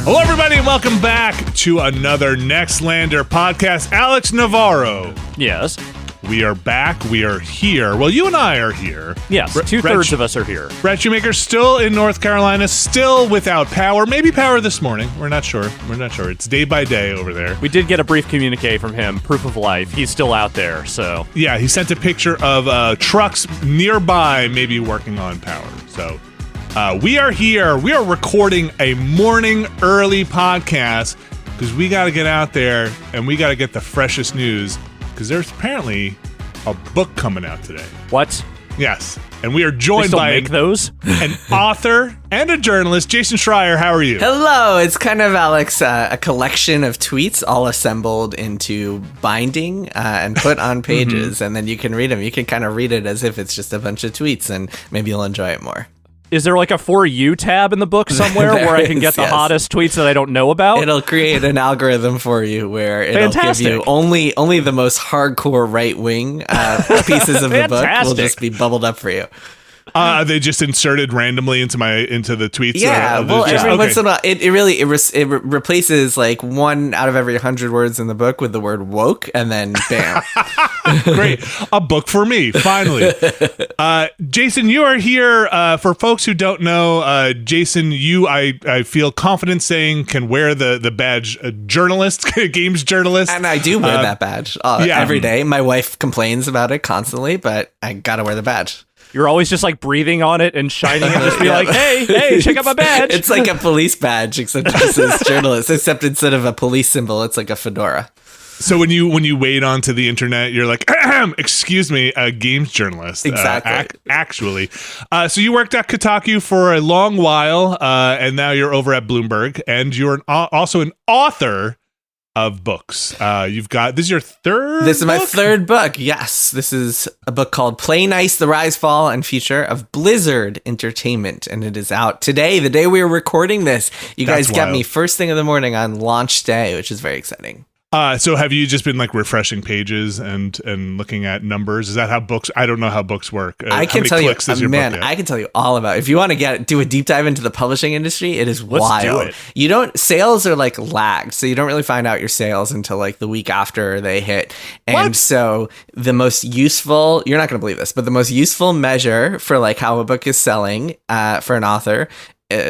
Hello, everybody, and welcome back to another Nextlander podcast. Alex Navarro. Yes. We are back. We are here. Well, you and I are here. Yes, two-thirds of us are here. Brett Shoemaker's still in North Carolina, still without power. Maybe power this morning. We're not sure. It's day by day over there. We did get a brief communique from him, proof of life. He's still out there, so. Yeah, he sent a picture of trucks nearby maybe working on power. So we are here. We are recording a morning early podcast because we got to get out there and we got to get the freshest news. Because there's apparently a book coming out today. What? Yes. And we are joined by an author and a journalist. Jason Schreier, how are you? Hello. It's kind of, Alex, a collection of tweets all assembled into binding and put on pages. And then you can read them. You can kind of read it as if it's just a bunch of tweets, and maybe you'll enjoy it more. Is there like a For You tab in the book somewhere where I can get the hottest tweets that I don't know about? It'll create an algorithm for you where it'll give you only the most hardcore right-wing pieces of the book will just be bubbled up for you. They just inserted randomly into the tweets. Yeah, every once in a while, it replaces like 1 out of every 100 words in the book with the word woke, and then bam. Great, a book for me finally. Jason, you are here. For folks who don't know, Jason, I feel confident saying can wear the badge, journalist, games journalist, and I do wear that badge every day. My wife complains about it constantly, but I gotta wear the badge. You're always just like breathing on it and shining it, just be like, hey, check out my badge. It's like a police badge, except it just says journalist, except instead of a police symbol, it's like a fedora. So when you wade onto the internet, you're like, excuse me, a games journalist. Exactly. Actually. So you worked at Kotaku for a long while, and now you're over at Bloomberg, and you're also an author of books. This is your third This is my book? third book. Yes. This is a book called Play Nice, The Rise, Fall, and Future of Blizzard Entertainment. And it is out today, the day we are recording this. You guys got me first thing in the morning on launch day, which is very exciting. So have you just been like refreshing pages and looking at numbers? Is that how books? I don't know how books work. I can tell you, I can tell you all about it. If you want to do a deep dive into the publishing industry, it is wild. Sales are like lagged, so you don't really find out your sales until like the week after they hit. And so the most useful, you're not going to believe this, but the most useful measure for like how a book is selling for an author,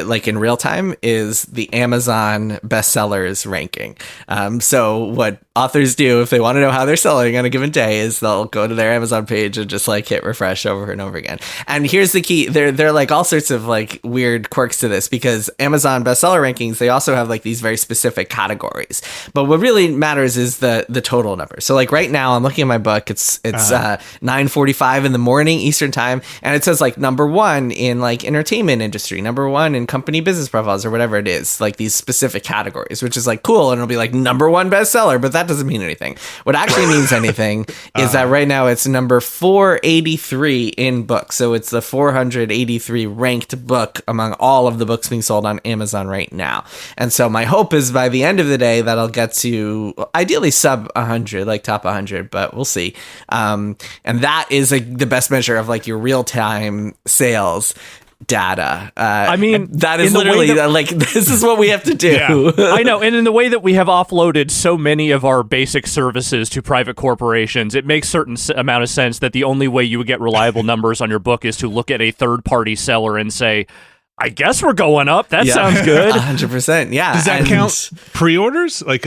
like in real time, is the Amazon bestsellers ranking. So what authors do if they want to know how they're selling on a given day is they'll go to their Amazon page and just like hit refresh over and over again. And here's the key. There are like all sorts of like weird quirks to this, because Amazon bestseller rankings, they also have like these very specific categories. But what really matters is the total number. So like right now I'm looking at my book. It's 9:45 in the morning Eastern time. And it says like number 1 in like entertainment industry, number 1 in company business profiles, or whatever it is, like these specific categories, which is like cool. And it'll be like number 1 bestseller, but that doesn't mean anything. What actually means anything is that right now it's number 483 in books. So it's the 483 ranked book among all of the books being sold on Amazon right now. And so my hope is by the end of the day that I'll get to ideally sub 100, like top 100, but we'll see. And that is like the best measure of like your real-time sales data. I mean, that is literally like, this is what we have to do. Yeah. I know. And in the way that we have offloaded so many of our basic services to private corporations, it makes certain amount of sense that the only way you would get reliable numbers on your book is to look at a third-party seller and say, I guess we're going up. That sounds good. 100%. Yeah. Does that count pre-orders? Like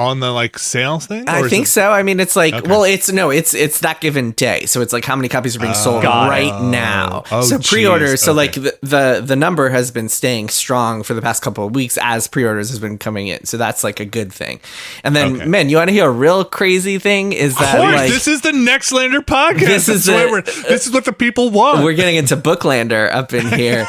on the like sales thing? I think so. I mean, it's like, well, it's that given day. So it's like how many copies are being sold right now. So pre-orders. So like the number has been staying strong for the past couple of weeks as pre-orders has been coming in. So that's like a good thing. And then, man, you want to hear a real crazy thing? Is that like, this is the Nextlander podcast. This is what the people want. We're getting into Booklander up in here.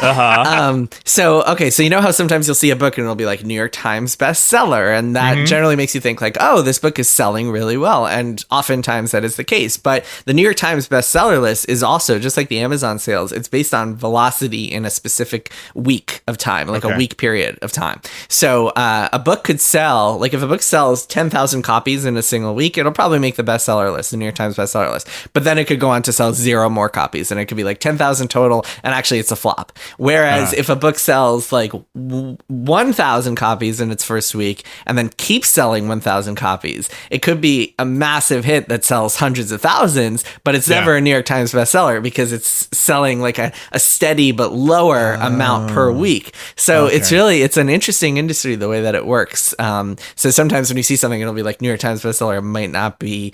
So you know how sometimes you'll see a book and it'll be like New York Times bestseller, and that generally makes you you think like, oh, this book is selling really well. And oftentimes that is the case. But the New York Times bestseller list is also, just like the Amazon sales, it's based on velocity in a specific week of time, like a week period of time. So a book could sell, like if a book sells 10,000 copies in a single week, it'll probably make the bestseller list, the New York Times bestseller list. But then it could go on to sell 0 more copies, and it could be like 10,000 total, and actually it's a flop. Whereas if a book sells like 1,000 copies in its first week and then keeps selling 1,000 copies, it could be a massive hit that sells hundreds of thousands, but it's never a New York Times bestseller because it's selling like a steady but lower amount per week. So it's an interesting industry the way that it works. So sometimes when you see something, it'll be like New York Times bestseller, might not be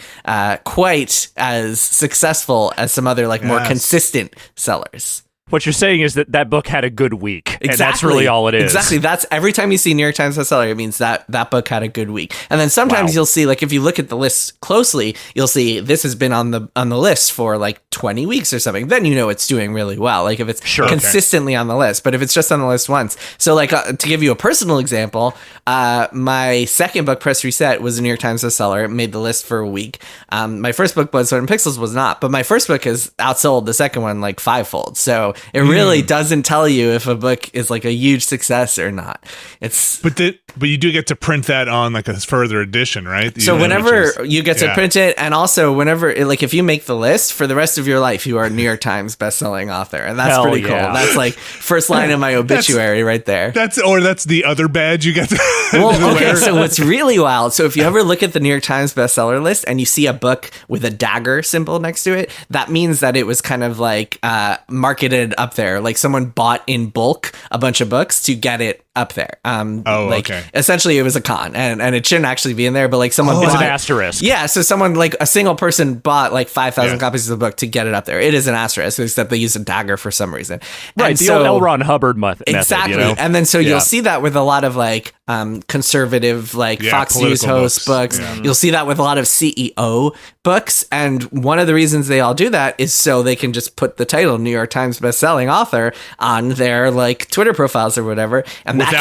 quite as successful as some other like more consistent sellers. What you're saying is that book had a good week. Exactly. And that's really all it is. Exactly. That's every time you see New York Times bestseller, it means that book had a good week. And then sometimes you'll see, like, if you look at the list closely, you'll see this has been on the list for like 20 weeks or something. Then you know it's doing really well. Like if it's consistently on the list. But if it's just on the list once. So like to give you a personal example, my second book, Press Reset, was a New York Times bestseller. It made the list for a week. My first book, Blood, Sweat, and Pixels, was not. But my first book has outsold the second one like 5-fold. So it really doesn't tell you if a book is like a huge success or not. But you do get to print that on like a further edition, right? So whenever you get to print it, and also whenever, like if you make the list for the rest of your life, you are a New York Times bestselling author, and that's pretty cool. That's like first line of my obituary right there. That's the other badge you get to well, okay, so what's really wild, so if you ever look at the New York Times bestseller list and you see a book with a dagger symbol next to it, that means that it was kind of like marketed up there. Like someone bought in bulk a bunch of books to get it up there. Essentially it was a con, and it shouldn't actually be in there, but like someone it's an asterisk. Yeah, so someone, like a single person, bought like 5,000 copies of the book to get it up there. It is an asterisk, except they use a dagger for some reason. Right, and the old L. Ron Hubbard method. Exactly. You know? And then so you'll see that with a lot of like conservative, like Fox News host books. Yeah. You'll see that with a lot of CEO books, and one of the reasons they all do that is so they can just put the title New York Times bestselling author on their like Twitter profiles or whatever, and that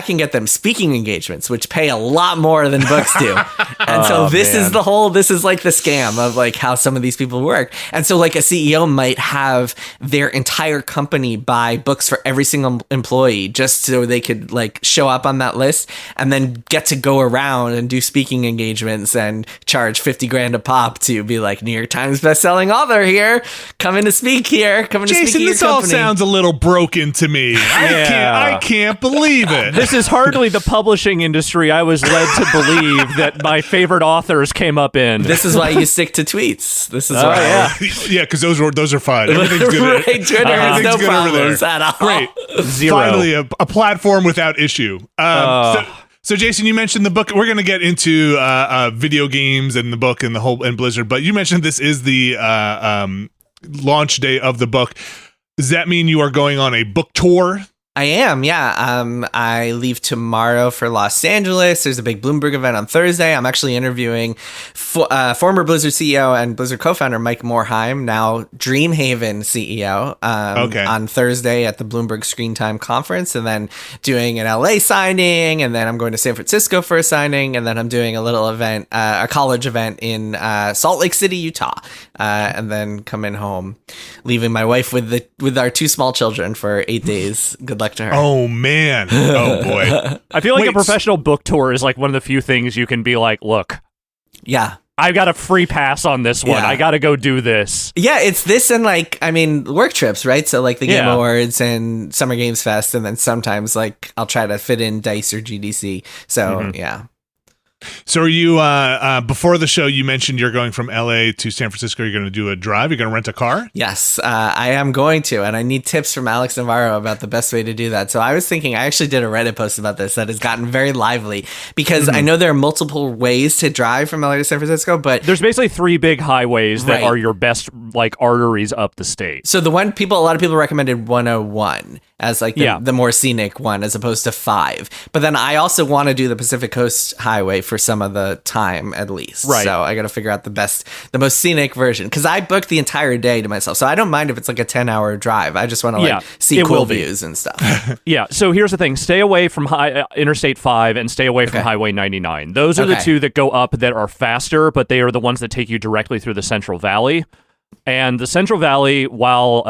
can get them speaking engagements, which pay a lot more than books do. And so this is like the scam of like how some of these people work. And so like a CEO might have their entire company buy books for every single employee just so they could like show up on that list, and then get to go around and do speaking engagements and charge $50,000 a pop to be like, New York Times bestselling author here, coming to speak here, coming to speak Jason, at your this all company. Sounds a little broken to me. I can't believe it. This is hardly the publishing industry I was led to believe that my favorite authors came up in. This is why you stick to tweets. This is why. Yeah, because those are fine. Everything's good. Right, Twitter has no problems at all. Great. Zero. Finally, a platform without issue. So Jason, you mentioned the book. We're going to get into video games and the book and and Blizzard, but you mentioned this is the launch day of the book. Does that mean you are going on a book tour? I am, yeah. I leave tomorrow for Los Angeles. There's a big Bloomberg event on Thursday. I'm actually interviewing former Blizzard CEO and Blizzard co-founder Mike Morhaime, now Dreamhaven CEO, on Thursday at the Bloomberg Screen Time Conference, and then doing an LA signing, and then I'm going to San Francisco for a signing, and then I'm doing a little event, a college event in Salt Lake City, Utah, and then coming home, leaving my wife with our 2 small children for 8 days. Good luck to her. Oh man. Oh boy. I feel like a professional book tour is like one of the few things you can be like, look. Yeah. I've got a free pass on this one. I got to go do this. Yeah, it's this and like, I mean, work trips, right? So like the Game Awards and Summer Games Fest, and then sometimes like I'll try to fit in DICE or GDC. So yeah. So are you, before the show, you mentioned you're going from LA to San Francisco. You're going to do a drive. You're going to rent a car? Yes, I am going to. And I need tips from Alex Navarro about the best way to do that. So I was thinking, I actually did a Reddit post about this that has gotten very lively because I know there are multiple ways to drive from LA to San Francisco, but there's basically 3 big highways that are your best like arteries up the state. So the one a lot of people recommended 101 as like the more scenic one as opposed to 5. But then I also want to do the Pacific Coast Highway for some of the time at least. Right. So I got to figure out the most scenic version, because I booked the entire day to myself. So I don't mind if it's like a 10-hour drive. I just want to see cool views and stuff. Yeah. So here's the thing: stay away from Interstate 5 and stay away from Highway 99. Those are the two that go up that are faster, but they are the ones that take you directly through the Central Valley. And the Central Valley, while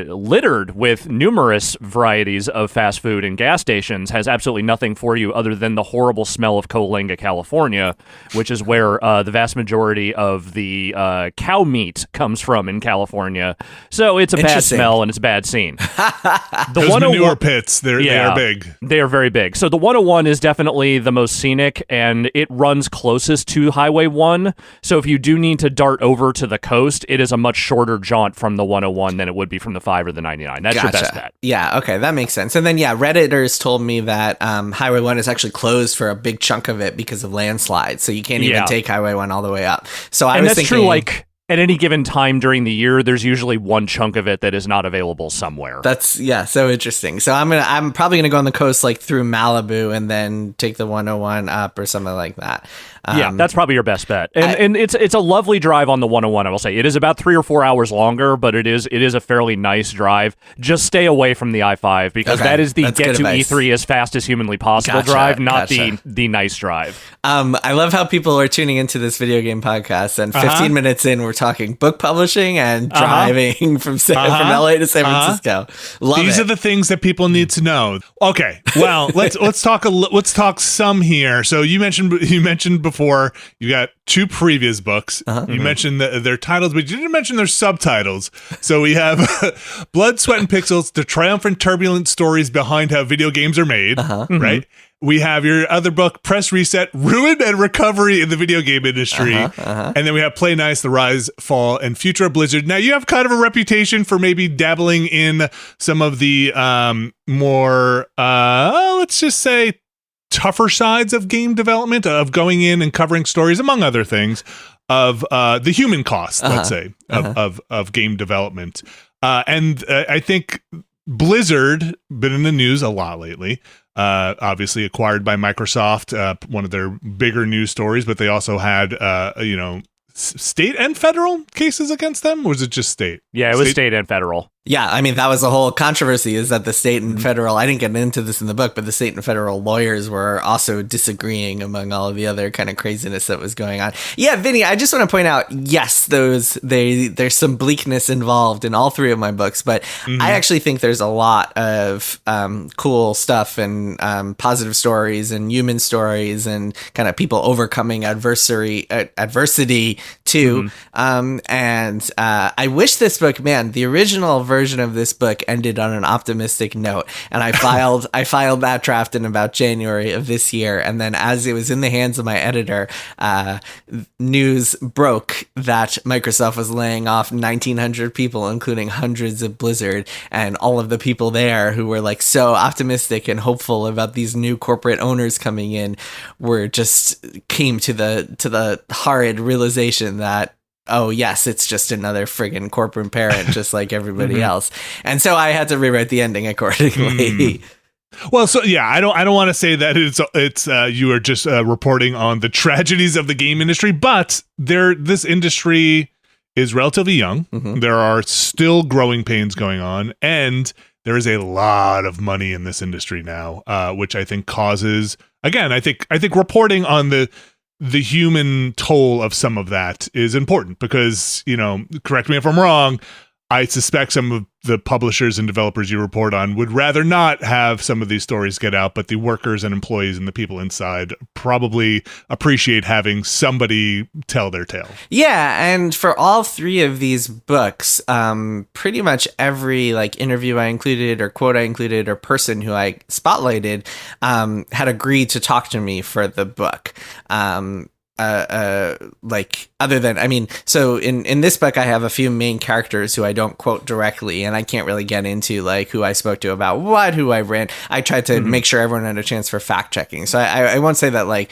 littered with numerous varieties of fast food and gas stations, has absolutely nothing for you other than the horrible smell of Coalinga, California, which is where the vast majority of the cow meat comes from in California. So it's a bad smell and it's a bad scene. Those manure pits, they are big. They are very big. So the 101 is definitely the most scenic, and it runs closest to Highway 1. So if you do need to dart over to the coast, it is a much shorter jaunt from the 101 than it would be from the 5 or the 99. That's your best bet. Yeah, okay, that makes sense. And then, Redditors told me that Highway 1 is actually closed for a big chunk of it because of landslides, so you can't even take Highway 1 all the way up. So I was thinking... true, like... At any given time during the year, there's usually one chunk of it that is not available somewhere. That's so interesting. So I'm probably gonna go on the coast like through Malibu and then take the 101 up or something like that. That's probably your best bet. And it's a lovely drive on the 101. I will say it is about 3 or 4 hours longer, but it is a fairly nice drive. Just stay away from the I-5 because that is the get to E3 as fast as humanly possible drive, not the nice drive. I love how people are tuning into this video game podcast, and 15 minutes in, we're talking book publishing and driving from LA to San Francisco. These are the things that people need to know. Okay, well, let's talk some here. So you mentioned before you got 2 previous books. You mentioned their titles, but you didn't mention their subtitles. So we have Blood, Sweat, and Pixels: The Triumphant, Turbulent Stories Behind How Video Games Are Made. Right. We have your other book, Press Reset, Ruin and Recovery in the Video Game Industry. And then we have Play Nice, The Rise, Fall, and Future of Blizzard. Now, you have kind of a reputation for maybe dabbling in some of the more, let's just say, tougher sides of game development, of going in and covering stories, among other things, of the human cost, let's say, of game development. And I think Blizzard been in the news a lot lately. Obviously acquired by Microsoft, one of their bigger news stories, but they also had, state and federal cases against them? Or was it just state? Yeah, it was state and federal. Yeah, I mean, that was the whole controversy, is that the state and federal, I didn't get into this in the book, but the state and federal lawyers were also disagreeing among all of the other kind of craziness that was going on. Yeah, Vinny, I just want to point out, yes, there's some bleakness involved in all 3 of my books, but I actually think there's a lot of cool stuff and positive stories and human stories and kind of people overcoming adversity too. And I wish this book, man, the original version of this book ended on an optimistic note, and I filed that draft in about January of this year, and then as it was in the hands of my editor, news broke that Microsoft was laying off 1,900 people, including hundreds of Blizzard, and all of the people there who were like so optimistic and hopeful about these new corporate owners coming in came to the horrid realization that, oh yes, it's just another friggin' corporate parent, just like everybody else. And so I had to rewrite the ending accordingly. Well, so yeah, I don't want to say that it's you are just reporting on the tragedies of the game industry, but this industry is relatively young. There are still growing pains going on, and there is a lot of money in this industry now, which I think causes, again, I think reporting on the human toll of some of that is important because, correct me if I'm wrong, I suspect some of the publishers and developers you report on would rather not have some of these stories get out, but the workers and employees and the people inside probably appreciate having somebody tell their tale. Yeah, and for all 3 of these books, pretty much every interview I included or quote I included or person who I spotlighted had agreed to talk to me for the book. Other than, so in this book, I have a few main characters who I don't quote directly, and I can't really get into who I spoke to about what, who I ran. I tried to make sure everyone had a chance for fact checking. So I won't say that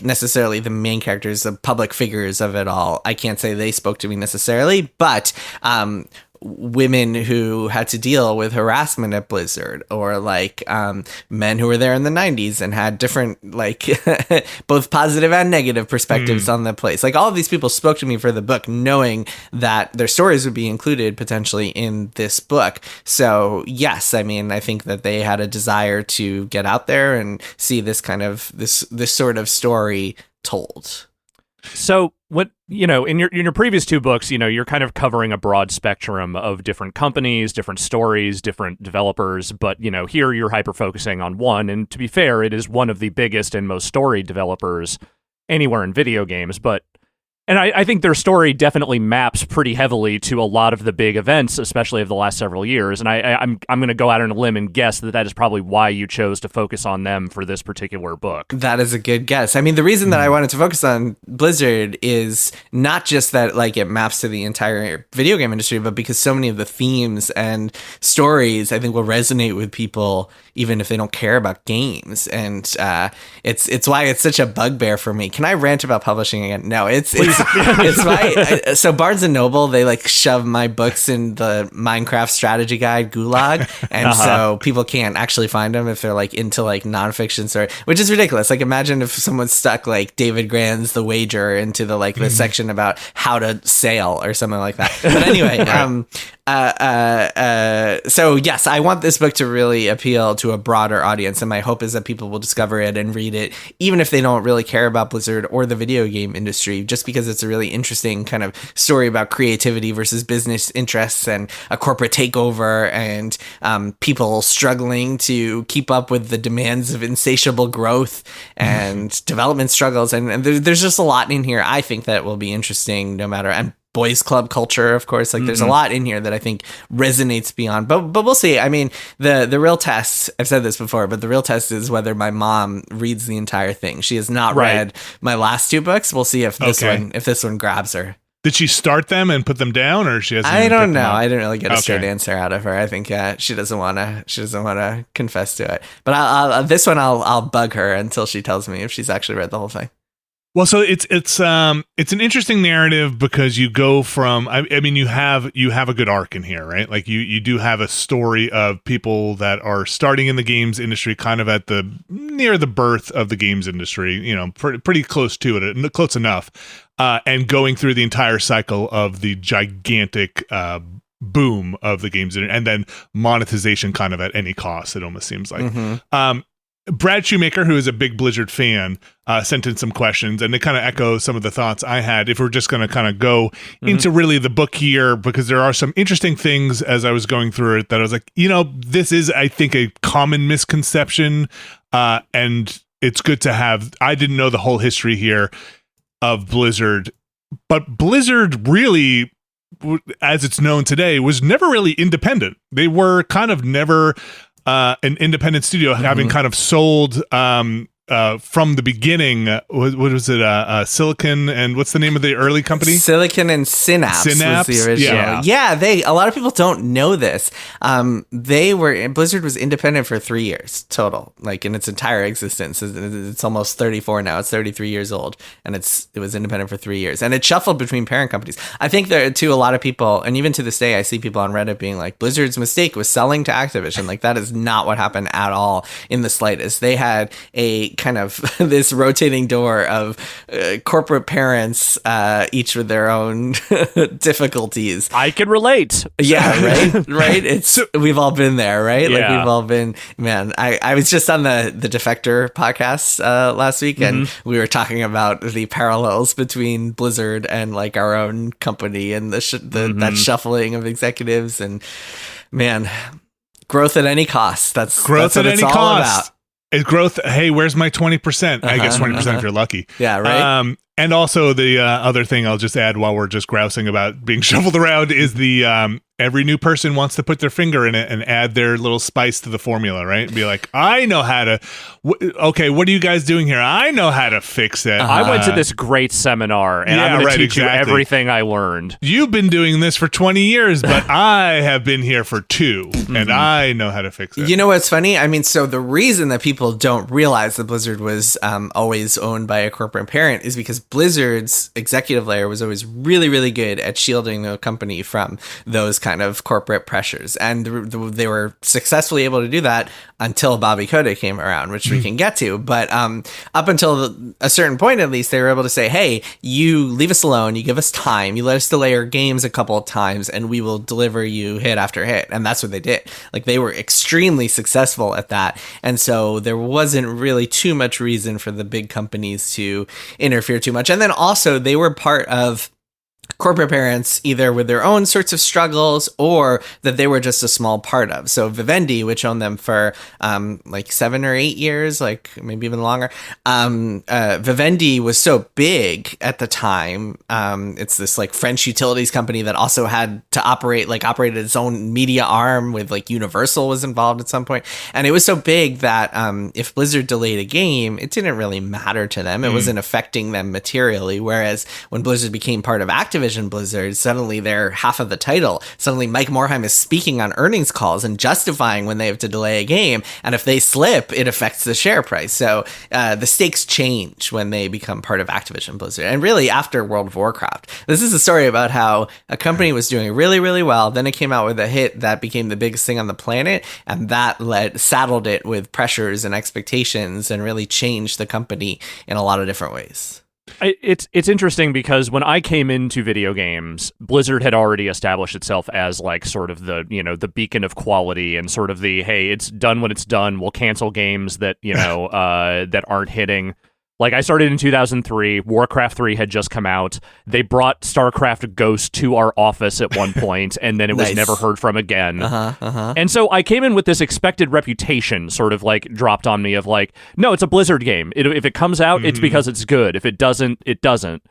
necessarily the main characters, the public figures of it all, I can't say they spoke to me necessarily, but, women who had to deal with harassment at Blizzard, or like men who were there in the 90s and had different like both positive and negative perspectives on the place. Like all of these people spoke to me for the book knowing that their stories would be included potentially in this book. So yes, I mean, I think that they had a desire to get out there and see this kind of this sort of story told. So what, in your previous two books, you're kind of covering a broad spectrum of different companies, different stories, different developers, but here you're hyper focusing on one, and to be fair, it is one of the biggest and most storied developers anywhere in video games, and I think their story definitely maps pretty heavily to a lot of the big events, especially of the last several years. And I'm going to go out on a limb and guess that is probably why you chose to focus on them for this particular book. That is a good guess. I mean, the reason that I wanted to focus on Blizzard is not just that like it maps to the entire video game industry, but because so many of the themes and stories I think will resonate with people even if they don't care about games. And it's why it's such a bugbear for me. Can I rant about publishing again? No, it's why. So Barnes and Noble, they like shove my books in the Minecraft strategy guide gulag, and so people can't actually find them if they're like into like nonfiction story, which is ridiculous. Like imagine if someone stuck like David Grann's The Wager into the like the section about how to sail or something like that. But anyway, so yes, I want this book to really appeal to a broader audience, and my hope is that people will discover it and read it, even if they don't really care about Blizzard or the video game industry, just because it's a really interesting kind of story about creativity versus business interests and a corporate takeover and people struggling to keep up with the demands of insatiable growth and development struggles. And there's just a lot in here I think that will be interesting no matter. And boys club culture, of course, like there's a lot in here that I think resonates beyond, but we'll see. I mean, the real test, I've said this before, but the real test is whether my mom reads the entire thing. She has not read my last two books. We'll see if this one grabs her. Did she start them and put them down, or she hasn't? I don't know. I didn't really get a straight answer out of her. I think she doesn't want to confess to it. But I'll bug her until she tells me if she's actually read the whole thing. Well, so it's an interesting narrative because you go from I mean you have a good arc in here, right? Like you do have a story of people that are starting in the games industry, kind of at near the birth of the games industry, pretty close to it, close enough, and going through the entire cycle of the gigantic boom of the games industry, and then monetization kind of at any cost. It almost seems like. Brad Shoemaker, who is a big Blizzard fan, sent in some questions, and they kind of echo some of the thoughts I had. If we're just going to kind of go into really the book here, because there are some interesting things as I was going through it that I was like, this is, I think, a common misconception, and it's good to have. I didn't know the whole history here of Blizzard, but Blizzard really, as it's known today, was never really independent. They were kind of never an independent studio, having kind of sold from the beginning. What was it? Silicon, and what's the name of the early company? Silicon and Synapse was the original. Yeah. A lot of people don't know this. Blizzard was independent for 3 years total, like in its entire existence. It's almost 34 now. It's 33 years old, and it was independent for 3 years, and it shuffled between parent companies. I think there too, a lot of people, and even to this day, I see people on Reddit being like, Blizzard's mistake was selling to Activision. Like that is not what happened at all in the slightest. They had a kind of this rotating door of corporate parents, each with their own difficulties. I can relate. Yeah, right. We've all been there, right? Yeah. Like we've all been. Man, I was just on the Defector podcast last week, and we were talking about the parallels between Blizzard and like our own company and that shuffling of executives, and man, growth at any cost. That's what it's all about. It's growth. Hey, where's my 20%? I guess 20% if you're lucky. Yeah, right. And also the other thing I'll just add while we're just grousing about being shuffled around is the every new person wants to put their finger in it and add their little spice to the formula, right? And be like, I know how to. Okay, what are you guys doing here? I know how to fix it. I went to this great seminar, and I'm going to teach you everything I learned. You've been doing this for 20 years, but I have been here for 2, and I know how to fix it. You know what's funny? I mean, so the reason that people don't realize that Blizzard was always owned by a corporate parent is because Blizzard's executive layer was always really, really good at shielding the company from those kind of corporate pressures. And they were successfully able to do that until Bobby Kotick came around, which we can get to. But up until a certain point, at least, they were able to say, hey, you leave us alone, you give us time, you let us delay our games a couple of times, and we will deliver you hit after hit. And that's what they did. Like, they were extremely successful at that. And so there wasn't really too much reason for the big companies to interfere too much. And then also, they were part of corporate parents, either with their own sorts of struggles or that they were just a small part of. So Vivendi, which owned them for like 7 or 8 years, like maybe even longer. Vivendi was so big at the time. It's this like French utilities company that also had to operated its own media arm with like Universal was involved at some point. And it was so big that if Blizzard delayed a game, it didn't really matter to them. It wasn't affecting them materially. Whereas when Blizzard became part of Activision Blizzard, suddenly they're half of the title. Suddenly Mike Morhaime is speaking on earnings calls and justifying when they have to delay a game. And if they slip, it affects the share price. So the stakes change when they become part of Activision Blizzard. And really after World of Warcraft. This is a story about how a company was doing really, really well. Then it came out with a hit that became the biggest thing on the planet. And that saddled it with pressures and expectations and really changed the company in a lot of different ways. It's interesting because when I came into video games, Blizzard had already established itself as like sort of the, the beacon of quality and sort of the, hey, it's done when it's done. We'll cancel games that, that aren't hitting. Like, I started in 2003. Warcraft 3 had just come out. They brought StarCraft Ghost to our office at one point, and then it was never heard from again. And so I came in with this expected reputation sort of like dropped on me of like, no, it's a Blizzard game. If it comes out, it's because it's good. If it doesn't, it doesn't.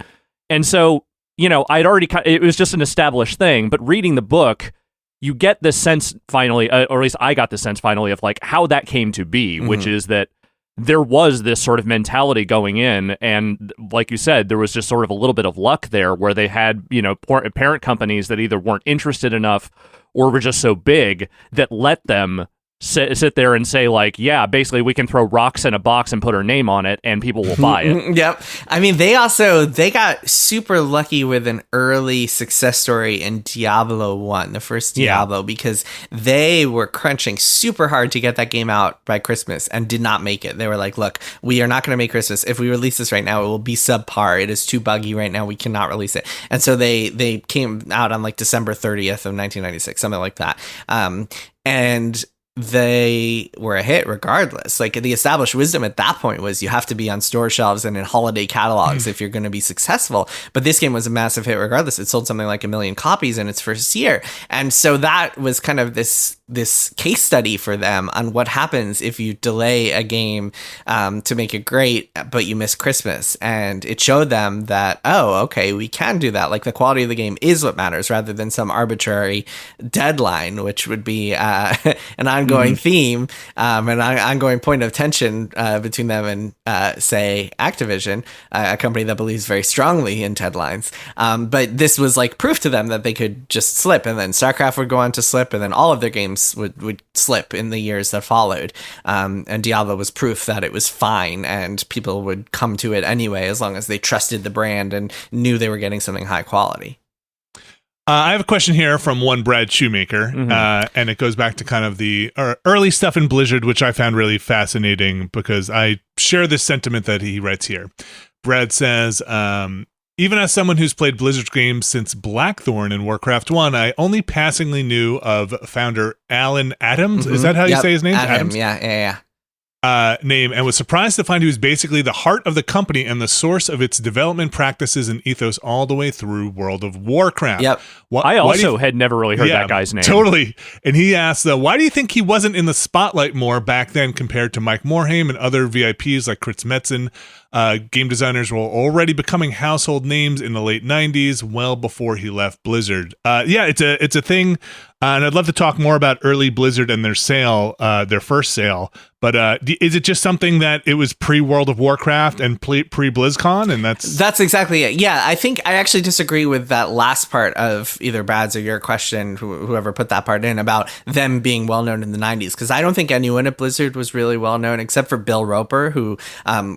And so, I'd already, it was just an established thing, but reading the book, you get this sense finally, or at least I got the sense finally of like how that came to be, which is that there was this sort of mentality going in, and like you said, there was just sort of a little bit of luck there where they had, parent companies that either weren't interested enough or were just so big that let them sit there and say like, yeah, basically we can throw rocks in a box and put our name on it and people will buy it. Yep. I mean, they got super lucky with an early success story in Diablo 1, the first Diablo, because they were crunching super hard to get that game out by Christmas and did not make it. They were like, look, we are not going to make Christmas. If we release this right now, it will be subpar. It is too buggy right now. We cannot release it. And so they came out on like December 30th of 1996, something like that. And they were a hit regardless. Like, the established wisdom at that point was you have to be on store shelves and in holiday catalogs if you're going to be successful. But this game was a massive hit regardless. It sold something like 1 million copies in its first year. And so that was kind of this case study for them on what happens if you delay a game to make it great, but you miss Christmas. And it showed them that, oh, okay, we can do that. Like, the quality of the game is what matters rather than some arbitrary deadline, which would be an ongoing theme, an ongoing point of tension between them and, say, Activision, a company that believes very strongly in deadlines. But this was like proof to them that they could just slip, and then StarCraft would go on to slip, and then all of their games would slip in the years that followed. And Diablo was proof that it was fine, and people would come to it anyway as long as they trusted the brand and knew they were getting something high quality. I have a question here from one Brad Shoemaker, and it goes back to kind of the early stuff in Blizzard, which I found really fascinating because I share this sentiment that he writes here. Brad says, even as someone who's played Blizzard games since Blackthorn and Warcraft 1, I only passingly knew of founder Alan Adams. Is that how you say his name? Adams. Yeah. Name, and was surprised to find he was basically the heart of the company and the source of its development practices and ethos all the way through World of Warcraft. Yep. I also had never really heard that guy's name. Totally. And he asked, why do you think he wasn't in the spotlight more back then compared to Mike Morhaime and other VIPs like Chris Metzen? Game designers were already becoming household names in the late 90s, well before he left Blizzard. It's a thing And I'd love to talk more about early Blizzard and their sale, their first sale. But is it just something that it was pre-World of Warcraft and pre-BlizzCon, and that's exactly it? Yeah, I think I actually disagree with that last part of either Brad's or your question, whoever put that part in, about them being well-known in the 90s, because I don't think anyone at Blizzard was really well-known except for Bill Roper, who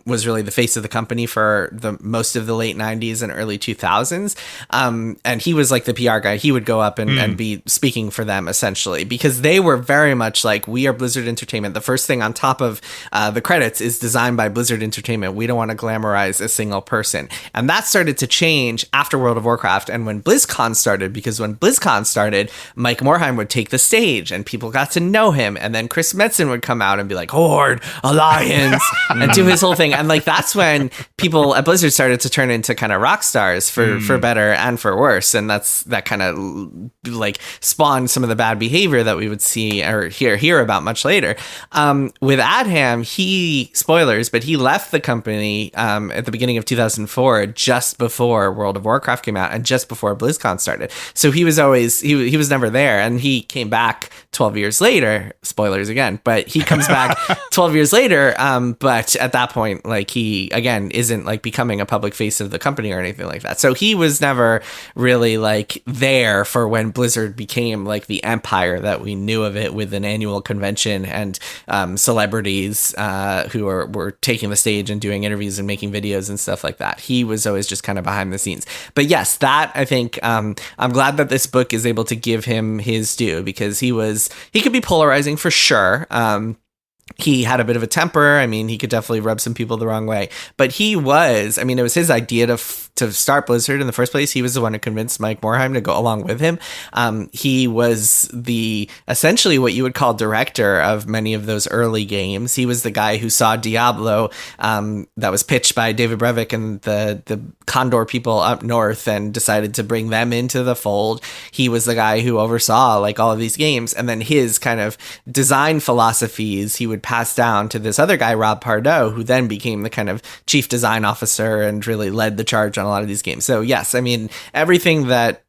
was really the face of the company for the most of the late 90s and early 2000s. And he was like the PR guy. He would go up and be speaking for them, essentially, because they were very much like, we are Blizzard Entertainment. The first thing on top of the credits is designed by Blizzard Entertainment. We don't want to glamorize a single person. And that started to change after World of Warcraft and when BlizzCon started, because when BlizzCon started, Mike Morhaime would take the stage and people got to know him. And then Chris Metzen would come out and be like, Horde, Alliance, and do his whole thing. And like, that's when people at Blizzard started to turn into kind of rock stars for better and for worse. And that kind of like spawned some of the bad behavior that we would see or hear about much later. With Adham, spoilers, but he left the company at the beginning of 2004, just before World of Warcraft came out and just before BlizzCon started. So he was always, he was never there. And he came back 12 years later, spoilers again, but he comes back 12 years later. But at that point, like, he, again, isn't like becoming a public face of the company or anything like that. So he was never really like there for when Blizzard became like the empire that we knew of it, with an annual convention and celebrities who were taking the stage and doing interviews and making videos and stuff like that. He was always just kind of behind the scenes. But yes, that, I think, I'm glad that this book is able to give him his due, because he could be polarizing for sure. He had a bit of a temper. I mean, he could definitely rub some people the wrong way. But it was his idea to start Blizzard in the first place. He was the one who convinced Mike Morhaime to go along with him. He was essentially what you would call director of many of those early games. He was the guy who saw Diablo, that was pitched by David Brevik and the Condor people up north, and decided to bring them into the fold. He was the guy who oversaw like all of these games, and then his kind of design philosophies he would pass down to this other guy, Rob Pardo, who then became the kind of chief design officer and really led the charge on a lot of these games. So yes, I mean, everything that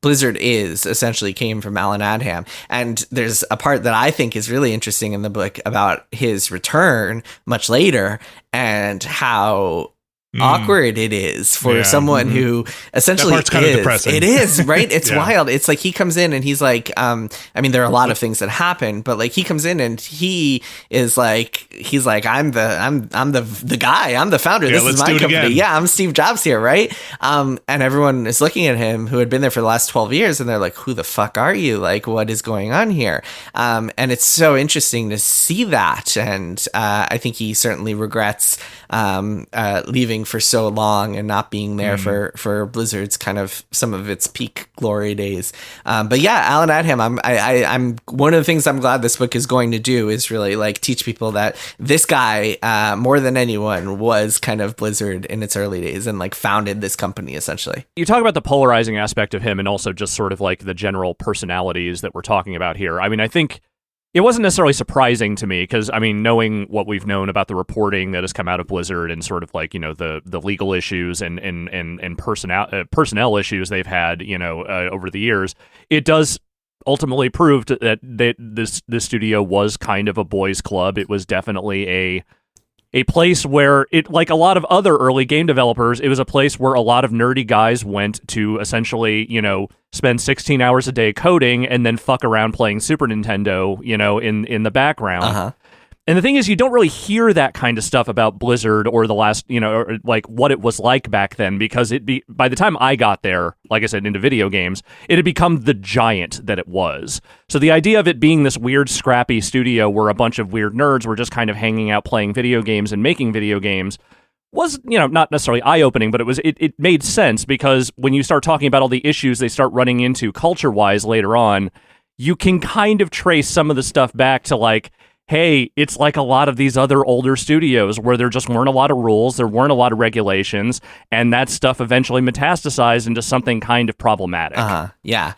Blizzard is essentially came from Alan Adham. And there's a part that I think is really interesting in the book about his return much later, and how awkward it is for someone who essentially that part's kind of depressing. It is, right? It's wild. It's like he comes in and he's like, I mean, there are a lot of things that happen, but like he comes in and he's like, I'm the guy, I'm the founder. This is my company. Yeah, I'm Steve Jobs here, right? And everyone is looking at him who had been there for the last 12 years, and they're like, who the fuck are you? Like, what is going on here? And it's so interesting to see that. And I think he certainly regrets leaving for so long and not being there for Blizzard's kind of some of its peak glory days. But yeah, Alan Adham, I'm one of the things I'm glad this book is going to do is really like teach people that this guy, more than anyone, was kind of Blizzard in its early days and like founded this company essentially. You talk about the polarizing aspect of him and also just sort of like the general personalities that we're talking about here. I mean, I think it wasn't necessarily surprising to me because, I mean, knowing what we've known about the reporting that has come out of Blizzard and sort of like, you know, the legal issues and personnel issues they've had, you know, over the years, it does ultimately prove that this studio was kind of a boys' club. It was definitely a place where it, like a lot of other early game developers, it was a place where a lot of nerdy guys went to essentially, you know, spend 16 hours a day coding and then fuck around playing Super Nintendo, you know, in the background. Uh-huh. And the thing is, you don't really hear that kind of stuff about Blizzard or the last, you know, or like what it was like back then, because by the time I got there, like I said, into video games, it had become the giant that it was. So the idea of it being this weird, scrappy studio where a bunch of weird nerds were just kind of hanging out playing video games and making video games was, you know, not necessarily eye-opening, but it made sense, because when you start talking about all the issues they start running into culture-wise later on, you can kind of trace some of the stuff back to like, hey, it's like a lot of these other older studios where there just weren't a lot of rules, there weren't a lot of regulations, and that stuff eventually metastasized into something kind of problematic. Yeah,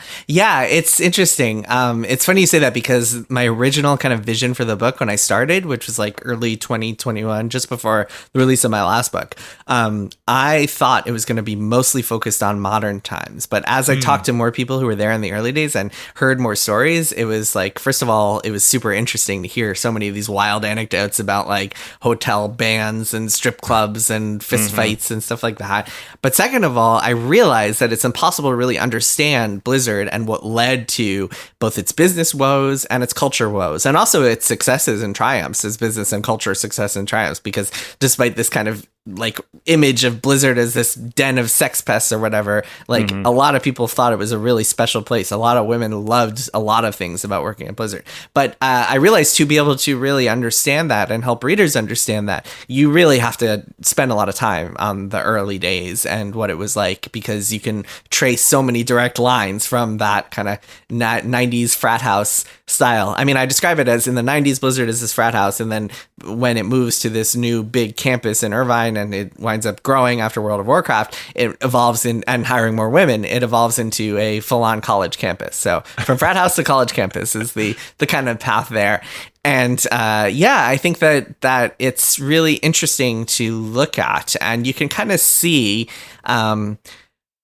it's interesting. It's funny you say that because my original kind of vision for the book when I started, which was like early 2021, just before the release of my last book, I thought it was going to be mostly focused on modern times. But as I talked to more people who were there in the early days and heard more stories, it was like, first of all, it was super interesting to hear so many of these wild anecdotes about like hotel bans and strip clubs and fist fights and stuff like that. But second of all, I realized that it's impossible to really understand Blizzard and what led to both its business woes and its culture woes, and also its successes and triumphs, its business and culture success and triumphs, because despite this kind of like image of Blizzard as this den of sex pests or whatever, like a lot of people thought it was a really special place. A lot of women loved a lot of things about working at Blizzard. But I realized to be able to really understand that and help readers understand that, you really have to spend a lot of time on the early days and what it was like, because you can trace so many direct lines from that kind of 90s frat house style. I mean, I describe it as in the 90s, Blizzard is this frat house, and then when it moves to this new big campus in Irvine and it winds up growing after World of Warcraft, it evolves and hiring more women, it evolves into a full-on college campus. So from frat house to college campus is the kind of path there. And I think that it's really interesting to look at, and you can kind of see.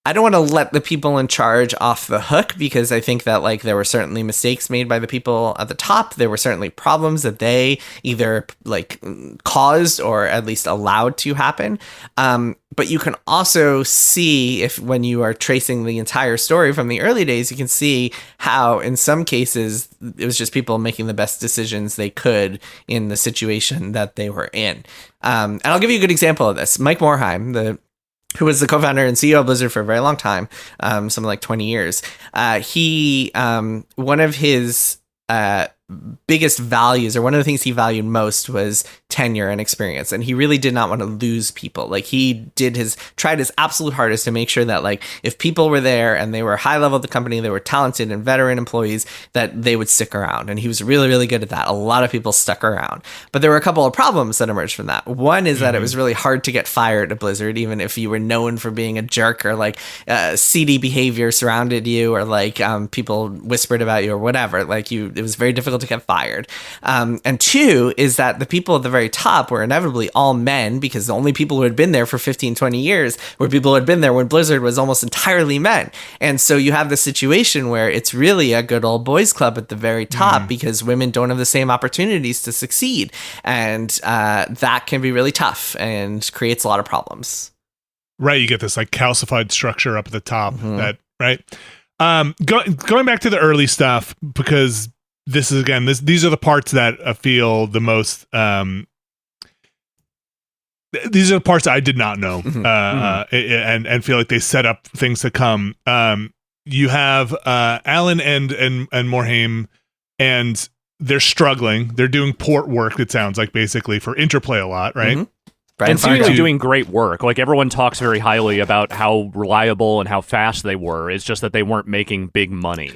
I don't want to let the people in charge off the hook, because I think that like there were certainly mistakes made by the people at the top. There were certainly problems that they either like caused or at least allowed to happen. But you can also see, if when you are tracing the entire story from the early days, you can see how in some cases it was just people making the best decisions they could in the situation that they were in. And I'll give you a good example of this. Mike Morhaime, who was the co-founder and CEO of Blizzard for a very long time, something like 20 years. One of his biggest values, or one of the things he valued most, was tenure and experience, and he really did not want to lose people. Like he tried his absolute hardest to make sure that like if people were there and they were high level of the company, they were talented and veteran employees, that they would stick around, and he was really, really good at that. A lot of people stuck around, but there were a couple of problems that emerged from that. One is that it was really hard to get fired at Blizzard, even if you were known for being a jerk, or like seedy behavior surrounded you, or like people whispered about you or whatever. Like it was very difficult to get fired. And two is that the people at the very top were inevitably all men, because the only people who had been there for 15, 20 years were people who had been there when Blizzard was almost entirely men. And so you have this situation where it's really a good old boys club at the very top, because women don't have the same opportunities to succeed. And that can be really tough and creates a lot of problems. Right. You get this like calcified structure up at the top. That right. Going back to the early stuff, because this is again, these are the parts that I feel the most. These are the parts I did not know, and feel like they set up things to come. You have Alan and Morhaime, and they're struggling. They're doing port work. It sounds like basically for Interplay a lot, right? And seemingly doing great work. Like everyone talks very highly about how reliable and how fast they were. It's just that they weren't making big money.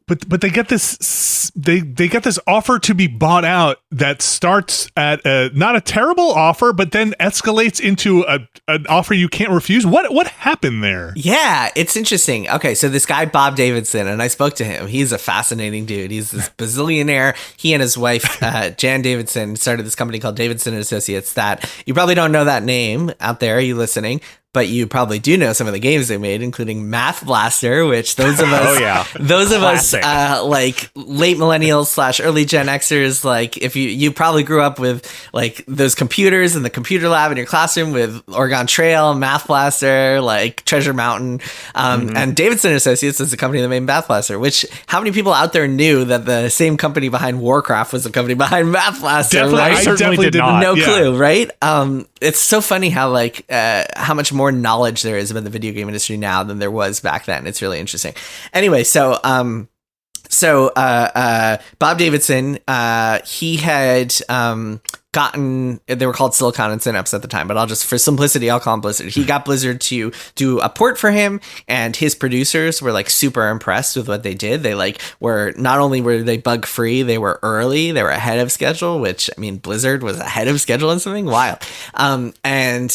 But they get this get this offer to be bought out that starts at not a terrible offer, but then escalates into an offer you can't refuse. What happened there? Yeah, it's interesting. Okay, so this guy Bob Davidson, and I spoke to him. He's a fascinating dude. He's this bazillionaire. He and his wife Jan Davidson started this company called Davidson and Associates. That you probably don't know that name out there. Are you listening? But you probably do know some of the games they made, including Math Blaster, which those of us, like late millennials / early Gen Xers, like if you probably grew up with like those computers in the computer lab in your classroom with Oregon Trail, Math Blaster, like Treasure Mountain, and Davidson Associates is the company that made Math Blaster. Which how many people out there knew that the same company behind Warcraft was the company behind Math Blaster? Definitely, right? I certainly did not. No clue, right? It's so funny how like how much more knowledge there is about the video game industry now than there was back then. It's really interesting. Anyway, so Bob Davidson, he had they were called Silicon and Synapse at the time, but for simplicity, I'll call them Blizzard. He got Blizzard to do a port for him, and his producers were like super impressed with what they did. They not only were they bug free, they were early, they were ahead of schedule, which, I mean, Blizzard was ahead of schedule and something wild. And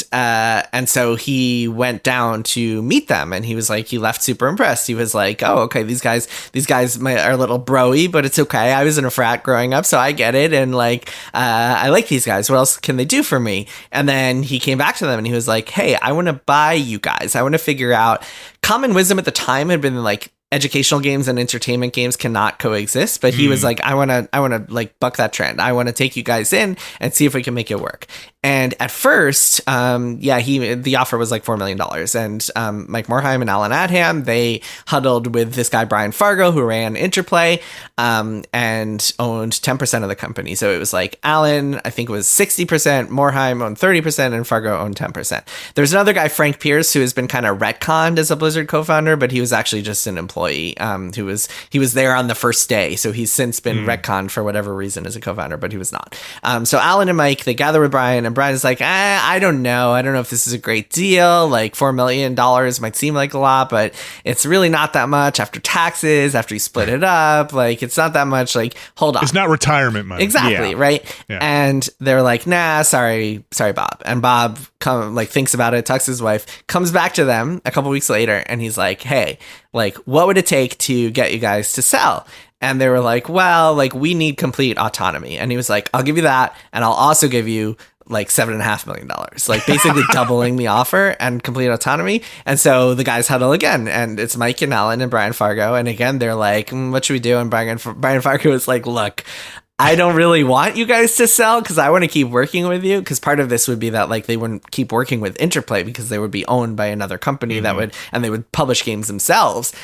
so he went down to meet them, and he left super impressed. He was like, oh, okay, these guys are a little broy, but it's okay. I was in a frat growing up, so I get it. And I like these guys. What else can they do for me? And then he came back to them and he was like, hey, I want to buy you guys. I want to figure out. Common wisdom at the time had been like, educational games and entertainment games cannot coexist, but he was like, I want to like buck that trend. I want to take you guys in and see if we can make it work. And at first, the offer was like $4 million. And Mike Morhaime and Alan Adham, they huddled with this guy, Brian Fargo, who ran Interplay, and owned 10% of the company. So it was like Alan, I think it was 60%, Morhaime owned 30%, and Fargo owned 10%. There's another guy, Frank Pierce, who has been kind of retconned as a Blizzard co-founder, but he was actually just an employee. He was there on the first day, so he's since been retconned for whatever reason as a co-founder, but he was not. So Alan and Mike, they gather with Brian, and Brian is like, I don't know if this is a great deal. Like $4 million might seem like a lot, but it's really not that much after taxes, after you split it up. Like, it's not that much. Like, hold on, it's not retirement money. Exactly, right? Yeah. And they're like, nah, sorry, Bob. And Bob thinks about it, talks to his wife, comes back to them a couple weeks later, and he's like, hey, what would it take to get you guys to sell? And they were like, well, we need complete autonomy. And he was like, I'll give you that, and I'll also give you $7.5 million, basically doubling the offer and complete autonomy. And so the guys huddle again, and it's Mike and Alan and Brian Fargo. And again, they're like, what should we do? And Brian Fargo is like, look, I don't really want you guys to sell because I want to keep working with you. Because part of this would be that they wouldn't keep working with Interplay because they would be owned by another company and they would publish games themselves.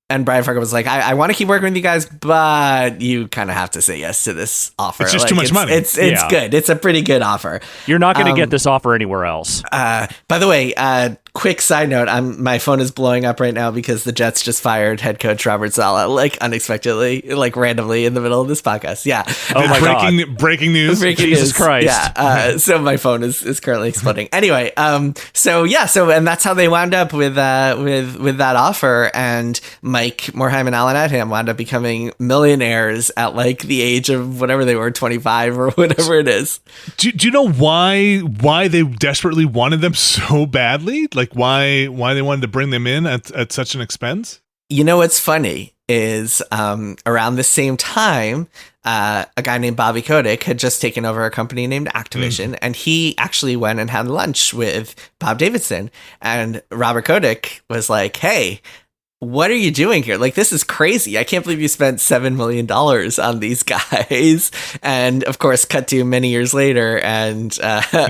And Brian Fargo was like, I want to keep working with you guys, but you kind of have to say yes to this offer. It's just too much money. It's good. It's a pretty good offer. You're not going to get this offer anywhere else. By the way, quick side note, my phone is blowing up right now because the Jets just fired head coach Robert Saleh, unexpectedly, randomly in the middle of this podcast. Yeah. Oh my God. Breaking news. Jesus Christ. Yeah. So my phone is currently exploding. Anyway, and that's how they wound up with that offer. And Mike Morhaime and Alan Adham wound up becoming millionaires at the age of whatever they were, 25 or whatever it is. Do you know why they desperately wanted them so badly? Why they wanted to bring them in at such an expense? You know what's funny is around the same time, a guy named Bobby Kotick had just taken over a company named Activision, and he actually went and had lunch with Bob Davidson, and Robert Kotick was like, hey, what are you doing here? This is crazy. I can't believe you spent $7 million on these guys. And of course, cut to many years later, and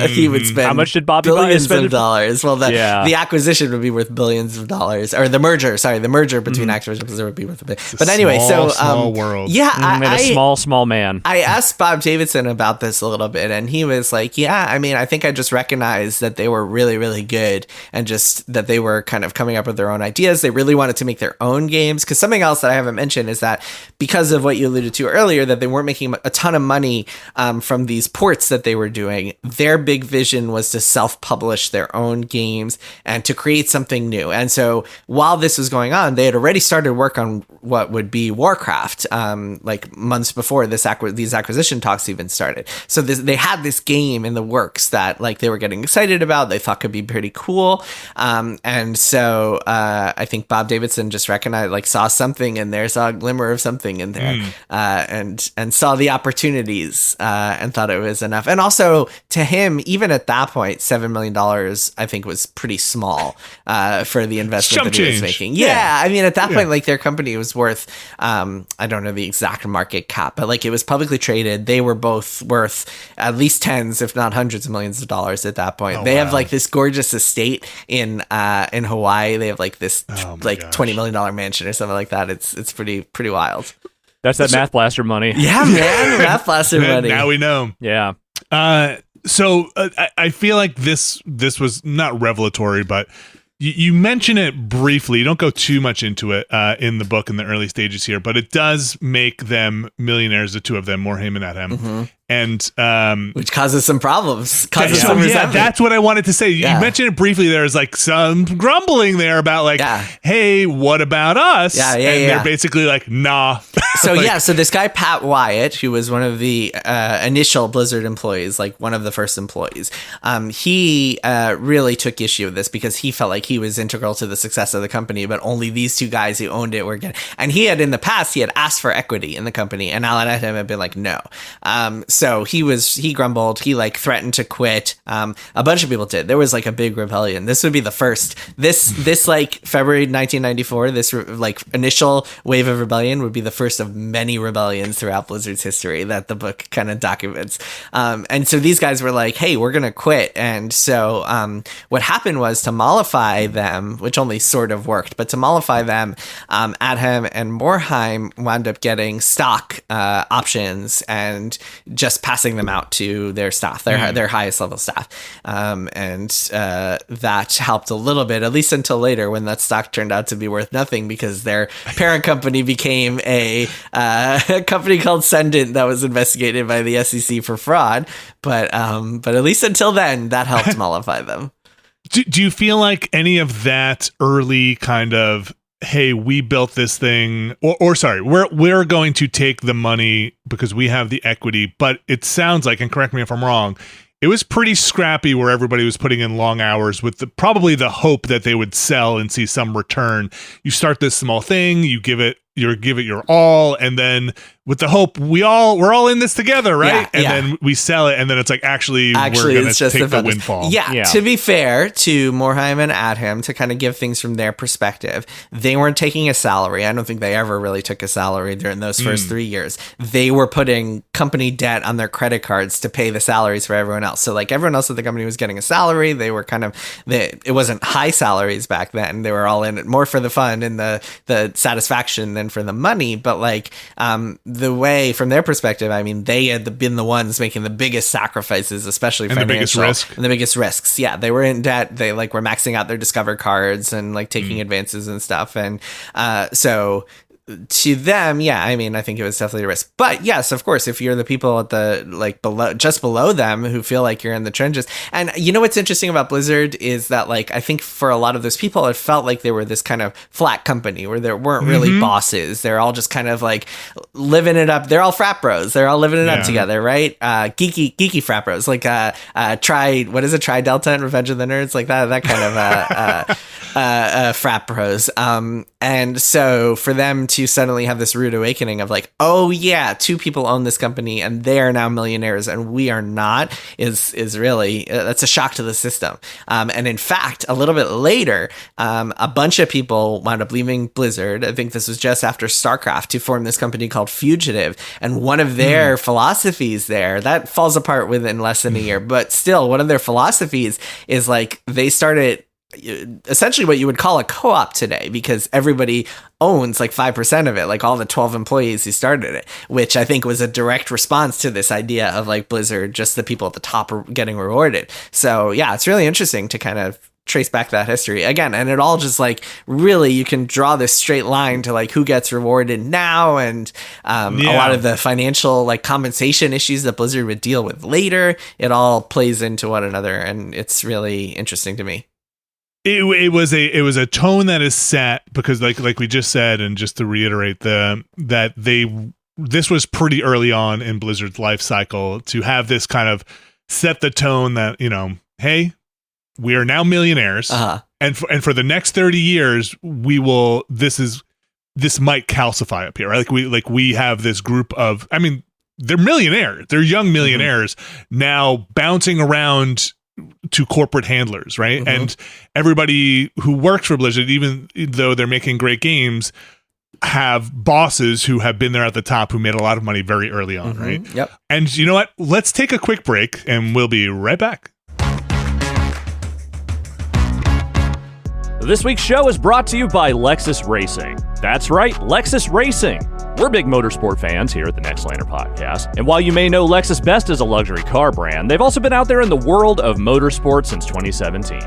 he would spend how much did Bobby billions of dollars. Well, the acquisition would be worth billions of dollars, or the merger between Activision and Blizzard would be worth a bit. But anyway, small world. Yeah, a small man. I asked Bob Davidson about this a little bit, and he was like, yeah, I think I just recognized that they were really, really good, and just that they were kind of coming up with their own ideas. They really wanted to make their own games, because something else that I haven't mentioned is that because of what you alluded to earlier, that they weren't making a ton of money from these ports that they were doing, their big vision was to self-publish their own games and to create something new. And so while this was going on, they had already started work on what would be Warcraft, months before these acquisition talks even started. So they had this game in the works that they were getting excited about, they thought could be pretty cool. And so I think Bob Davidson just recognized, saw something in there, saw a glimmer of something in there, and saw the opportunities, and thought it was enough. And also, to him, even at that point, $7 million, I think, was pretty small for the investment that he was making. Yeah. I mean, at that point, their company was worth, I don't know the exact market cap, but it was publicly traded. They were both worth at least tens, if not hundreds of millions of dollars at that point. They have this gorgeous estate in Hawaii. They have this $20 million mansion or something like that. It's pretty wild. That's that Math Blaster money. Yeah, man, Math Blaster money. Now we know. Yeah. So I feel like this was not revelatory, but you mention it briefly. You don't go too much into it in the book in the early stages here, but it does make them millionaires, the two of them, Morhaime and Adham. And which causes some problems, some resentment. Yeah, that's what I wanted to say. You mentioned it briefly. There's like some grumbling there about like, hey, what about us? And they're basically like, nah. So so this guy Pat Wyatt, who was one of the initial Blizzard employees, like one of the first employees, he really took issue with this because he felt like he was integral to the success of the company, but only these two guys who owned it were getting. And he had in the past asked for equity in the company, and Alan Adham had been like, no. So he grumbled. He like threatened to quit. A bunch of people did. There was like a big rebellion. This would be the first. This like February 1994. This like initial wave of rebellion would be the first of many rebellions throughout Blizzard's history that the book kind of documents. And so these guys were like, hey, we're gonna quit. And so what happened was, to mollify them, which only sort of worked, but to mollify them, Adham and Morheim wound up getting stock options and just passing them out to their staff, their highest level staff. And that helped a little bit, at least until later when that stock turned out to be worth nothing because their parent company became a company called Sendent that was investigated by the SEC for fraud. But at least until then, that helped mollify them. Do you feel like any of that early kind of, hey, we built this thing, or sorry, we're going to take the money because we have the equity, but it sounds like, and correct me if I'm wrong, it was pretty scrappy where everybody was putting in long hours with probably the hope that they would sell and see some return. You start this small thing, you give it your all, and then with the hope we're all in this together, right? Then we sell it, and then it's like actually we're gonna take the windfall. To be fair to Morheim and Adham, to kind of give things from their perspective, they weren't taking a salary. I don't think they ever really took a salary during those first 3 years. They were putting company debt on their credit cards to pay the salaries for everyone else. So like everyone else at the company was getting a salary. They were it wasn't high salaries back then. They were all in it more for the fun and the satisfaction than for the money. But like the way, from their perspective, I mean, they had been the ones making the biggest sacrifices, especially financial, and the biggest risks. Yeah, they were in debt. They like were maxing out their Discover cards and like taking advances and stuff. And so to them, I mean, I think it was definitely a risk. But yes, of course, if you're the people at the like just below them who feel like you're in the trenches. And you know what's interesting about Blizzard is that like I think for a lot of those people, it felt like they were this kind of flat company where there weren't really bosses. They're all just kind of like living it up. They're all frat bros. They're all living it up together, right? Geeky frat bros, like Tri Delta and Revenge of the Nerds, like that kind of frat bros. And so for them to suddenly have this rude awakening of like, oh yeah, two people own this company and they are now millionaires and we are not, is really, that's a shock to the system. And in fact, a little bit later, a bunch of people wound up leaving Blizzard. I think this was just after StarCraft, to form this company called Fugitive. And one of their philosophies there, that falls apart within less than a year, but still one of their philosophies is like, they started essentially what you would call a co-op today, because everybody owns like 5% of it, like all the 12 employees who started it, which I think was a direct response to this idea of like Blizzard, just the people at the top are getting rewarded. So yeah, it's really interesting to kind of trace back that history again, and it all just like really you can draw this straight line to like who gets rewarded now, and a lot of the financial like compensation issues that Blizzard would deal with later. It all plays into one another, and it's really interesting to me. It was a tone that is set because like we just said, and just to reiterate this was pretty early on in Blizzard's life cycle to have this kind of set the tone that, you know, hey, we are now millionaires, and for the next 30 years we will. This might calcify up here, right? Like we have this group of, I mean, they're millionaires, they're young millionaires now bouncing around to corporate handlers, right? And everybody who works for Blizzard, even though they're making great games, have bosses who have been there at the top who made a lot of money very early on, right? Yep. And you know what? Let's take a quick break and we'll be right back. This week's show is brought to you by Lexus Racing. That's right, Lexus Racing. We're big motorsport fans here at the Nextlander podcast, and while you may know Lexus best as a luxury car brand, they've also been out there in the world of motorsport since 2017.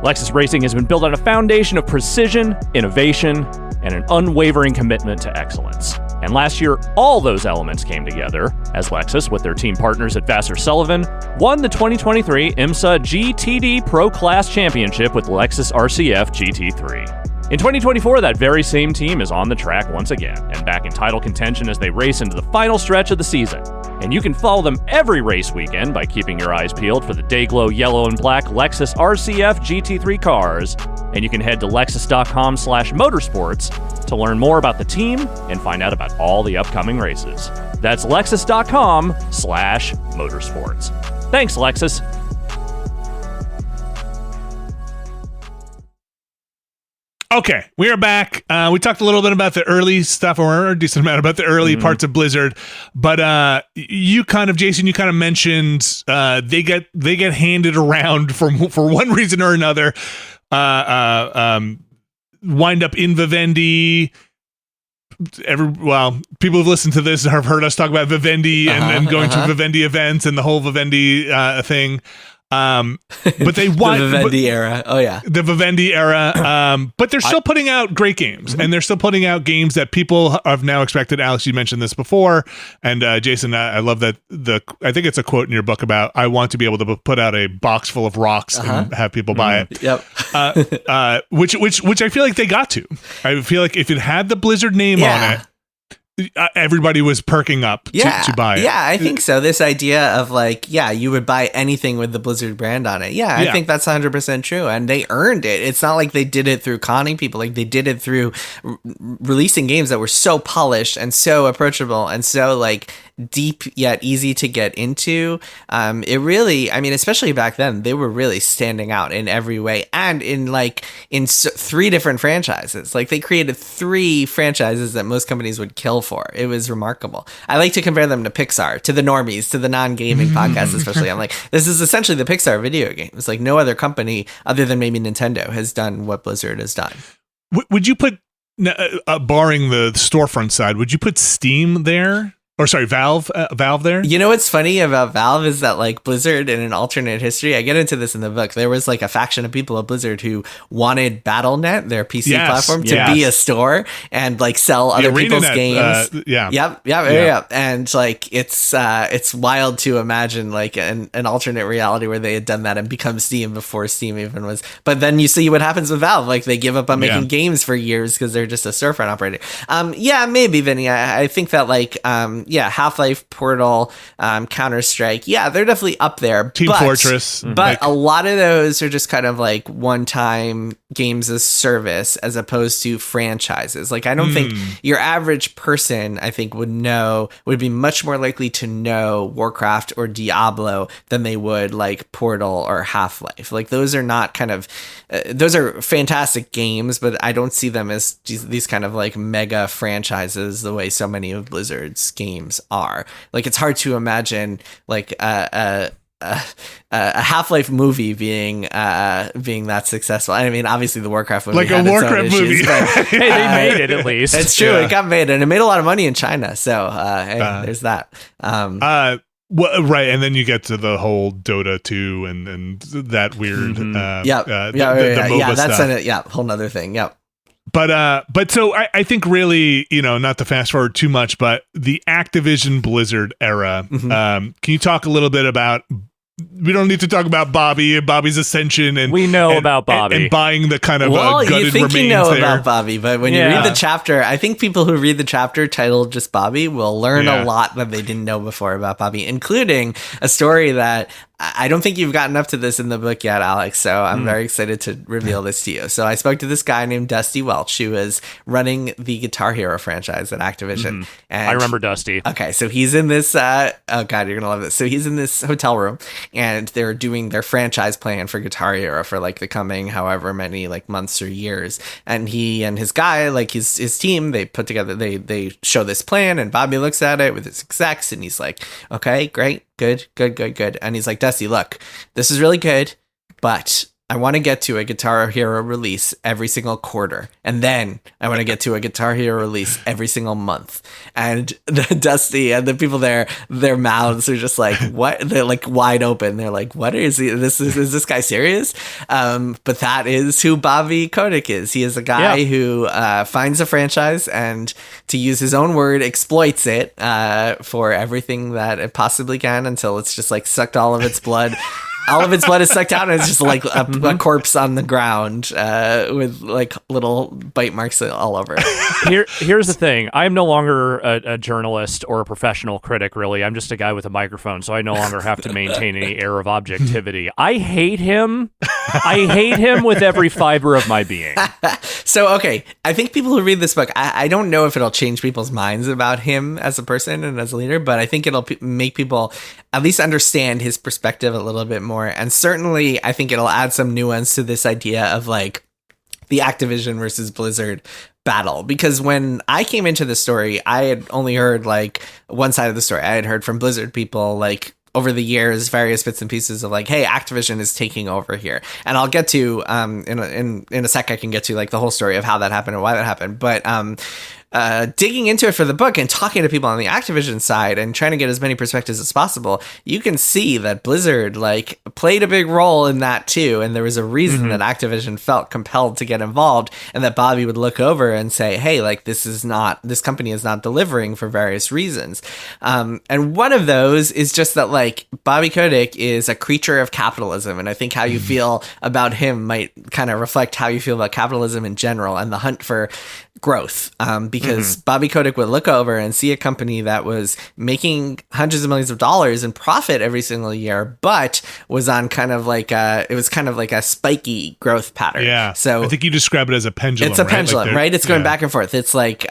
Lexus Racing has been built on a foundation of precision, innovation, and an unwavering commitment to excellence. And last year, all those elements came together as Lexus, with their team partners at Vassar Sullivan, won the 2023 IMSA GTD Pro Class Championship with Lexus RCF GT3. In 2024, that very same team is on the track once again and back in title contention as they race into the final stretch of the season. And you can follow them every race weekend by keeping your eyes peeled for the Dayglow yellow and black Lexus RCF GT3 cars. And you can head to lexus.com/motorsports to learn more about the team and find out about all the upcoming races. That's lexus.com/motorsports. Thanks, Lexus. Okay, we are back. We talked a little bit about the early stuff, or a decent amount about the early parts of Blizzard. But you kind of, Jason, you kind of mentioned they get handed around for one reason or another. Wind up in Vivendi. People who've listened to this have heard us talk about Vivendi and going to Vivendi events and the whole Vivendi thing. But they want the Vivendi era. Oh yeah, the Vivendi era. But they're still putting out great games, and they're still putting out games that people have now expected. Alex, you mentioned this before, and Jason, I love that. I think it's a quote in your book about I want to be able to put out a box full of rocks and have people buy it. Yep. Which I feel like they got to. I feel like if it had the Blizzard name on it, everybody was perking up to buy it. Yeah, I think so. This idea of you would buy anything with the Blizzard brand on it. I think that's 100% true. And they earned it. It's not like they did it through conning people. Like they did it through releasing games that were so polished and so approachable and so deep yet easy to get into. It really, especially back then, they were really standing out in every way and in three different franchises. Like they created 3 franchises that most companies would kill for. It was remarkable. I like to compare them to Pixar, to the normies, to the non-gaming podcasts, especially. I'm like, this is essentially the Pixar video game. It's like no other company other than maybe Nintendo has done what Blizzard has done. Would you put, barring the storefront side, would you put Steam there? Or sorry, Valve there? You know what's funny about Valve is that Blizzard in an alternate history, I get into this in the book, there was a faction of people at Blizzard who wanted Battle.net, their PC platform, to be a store and sell other people's games. Yep. And it's wild to imagine an alternate reality where they had done that and become Steam before Steam even was. But then you see what happens with Valve. They give up on making games for years because they're just a storefront operator. Maybe, Vinny. I think that Half-Life, Portal, Counter-Strike. Yeah, they're definitely up there. Team Fortress. But a lot of those are just kind of one-time games as service as opposed to franchises. I don't think your average person, I think, would be much more likely to know Warcraft or Diablo than they would Portal or Half-Life. Those are not those are fantastic games, but I don't see them as these kind of mega franchises the way so many of Blizzard's games are. It's hard to imagine a Half-Life movie being that successful. Obviously the Warcraft movie, a Warcraft movie. But, hey, they made it at least. It's true. It got made, and it made a lot of money in China. So there's that. Right, and then you get to the whole Dota 2 and that weird. The MOBA that's stuff. Whole nother thing. Yep. But so I think really, not to fast forward too much, but the Activision Blizzard era, can you talk a little bit about, we don't need to talk about Bobby and Bobby's ascension and we know about Bobby and buying the kind of gutted you think remains you know there. about Bobby, but when you read the chapter, I think people who read the chapter titled just Bobby will learn a lot that they didn't know before about Bobby, including a story that I don't think you've gotten up to this in the book yet, Alex, so I'm very excited to reveal this to you. So I spoke to this guy named Dusty Welch, who was running the Guitar Hero franchise at Activision. And I remember Dusty. Okay, so he's in this, oh God, you're going to love this. So he's in this hotel room, and they're doing their franchise plan for Guitar Hero for the coming however many months or years. And he and his guy, his team, they put together, they show this plan, and Bobby looks at it with his execs, and he's like, okay, great. Good. And he's like, Dusty, look, this is really good, but I want to get to a Guitar Hero release every single quarter. And then I want to get to a Guitar Hero release every single month. And Dusty and the people there, their mouths are just like, what? They're like wide open. They're like, what is he? Is this guy serious? But that is who Bobby Kotick is. He is a guy who finds a franchise and, to use his own word, exploits it for everything that it possibly can until it's just like sucked all of its blood. All of its blood is sucked out, and it's just like a corpse on the ground with like little bite marks all over it. Here's the thing. I'm no longer a journalist or a professional critic, really. I'm just a guy with a microphone, so I no longer have to maintain any air of objectivity. I hate him. I hate him with every fiber of my being. So, okay, I think people who read this book, I don't know if it'll change people's minds about him as a person and as a leader, but I think it'll make people at least understand his perspective a little bit more. And certainly, I think it'll add some nuance to this idea of like the Activision versus Blizzard battle. Because when I came into the story, I had only heard like one side of the story. I had heard from Blizzard people like over the years, various bits and pieces of like, hey, Activision is taking over here. And I'll get to in a sec, I can get to like the whole story of how that happened and why that happened. But digging into it for the book and talking to people on the Activision side and trying to get as many perspectives as possible, you can see that Blizzard like played a big role in that too. And there was a reason that Activision felt compelled to get involved, and that Bobby would look over and say, hey, like this company is not delivering for various reasons. And one of those is just that like Bobby Kotick is a creature of capitalism. And I think how you feel about him might kind of reflect how you feel about capitalism in general and the hunt for growth, because Bobby Kotick would look over and see a company that was making hundreds of millions of dollars in profit every single year, but was on kind of like a spiky growth pattern. Yeah. So I think you describe it as a pendulum. It's a pendulum, right? It's going back and forth. It's like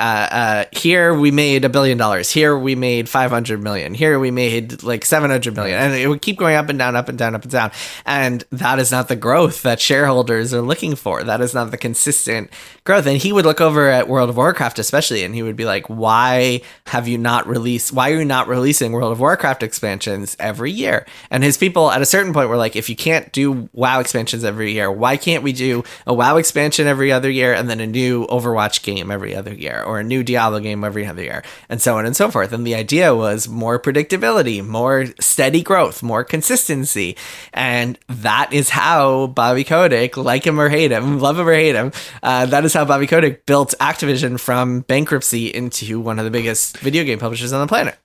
here we made $1 billion. Here we made 500 million. Here we made like 700 million, and it would keep going up and down, up and down, up and down. And that is not the growth that shareholders are looking for. That is not the consistent growth. And he would look over at World of Warcraft especially, and he would be like, why are you not releasing World of Warcraft expansions every year? And his people at a certain point were like, if you can't do WoW expansions every year, why can't we do a WoW expansion every other year and then a new Overwatch game every other year, or a new Diablo game every other year, and so on and so forth. And the idea was more predictability, more steady growth, more consistency. And that is how Bobby Kotick, like him or hate him, love him or hate him, that is how Bobby Kotick built Activision from bankruptcy into one of the biggest video game publishers on the planet.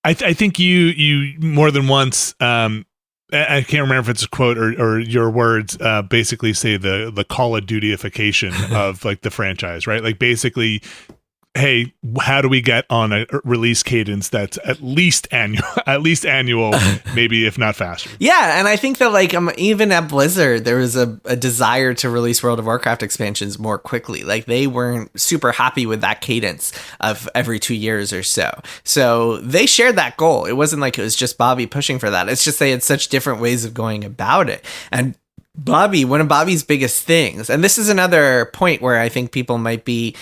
I think you more than once, I can't remember if it's a quote or your words, basically say the Call of Duty-ification of like the franchise, right? Like basically, hey, how do we get on a release cadence that's at least annual, maybe if not faster? Yeah, and I think that like even at Blizzard, there was a desire to release World of Warcraft expansions more quickly. Like they weren't super happy with that cadence of every 2 years or so. So they shared that goal. It wasn't like it was just Bobby pushing for that. It's just they had such different ways of going about it. And Bobby, one of Bobby's biggest things, and this is another point where I think people might be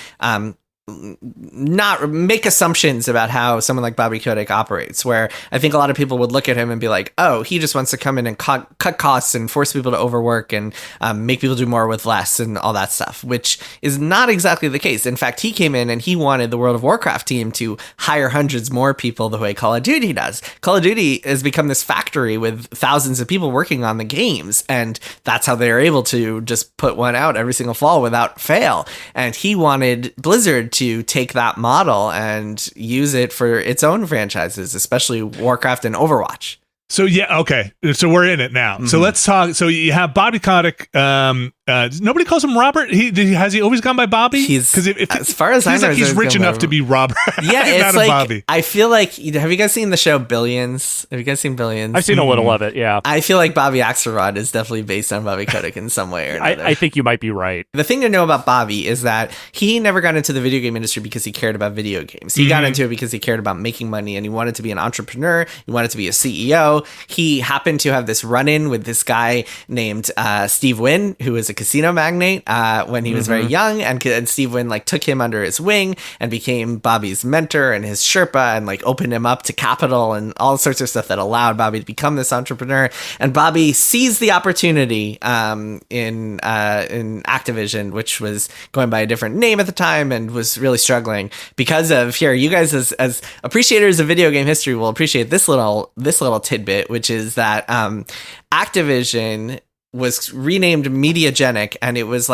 not make assumptions about how someone like Bobby Kotick operates, where I think a lot of people would look at him and be like, oh, he just wants to come in and cut costs and force people to overwork and make people do more with less and all that stuff, which is not exactly the case. In fact, he came in and he wanted the World of Warcraft team to hire hundreds more people the way Call of Duty does. Call of Duty has become this factory with thousands of people working on the games, and that's how they're able to just put one out every single fall without fail. And he wanted Blizzard to take that model and use it for its own franchises, especially Warcraft and Overwatch. So yeah, okay. So we're in it now. So let's talk. So you have Bobby Kotick. Nobody calls him Robert. Has he always gone by Bobby? Because as far as I know, like he's rich enough to be Robert. Yeah, it's like Bobby. I feel like. Have you guys seen the show Billions? Have you guys seen Billions? I've seen a little of it. Yeah, I feel like Bobby Axelrod is definitely based on Bobby Kotick in some way or another. I think you might be right. The thing to know about Bobby is that he never got into the video game industry because he cared about video games. He got into it because he cared about making money and he wanted to be an entrepreneur. He wanted to be a CEO. He happened to have this run-in with this guy named Steve Wynn, who is a casino magnate when he was very young, and Steve Wynn like took him under his wing and became Bobby's mentor and his Sherpa, and like opened him up to capital and all sorts of stuff that allowed Bobby to become this entrepreneur. And Bobby seized the opportunity in Activision, which was going by a different name at the time and was really struggling because of, here, you guys as appreciators of video game history will appreciate this little tidbit, which is that Activision was renamed Mediagenic, and it was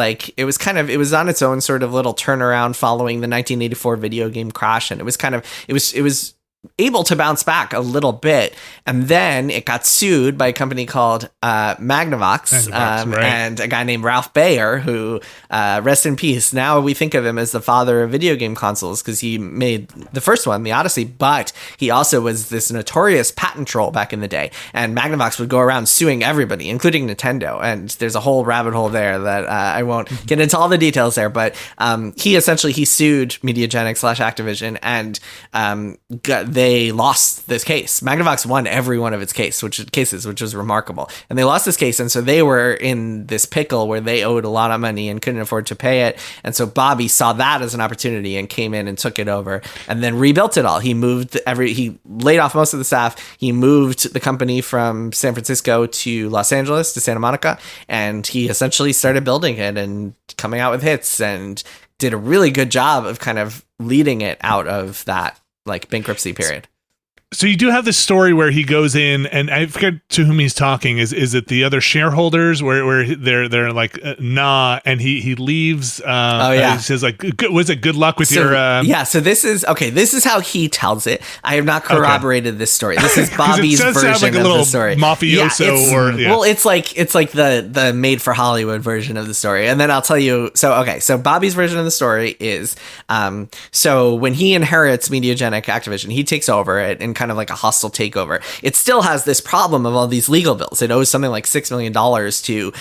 on its own sort of little turnaround following the 1984 video game crash, and it was able to bounce back a little bit, and then it got sued by a company called Magnavox, right. and a guy named Ralph Baer, who rest in peace. Now we think of him as the father of video game consoles because he made the first one, the Odyssey, but he also was this notorious patent troll back in the day, and Magnavox would go around suing everybody, including Nintendo, and there's a whole rabbit hole there that I won't get into all the details there, but he sued Mediagenic/Activision, and they lost this case. Magnavox won every one of its cases, which was remarkable. And they lost this case, and so they were in this pickle where they owed a lot of money and couldn't afford to pay it. And so Bobby saw that as an opportunity and came in and took it over and then rebuilt it all. He laid off most of the staff. He moved the company from San Francisco to Los Angeles, to Santa Monica, and he essentially started building it and coming out with hits and did a really good job of kind of leading it out of that like bankruptcy period. So you do have this story where he goes in, and I forget to whom he's talking. Is it the other shareholders where they're like nah, and he leaves? He says like, was it good luck with your? So this is how he tells it. I have not corroborated this story. This is Bobby's version of the story. Mafioso, well, it's like the made for Hollywood version of the story, and then I'll tell you. So Bobby's version of the story is so when he inherits Mediagenic Activision, he takes over it and kind of like a hostile takeover. It still has this problem of all these legal bills. It owes something like $6 million to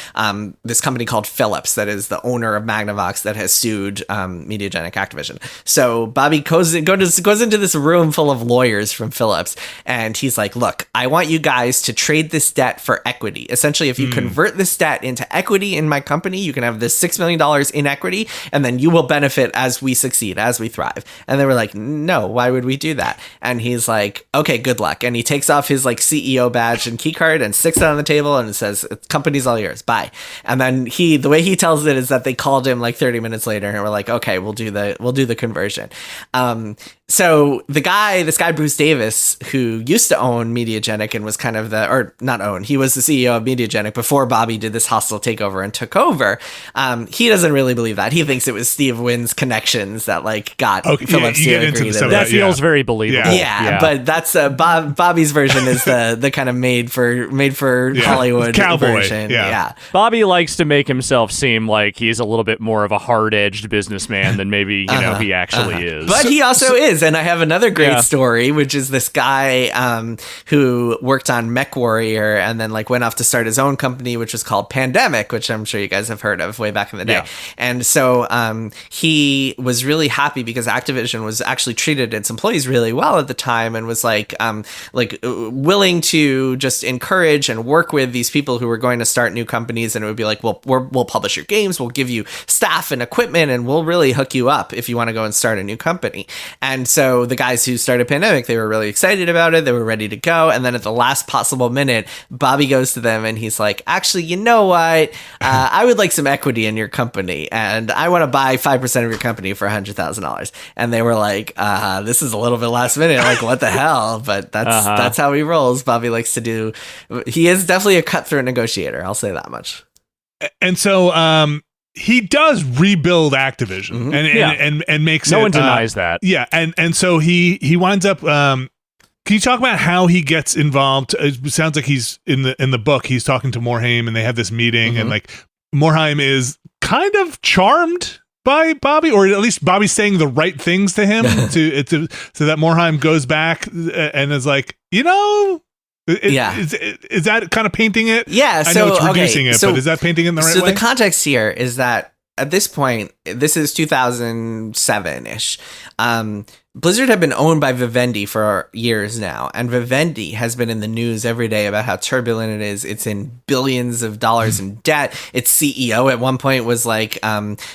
this company called Philips, that is the owner of Magnavox, that has sued Mediagenic Activision. So Bobby goes into this room full of lawyers from Philips, and he's like, look, I want you guys to trade this debt for equity. Essentially, if you convert this debt into equity in my company, you can have this $6 million in equity, and then you will benefit as we succeed, as we thrive. And they were like, no, why would we do that? And he's like, okay, good luck. And he takes off his like CEO badge and key card and sticks it on the table and says, company's all yours, bye. And then the way he tells it is that they called him like 30 minutes later and were like, okay, we'll do the conversion. So this guy, Bruce Davis, who used to own Mediagenic and was kind of he was the CEO of Mediagenic before Bobby did this hostile takeover and took over. He doesn't really believe that. He thinks it was Steve Wynn's connections that like got Philips to agree to that. Feels very believable. Yeah, but that's Bobby's version is the kind of made for Hollywood cowboy version. Yeah. Bobby likes to make himself seem like he's a little bit more of a hard-edged businessman than maybe he actually is. But he also is. And I have another great story, which is this guy who worked on MechWarrior and then like went off to start his own company, which was called Pandemic, which I'm sure you guys have heard of way back in the day. Yeah. And so he was really happy because Activision was actually treated its employees really well at the time and was like willing to just encourage and work with these people who were going to start new companies. And it would be like, well, we'll publish your games, we'll give you staff and equipment, and we'll really hook you up if you want to go and start a new company. And so the guys who started Pandemic, they were really excited about it. They were ready to go. And then at the last possible minute, Bobby goes to them and he's like, actually, you know what? I would like some equity in your company and I want to buy 5% of your company for $100,000. And they were like, this is a little bit last minute. Like, what the hell? But that's how he rolls. Bobby likes to do. He is definitely a cutthroat negotiator. I'll say that much. And so, he does rebuild Activision and makes no one denies that. Yeah. And so he winds up, can you talk about how he gets involved? It sounds like he's in the book, he's talking to Morhaime and they have this meeting and like Morhaime is kind of charmed by Bobby, or at least Bobby's saying the right things to him so that Morhaime goes back and is like, is that kind of painting it? Yeah, I know it's reducing it, but is that painting it in the right way? So the context here is that at this point, this is 2007-ish. Blizzard had been owned by Vivendi for years now, and Vivendi has been in the news every day about how turbulent it is. It's in billions of dollars in debt. Its CEO at one point was like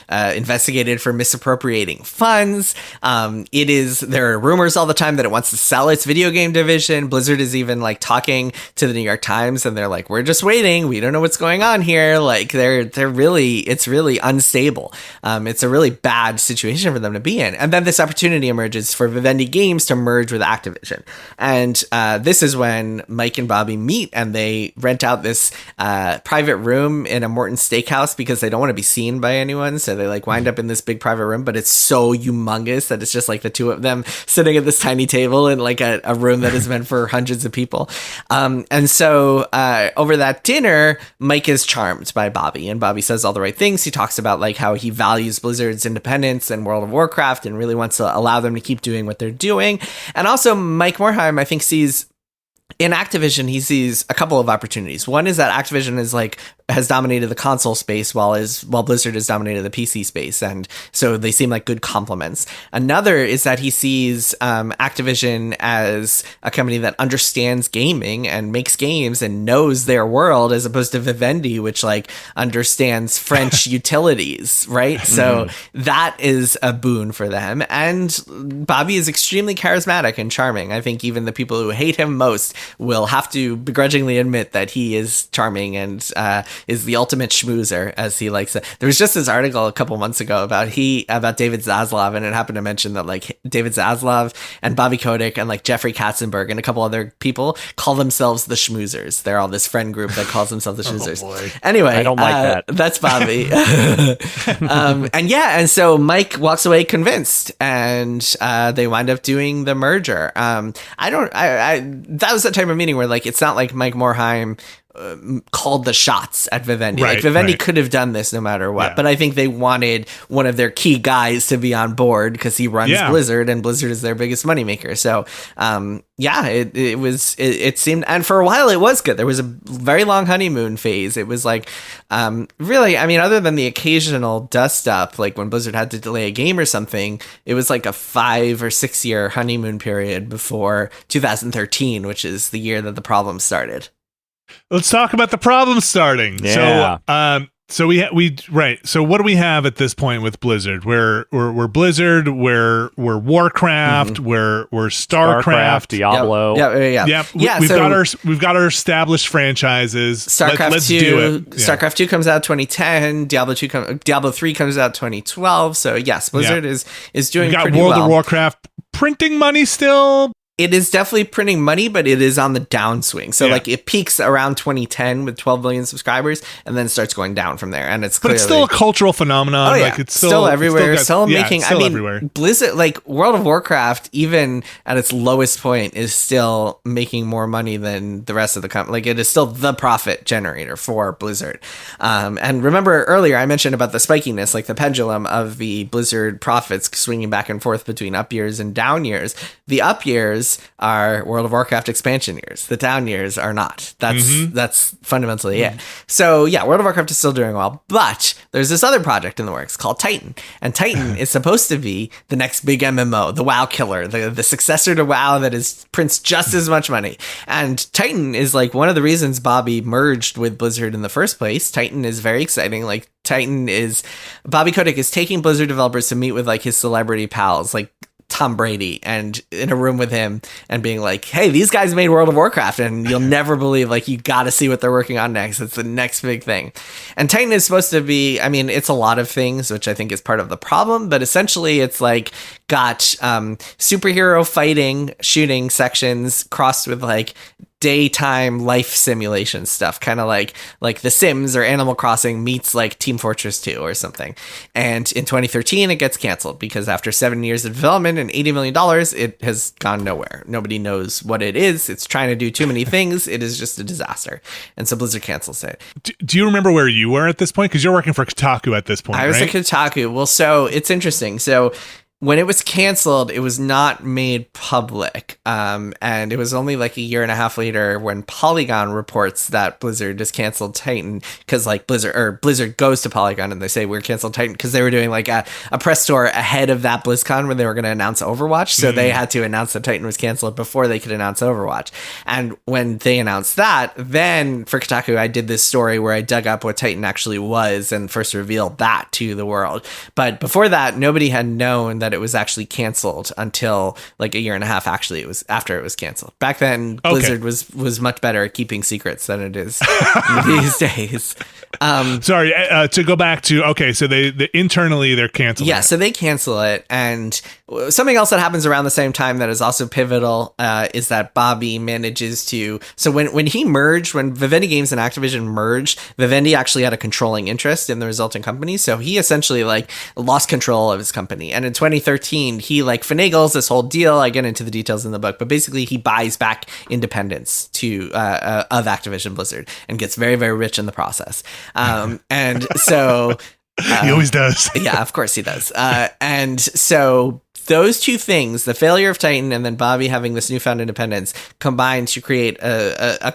investigated for misappropriating funds. There are rumors all the time that it wants to sell its video game division. Blizzard is even like talking to the New York Times, and they're like, we're just waiting. We don't know what's going on here. Like it's really unstable. It's a really bad situation for them to be in. And then this opportunity emerges for Vivendi Games to merge with Activision. And this is when Mike and Bobby meet, and they rent out this private room in a Morton Steakhouse because they don't want to be seen by anyone. So they like wind up in this big private room, but it's so humongous that it's just like the two of them sitting at this tiny table in like a room that is meant for hundreds of people. And so over that dinner, Mike is charmed by Bobby, and Bobby says all the right things. He talks about like how he values Blizzard's independence and World of Warcraft and really wants to allow them to keep doing what they're doing. And also Mike Morhaime, I think, sees in Activision, he sees a couple of opportunities. One is that Activision has dominated the console space while Blizzard has dominated the PC space, and so they seem like good complements. Another is that he sees Activision as a company that understands gaming and makes games and knows their world, as opposed to Vivendi, which like understands French utilities, right? So that is a boon for them. And Bobby is extremely charismatic and charming. I think even the people who hate him most will have to begrudgingly admit that he is charming and is the ultimate schmoozer, as he likes it. There was just this article a couple months ago about David Zaslav, and it happened to mention that like David Zaslav and Bobby Kotick and like Jeffrey Katzenberg and a couple other people call themselves the schmoozers. They're all this friend group that calls themselves the schmoozers. Boy. Anyway, I don't like that. That's Bobby. And so Mike walks away convinced, and they wind up doing the merger. That was that type of meeting where like it's not like Mike Morhaime called the shots at Vivendi. Right, like Vivendi could have done this no matter what, but I think they wanted one of their key guys to be on board because he runs Blizzard, and Blizzard is their biggest moneymaker. So it seemed, and for a while it was good. There was a very long honeymoon phase. It was like really, I mean, other than the occasional dust up, like when Blizzard had to delay a game or something, it was like a 5 or 6 year honeymoon period before 2013, which is the year that the problem started. Let's talk about the problem starting. Yeah. So So what do we have at this point with Blizzard? We're Blizzard. We're Warcraft. We're StarCraft. Diablo. We've got our established franchises. StarCraft Let's 2. do it. StarCraft 2 comes out 2010. Diablo 3 comes out 2012. So yes, Blizzard is doing. We've got pretty World well. of Warcraft printing money still. It is definitely printing money, but it is on the downswing. So like it peaks around 2010 with 12 million subscribers, and then starts going down from there. And it's still a cultural phenomenon. Oh yeah, like it's still everywhere. Still making. Still I mean, everywhere. Blizzard, like World of Warcraft, even at its lowest point, is still making more money than the rest of the company. Like it is still the profit generator for Blizzard. And remember earlier I mentioned about the spikiness, like the pendulum of the Blizzard profits swinging back and forth between up years and down years. The up years are World of Warcraft expansion years. The down years are not. That's fundamentally it. So yeah, World of Warcraft is still doing well, but there's this other project in the works called Titan, and Titan is supposed to be the next big MMO, the WoW killer, the successor to WoW that prints just as much money. And Titan is like one of the reasons Bobby merged with Blizzard in the first place. Titan is very exciting. Like Bobby Kotick is taking Blizzard developers to meet with like his celebrity pals, like Tom Brady, and in a room with him and being like, hey, these guys made World of Warcraft and you'll never believe, like, you got to see what they're working on next. It's the next big thing. And Titan is supposed to be, I mean, it's a lot of things, which I think is part of the problem, but essentially it's like got superhero fighting, shooting sections crossed with like daytime life simulation stuff, kind of like The Sims or Animal Crossing meets like Team Fortress 2 or something. And in 2013 it gets canceled because after 7 years of development and $80 million, it has gone nowhere. Nobody knows what it is. It's trying to do too many things. It is just a disaster. And so Blizzard cancels it. Do you remember where you were at this point? Because you're working for Kotaku at this point, I was right? at Kotaku. Well, so it's interesting. So when it was canceled, it was not made public. And it was only like a year and a half later when Polygon reports that Blizzard just canceled Titan, because like Blizzard goes to Polygon and they say we're canceled Titan, because they were doing like a press tour ahead of that BlizzCon when they were going to announce Overwatch. So they had to announce that Titan was canceled before they could announce Overwatch. And when they announced that, then for Kotaku, I did this story where I dug up what Titan actually was and first revealed that to the world. But before that, nobody had known that it was actually canceled until like a year and a half. Actually, it was after it was canceled. Back then, Blizzard was much better at keeping secrets than it is these days. Sorry, to go back to, so they internally they're canceling. Yeah, so they cancel it. And something else that happens around the same time that is also pivotal is that Bobby manages to, so when he merged, when Vivendi Games and Activision merged, Vivendi actually had a controlling interest in the resulting company. So he essentially like lost control of his company. And in 2013, he like finagles this whole deal. I get into the details in the book, but basically he buys back independence of Activision Blizzard and gets very, very rich in the process. And so he always does. Yeah, of course he does. And so those two things, the failure of Titan and then Bobby having this newfound independence, combined to create a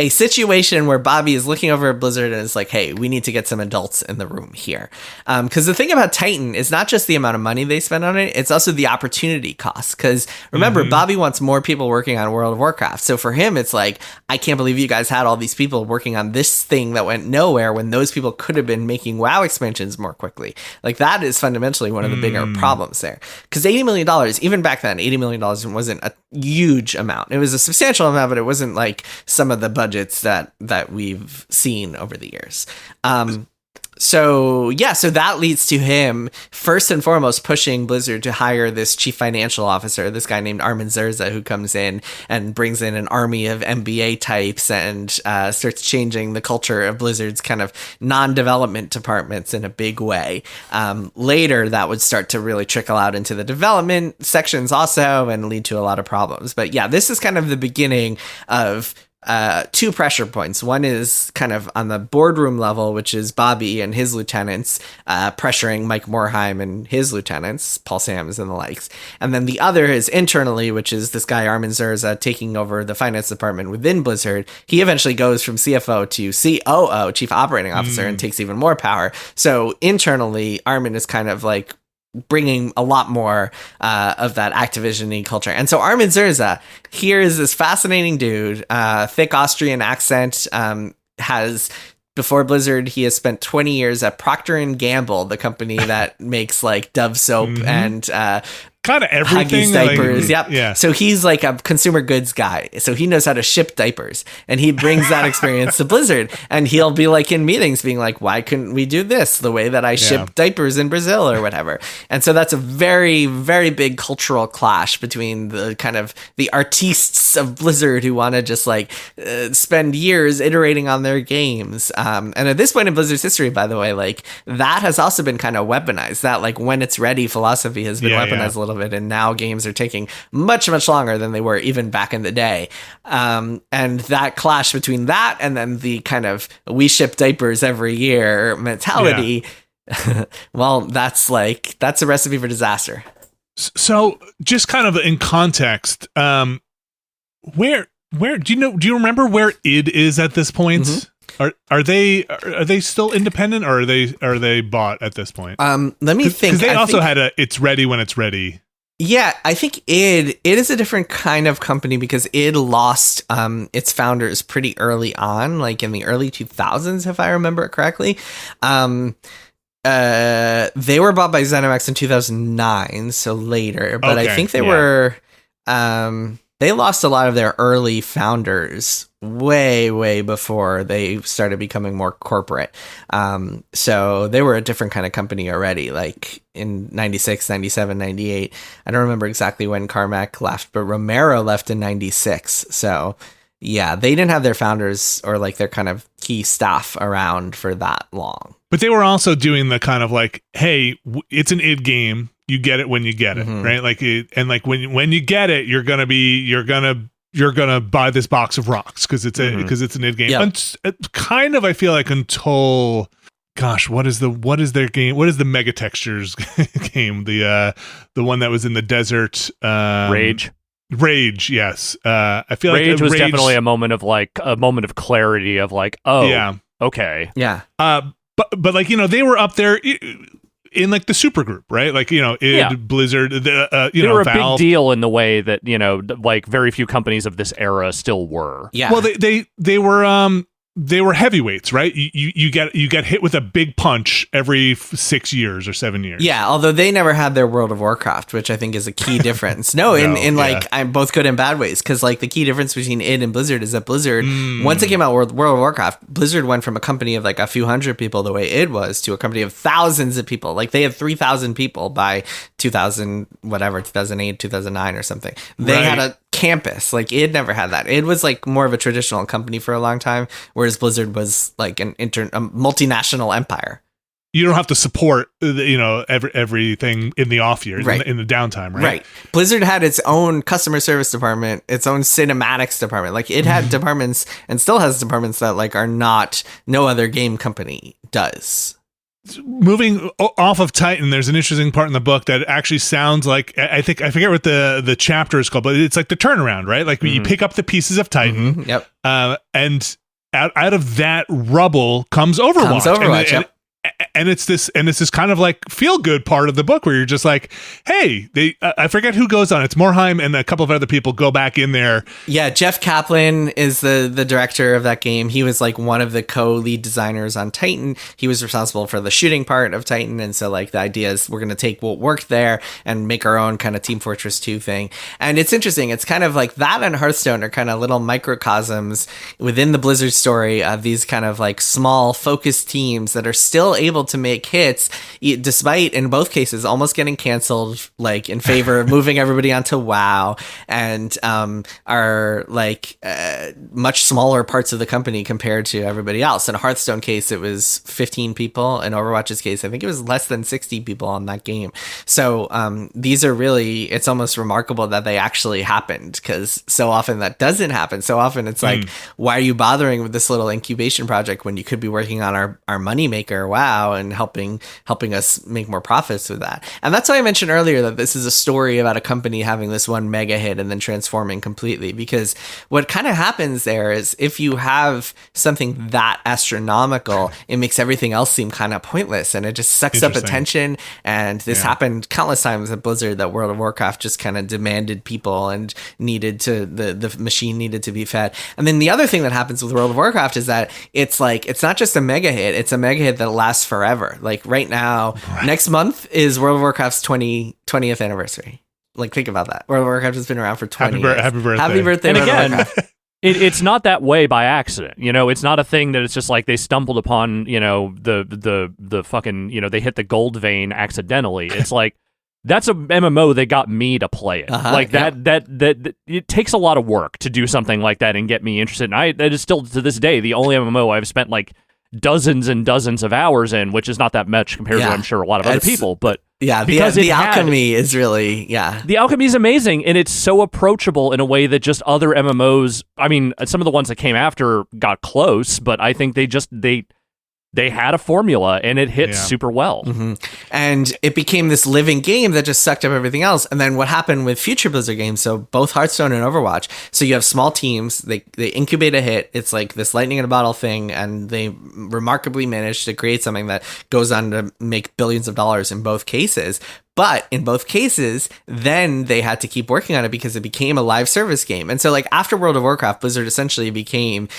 situation where Bobby is looking over at Blizzard and is like, hey, we need to get some adults in the room here. Because the thing about Titan is not just the amount of money they spend on it, it's also the opportunity cost. Because remember, Bobby wants more people working on World of Warcraft. So for him, it's like, I can't believe you guys had all these people working on this thing that went nowhere when those people could have been making WoW expansions more quickly. Like that is fundamentally one of the bigger problems there. Because $80 million, even back then, $80 million wasn't a huge amount. It was a substantial amount, but it wasn't like some of the budgets that we've seen over the years. So that leads to him first and foremost pushing Blizzard to hire this chief financial officer, this guy named Armin Zerza, who comes in and brings in an army of MBA types and starts changing the culture of Blizzard's kind of non-development departments in a big way. Later, that would start to really trickle out into the development sections also and lead to a lot of problems. But yeah, this is kind of the beginning of two pressure points. One is kind of on the boardroom level, which is Bobby and his lieutenants pressuring Mike Morhaime and his lieutenants, Paul Sams and the likes. And then the other is internally, which is this guy Armin Zerza taking over the finance department within Blizzard. He eventually goes from CFO to COO, Chief Operating Officer, and takes even more power. So internally, Armin is kind of like bringing a lot more of that Activision-y culture. And so Armin Zerza, here is this fascinating dude, thick Austrian accent, has, before Blizzard, he has spent 20 years at Procter & Gamble, the company that makes like Dove soap and kind of everything. Huggies diapers. Like, yep. Yeah. So he's like a consumer goods guy. So he knows how to ship diapers, and he brings that experience to Blizzard, and he'll be like in meetings being like, why couldn't we do this the way that I ship diapers in Brazil or whatever? And so that's a very, very big cultural clash between the kind of the artistes of Blizzard who want to just like spend years iterating on their games. And at this point in Blizzard's history, by the way, like that has also been kind of weaponized. That like when it's ready philosophy has been weaponized a little bit, and now games are taking much, much longer than they were even back in the day. And that clash between that and then the kind of we ship diapers every year mentality, well, that's a recipe for disaster. So just kind of in context, where do you remember where id is at this point? Are they still independent, or are they bought at this point? Let me think. Because they also had a it's ready when it's ready. Yeah, I think id is a different kind of company because id lost its founders pretty early on, like in the early 2000s, if I remember it correctly. They were bought by ZeniMax in 2009, so later. But I think they were they lost a lot of their early founders way before they started becoming more corporate. So they were a different kind of company already, like in 96, 97, 98. I don't remember exactly when Carmack left, but Romero left in 96. So yeah, they didn't have their founders or like their kind of key staff around for that long. But they were also doing the kind of like, hey, it's an id game. You get it when you get it, right? Like, when you get it, you're gonna buy this box of rocks because it's an id game. Yep. Kind of, I feel like until gosh, what is their game? What is the Mega Textures game? The one that was in the desert. Rage, yes. I feel like Rage was definitely a moment of clarity of like, oh, yeah, okay, yeah. But like, you know, they were up there in like the super group, right? Like, you know, Blizzard, they were a Valve. big deal in the way that, you know, like very few companies of this era still were. Yeah. Well, they were heavyweights, right? You get hit with a big punch every 6 years or 7 years. Yeah, although they never had their World of Warcraft, which I think is a key difference. I'm both good and bad ways, because like the key difference between id and Blizzard is that Blizzard, once it came out World of Warcraft, Blizzard went from a company of like a few hundred people the way id was to a company of thousands of people. Like they had 3,000 people by 2008, 2009 or something. They had a campus. Like id never had that. Id was like more of a traditional company for a long time, whereas Blizzard was like a multinational empire. You don't have to support, you know, everything in the off years, right, in the downtime, right? Right. Blizzard had its own customer service department, its own cinematics department. Like it had departments and still has departments that like are not, no other game company does. Moving off of Titan, there's an interesting part in the book that actually sounds like, I forget what the chapter is called, but it's like the turnaround, right? Like you pick up the pieces of Titan, yep, and out of that rubble comes Overwatch. And it's this kind of like feel good part of the book where you're just like, hey, I forget who goes on. It's Morheim and a couple of other people go back in there. Yeah, Jeff Kaplan is the director of that game. He was like one of the co-lead designers on Titan. He was responsible for the shooting part of Titan, and so like the idea is we're going to take what worked there and make our own kind of Team Fortress 2 thing. And it's interesting. It's kind of like that and Hearthstone are kind of little microcosms within the Blizzard story of these kind of like small focused teams that are still able to make hits, despite in both cases almost getting canceled, like in favor of moving everybody onto WoW, and are like much smaller parts of the company compared to everybody else. In a Hearthstone case, it was 15 people. In Overwatch's case, I think it was less than 60 people on that game. So these are really, it's almost remarkable that they actually happened, because so often that doesn't happen. So often it's like, why are you bothering with this little incubation project when you could be working on our moneymaker, WoW, and helping us make more profits with that? And that's why I mentioned earlier that this is a story about a company having this one mega hit and then transforming completely, because what kind of happens there is if you have something that astronomical, it makes everything else seem kind of pointless, and it just sucks up attention. And this happened countless times at Blizzard, that World of Warcraft just kind of demanded people and needed to, the machine needed to be fed. And then the other thing that happens with World of Warcraft is that it's like, it's not just a mega hit, it's a mega hit that lasts forever. Like right now, next month is World of Warcraft's 20th anniversary. Like think about that. World of Warcraft has been around for 20 years. Happy birthday. Happy birthday, and World again, of Warcraft. It's not that way by accident. You know, it's not a thing that it's just like they stumbled upon, you know, the fucking, you know, they hit the gold vein accidentally. It's like, that's a MMO that got me to play it. Like that it takes a lot of work to do something like that and get me interested. And that is still to this day the only MMO I've spent like dozens and dozens of hours in, which is not that much compared to, I'm sure, a lot of other people. But because the alchemy is really, the alchemy is amazing, and it's so approachable in a way that just other MMOs, I mean, some of the ones that came after got close, but I think they had a formula, and it hit super well. And it became this living game that just sucked up everything else. And then what happened with future Blizzard games, so both Hearthstone and Overwatch, so you have small teams, they incubate a hit, it's like this lightning in a bottle thing, and they remarkably managed to create something that goes on to make billions of dollars in both cases. But in both cases, then they had to keep working on it because it became a live service game. And so like after World of Warcraft, Blizzard essentially became,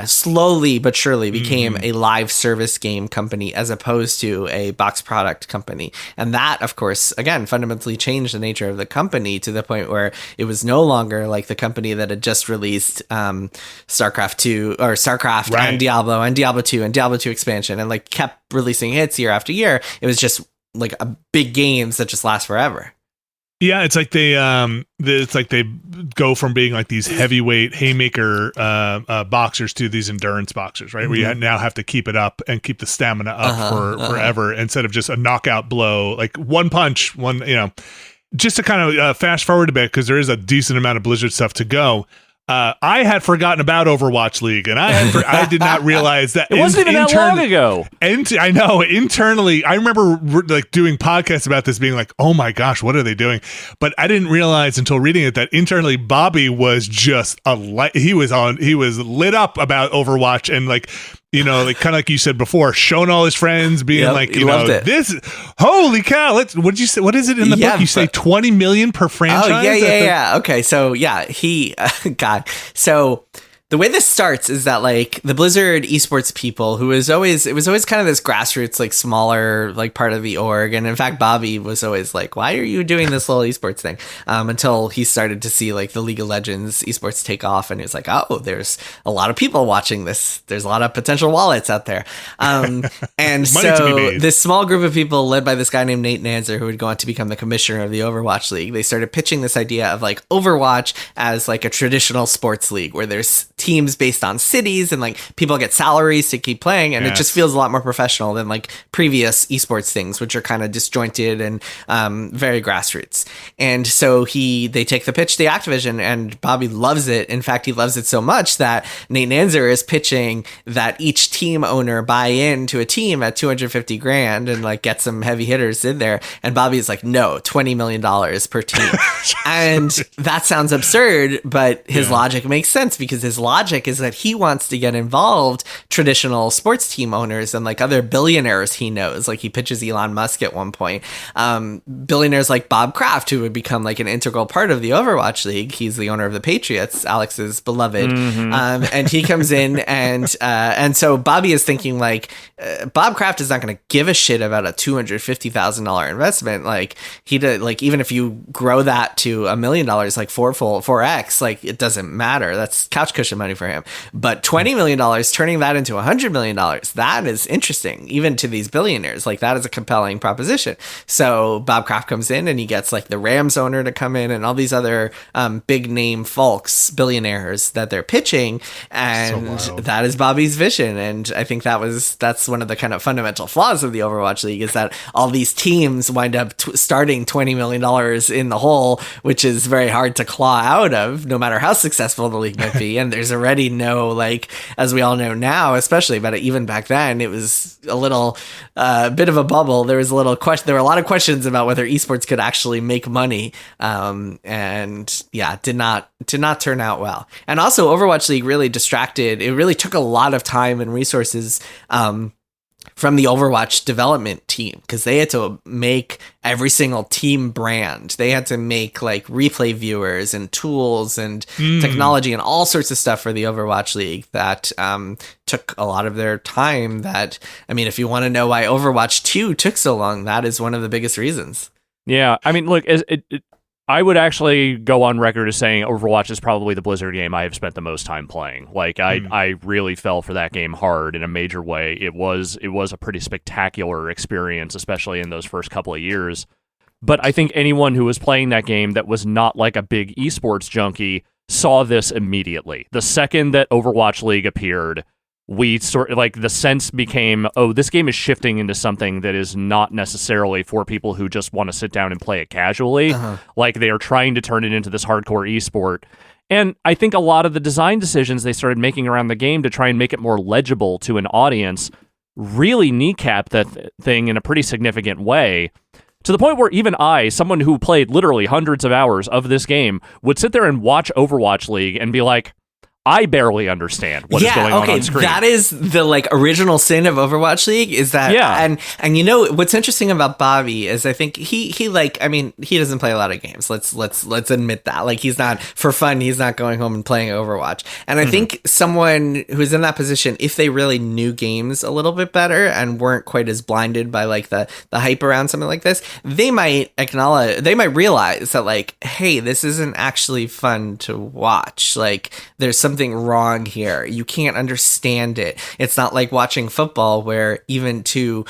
slowly but surely became a live service game company as opposed to a box product company. And that, of course, again, fundamentally changed the nature of the company to the point where it was no longer like the company that had just released StarCraft 2 or StarCraft and Diablo 2 and Diablo 2 expansion and like kept releasing hits year after year. It was just like a big games that just last forever. Yeah, it's like they go from being like these heavyweight haymaker boxers to these endurance boxers, right? Where you now have to keep it up and keep the stamina up forever instead of just a knockout blow, like one punch, you know. Just to kind of fast forward a bit, because there is a decent amount of Blizzard stuff to go. I had forgotten about Overwatch League, and I did not realize that it wasn't even that long ago. I know internally, I remember like doing podcasts about this, being like, "Oh my gosh, what are they doing?" But I didn't realize until reading it that internally, Bobby was just he was lit up about Overwatch, and like, you know, like kind of like you said before, showing all his friends, being like, you know, this, holy cow, what did you say? What is it in the book? You say 20 million per franchise? Oh, yeah. Okay, so yeah, God. So the way this starts is that like the Blizzard esports people, it was always kind of this grassroots, like smaller, like part of the org. And in fact, Bobby was always like, why are you doing this little esports thing? Until he started to see like the League of Legends esports take off. And he was like, oh, there's a lot of people watching this. There's a lot of potential wallets out there. And so this small group of people led by this guy named Nate Nanzer, who would go on to become the commissioner of the Overwatch League, they started pitching this idea of like Overwatch as like a traditional sports league where there's teams based on cities and like people get salaries to keep playing, and it just feels a lot more professional than like previous esports things, which are kind of disjointed and very grassroots. And so they take the pitch to Activision, and Bobby loves it. In fact, he loves it so much that Nate Nanzer is pitching that each team owner buy into a team at $250,000 and like get some heavy hitters in there. And Bobby's like, no, $20 million per team. And that sounds absurd, but his logic makes sense, because his logic is that he wants to get involved traditional sports team owners and like other billionaires he knows. Like he pitches Elon Musk at one point. Billionaires like Bob Kraft, who would become like an integral part of the Overwatch League. He's the owner of the Patriots, Alex's beloved. And he comes in and so Bobby is thinking like, Bob Kraft is not going to give a shit about a $250,000 investment. Like he did, like, even if you grow that to $1 million, like 4x, like it doesn't matter. That's couch cushion money for him. But $20 million, turning that into $100 million, that is interesting, even to these billionaires. Like that is a compelling proposition. So Bob Kraft comes in and he gets like the Rams owner to come in and all these other big name folks, billionaires that they're pitching. And that is Bobby's vision. And I think that's one of the kind of fundamental flaws of the Overwatch League, is that all these teams wind up starting $20 million in the hole, which is very hard to claw out of, no matter how successful the league might be. And there's already no, like, as we all know now, especially, but even back then, it was a little bit of a bubble. There was a little question. There were a lot of questions about whether esports could actually make money. And yeah, did not turn out well. And also Overwatch League really distracted. It really took a lot of time and resources from the Overwatch development team, because they had to make every single team brand. They had to make like replay viewers and tools and technology and all sorts of stuff for the Overwatch League that took a lot of their time. That, I mean, if you want to know why Overwatch 2 took so long, that is one of the biggest reasons. Yeah, I mean, look, I would actually go on record as saying Overwatch is probably the Blizzard game I have spent the most time playing. Like, I really fell for that game hard in a major way. It was a pretty spectacular experience, especially in those first couple of years. But I think anyone who was playing that game that was not like a big esports junkie saw this immediately. The second that Overwatch League appeared, we sort of like the sense became, oh, this game is shifting into something that is not necessarily for people who just want to sit down and play it casually. Like they are trying to turn it into this hardcore esport. And I think a lot of the design decisions they started making around the game to try and make it more legible to an audience really kneecap that thing in a pretty significant way. To the point where even I, someone who played literally hundreds of hours of this game, would sit there and watch Overwatch League and be like, I barely understand what is going on screen. That is the like original sin of Overwatch League, is that, and you know what's interesting about Bobby is I think he like, I mean, he doesn't play a lot of games. Let's admit that. Like he's not, for fun, he's not going home and playing Overwatch. And I think someone who's in that position, if they really knew games a little bit better and weren't quite as blinded by like the hype around something like this, they might realize that like, hey, this isn't actually fun to watch. Like there's something something wrong here. You can't understand it. It's not like watching football where even to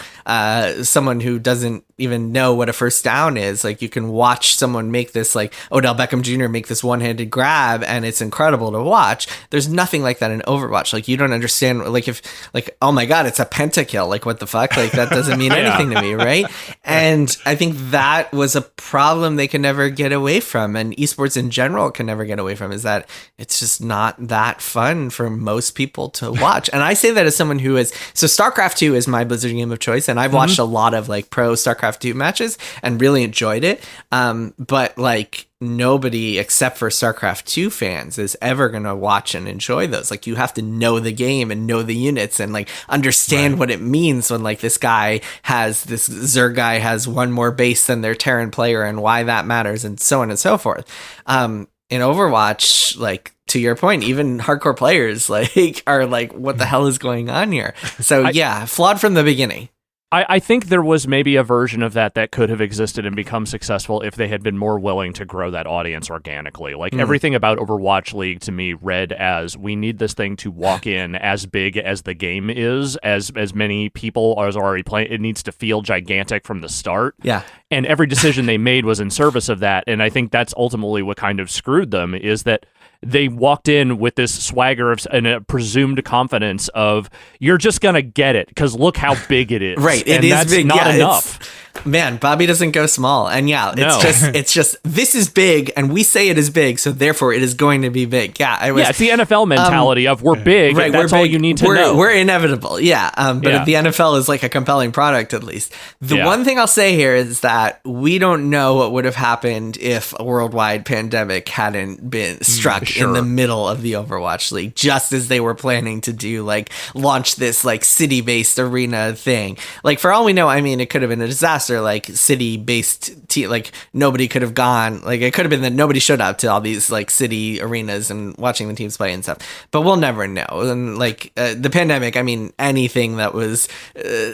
someone who doesn't even know what a first down is, like you can watch someone make this, like Odell Beckham Jr. make this one-handed grab, and it's incredible to watch. There's nothing like that in Overwatch. Like you don't understand, like if like, oh my god, it's a pentakill, like what the fuck, like that doesn't mean anything to me, right? And I think that was a problem they can never get away from, and esports in general can never get away from, is that it's just not that fun for most people to watch. And I say that as someone who is, so StarCraft 2 is my Blizzard game of choice, and I've watched a lot of like pro StarCraft 2 matches and really enjoyed it. But like nobody except for StarCraft 2 fans is ever going to watch and enjoy those. Like you have to know the game and know the units and like understand what it means when like this Zerg guy has one more base than their Terran player and why that matters and so on and so forth. In Overwatch, like to your point, even hardcore players like are like, what the hell is going on here? So flawed from the beginning. I think there was maybe a version of that could have existed and become successful if they had been more willing to grow that audience organically. Like everything about Overwatch League to me read as, we need this thing to walk in as big as the game is, as many people as already playing. It needs to feel gigantic from the start. Yeah. And every decision they made was in service of that. And I think that's ultimately what kind of screwed them, is that they walked in with this swagger and a presumed confidence of, you're just going to get it because look how big it is. Right. And that's big. not enough. Man, Bobby doesn't go small. And it's just this is big and we say it is big, so therefore it is going to be big. It's the NFL mentality of we're big, right, that's all you need to know. We're inevitable. But if the NFL is like a compelling product, at least. The one thing I'll say here is that we don't know what would have happened if a worldwide pandemic hadn't been struck in the middle of the Overwatch League, just as they were planning to do, like launch this like city-based arena thing. Like for all we know, I mean, it could have been a disaster. Like city-based like nobody could have gone, like it could have been that nobody showed up to all these like city arenas and watching the teams play and stuff, but we'll never know. And like the pandemic, I mean, anything that was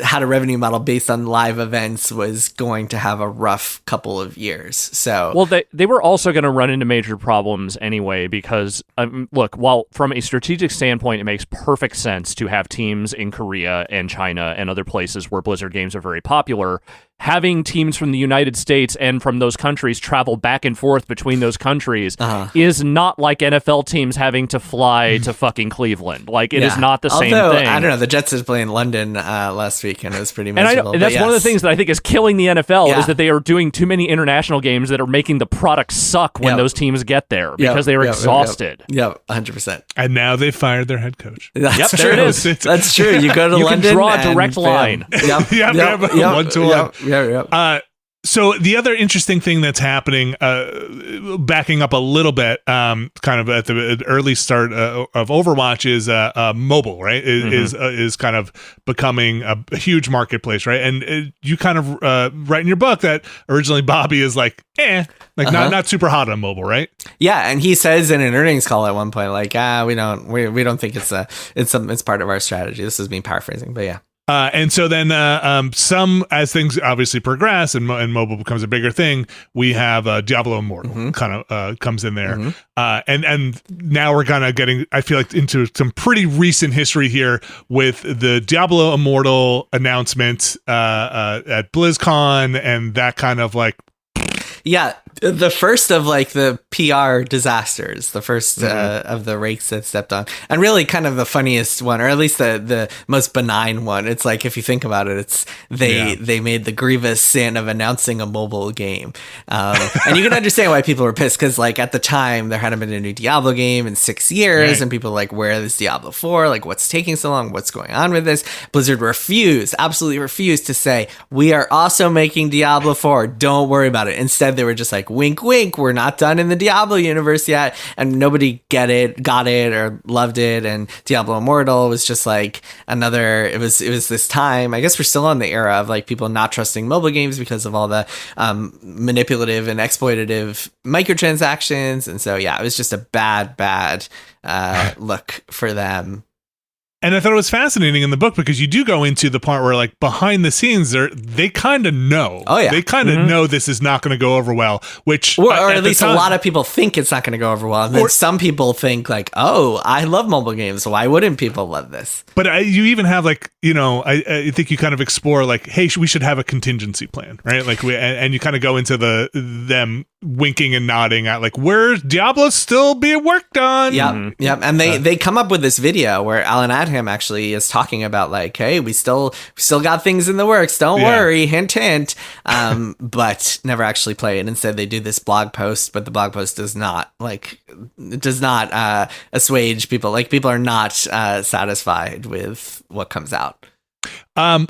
had a revenue model based on live events was going to have a rough couple of years. So well, they were also going to run into major problems anyway, because look, while from a strategic standpoint it makes perfect sense to have teams in Korea and China and other places where Blizzard games are very popular, having teams from the United States and from those countries travel back and forth between those countries is not like NFL teams having to fly to fucking Cleveland. Like, it is not the same thing. I don't know. The Jets is playing London last week, and it was pretty miserable. And that's one of the things that I think is killing the NFL is that they are doing too many international games that are making the product suck when those teams get there because they are exhausted. Yep, 100%. And now they fired their head coach. That's true. There it is. That's true. You go to you London. You can draw a direct line. One to one. Yeah. So the other interesting thing that's happening, backing up a little bit, kind of at the early start of Overwatch, is mobile, right? Is kind of becoming a huge marketplace, right? And you kind of write in your book that originally Bobby is like, not super hot on mobile, right? Yeah, and he says in an earnings call at one point, like, we don't think it's part of our strategy. This is me paraphrasing, but yeah. And so then as things obviously progress and mobile becomes a bigger thing, we have Diablo Immortal kind of comes in there. And now we're kind of getting, I feel like, into some pretty recent history here with the Diablo Immortal announcement at BlizzCon and that kind of like... Yeah, the first of like the PR disasters, the first of the rakes that stepped on, and really kind of the funniest one, or at least the most benign one. It's like, if you think about it, it's they made the grievous sin of announcing a mobile game, and you can understand why people were pissed, because like at the time there hadn't been a new Diablo game in 6 years, and people were like, where is Diablo 4? Like, what's taking so long? What's going on with this? Blizzard absolutely refused to say, we are also making Diablo 4. Don't worry about it. Instead, they were just like, wink, wink, we're not done in the Diablo universe yet. And nobody got it or loved it. And Diablo Immortal was just like it was this time, I guess we're still on the era of like people not trusting mobile games because of all the manipulative and exploitative microtransactions. And so, yeah, it was just a bad look for them. And I thought it was fascinating in the book because you do go into the part where, like, behind the scenes, they kind of know. Oh, yeah. They kind of know this is not going to go over well, which... Or at least a lot of people think it's not going to go over well. And then some people think, like, oh, I love mobile games. Why wouldn't people love this? But you even have, like, you know, I think you kind of explore, like, hey, we should have a contingency plan, right? Like, and you kind of go into them winking and nodding at, like, where's Diablo still being worked on? Yep. And they come up with this video where Alan Adham actually is talking about, like, hey, we still got things in the works, don't worry, hint hint, but never actually play it. Instead they do this blog post, but the blog post does not assuage people. Like, people are not satisfied with what comes out.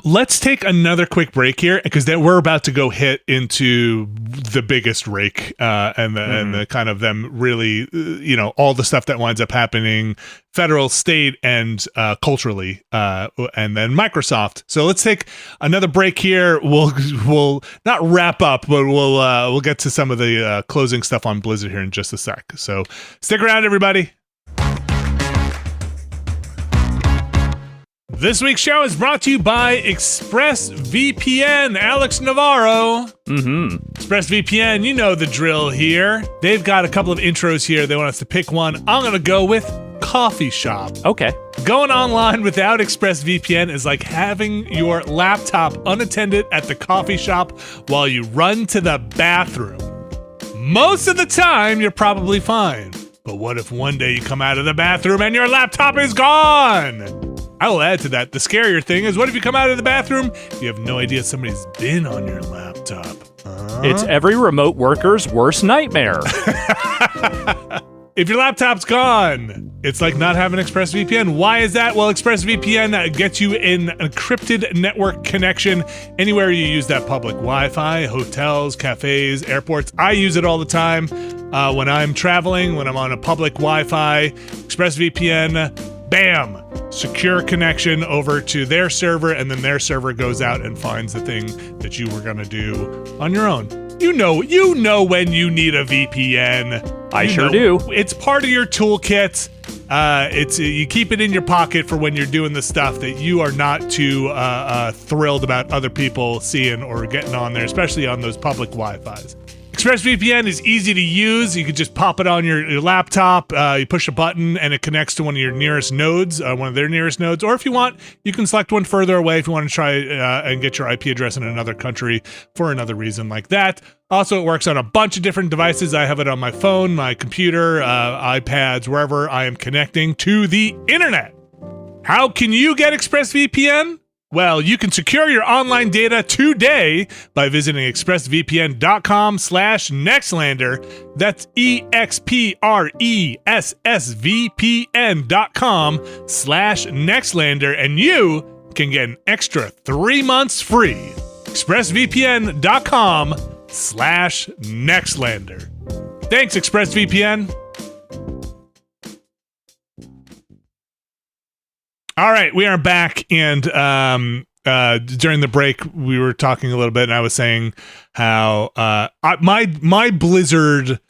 Let's take another quick break here, because then we're about to go hit into the biggest rake, and the kind of them really, you know, all the stuff that winds up happening, federal, state, and culturally, and then Microsoft. So let's take another break here. We'll not wrap up, but we'll get to some of the closing stuff on Blizzard here in just a sec. So stick around, everybody. This week's show is brought to you by ExpressVPN. Alex Navarro. ExpressVPN, you know the drill here. They've got a couple of intros here. They want us to pick one. I'm going to go with coffee shop. Okay. Going online without ExpressVPN is like having your laptop unattended at the coffee shop while you run to the bathroom. Most of the time, you're probably fine. But what if one day you come out of the bathroom and your laptop is gone? I will add to that. The scarier thing is, what if you come out of the bathroom, you have no idea somebody's been on your laptop? It's every remote worker's worst nightmare. If your laptop's gone, it's like not having ExpressVPN. Why is that? Well, ExpressVPN gets you an encrypted network connection anywhere you use that public Wi-Fi, hotels, cafes, airports. I use it all the time when I'm traveling, when I'm on a public Wi-Fi. ExpressVPN, bam, secure connection over to their server, and then their server goes out and finds the thing that you were going to do on your own. You know when you need a VPN. I sure do. It's part of your toolkit. You keep it in your pocket for when you're doing the stuff that you are not too thrilled about other people seeing or getting on there, especially on those public Wi-Fis. ExpressVPN is easy to use. You can just pop it on your laptop. You push a button and it connects to one of your nearest nodes, one of their nearest nodes. Or if you want, you can select one further away if you want to try and get your IP address in another country for another reason like that. Also, it works on a bunch of different devices. I have it on my phone, my computer, iPads, wherever I am connecting to the internet. How can you get ExpressVPN? Well, you can secure your online data today by visiting expressvpn.com/Nextlander. That's expressvpn.com/Nextlander, and you can get an extra 3 months free. expressvpn.com/Nextlander. Thanks, ExpressVPN. All right, we are back, and during the break, we were talking a little bit, and I was saying how my Blizzard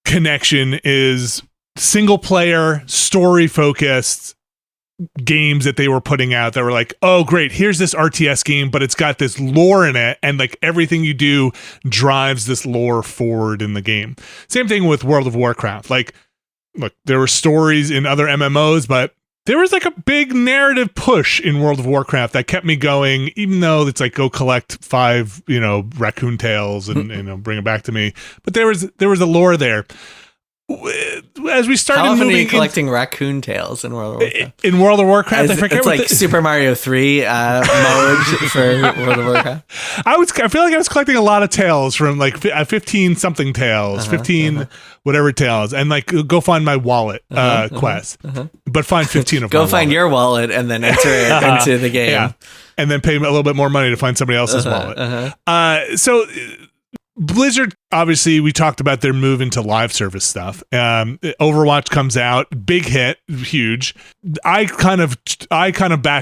connection is single-player, story-focused games that they were putting out that were like, oh, great, here's this RTS game, but it's got this lore in it, and like everything you do drives this lore forward in the game. Same thing with World of Warcraft. Like, look, there were stories in other MMOs, but there was like a big narrative push in World of Warcraft that kept me going, even though it's like, go collect 5, raccoon tails and, bring it back to me. But there was a lore there. As we started How often moving, are you collecting raccoon tails in World of Warcraft? In World of Warcraft, I forget it's like Super Mario 3 mode for World of Warcraft. I feel like I was collecting a lot of tails from like 15 something tails, 15 whatever tails, and like go find my wallet quest, but find 15 of them. Go find your wallet and then enter it into the game. Yeah, and then pay a little bit more money to find somebody else's wallet. So Blizzard, obviously, we talked about their move into live service stuff. Overwatch comes out, big hit, huge. I kind of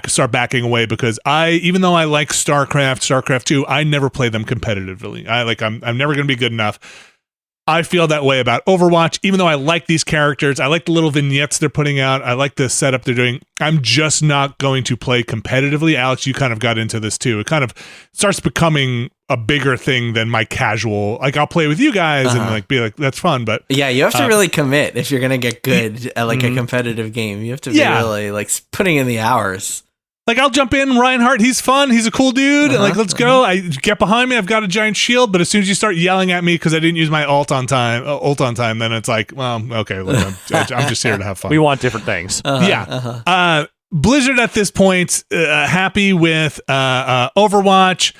start backing away because even though I like StarCraft 2, I never play them competitively. I'm never going to be good enough. I feel that way about Overwatch, even though I like these characters. I like the little vignettes they're putting out. I like the setup they're doing. I'm just not going to play competitively. Alex, you kind of got into this too. It kind of starts becoming a bigger thing than my casual, like I'll play with you guys and like be like, that's fun. But yeah, you have to really commit if you're going to get good at like a competitive game. You have to be really like putting in the hours. Like I'll jump in, Reinhardt, he's fun, he's a cool dude, and like let's go. I get behind me, I've got a giant shield, but as soon as you start yelling at me because I didn't use my ult on time, then it's like, well, okay, look, I'm just here to have fun. We want different things. Blizzard at this point, happy with Overwatch.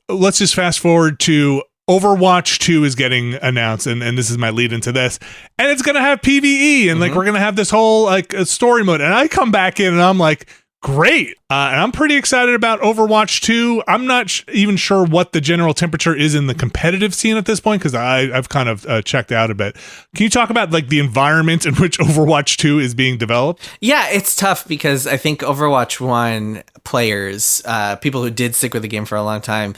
Let's just fast forward to Overwatch 2 is getting announced, and this is my lead into this, and it's gonna have PvE, and like we're gonna have this whole like story mode, and I come back in and I'm like, great, and I'm pretty excited about Overwatch 2. I'm not even sure what the general temperature is in the competitive scene at this point because I've kind of checked out a bit. Can you talk about like the environment in which Overwatch 2 is being developed? Yeah, it's tough because I think Overwatch 1 players, people who did stick with the game for a long time,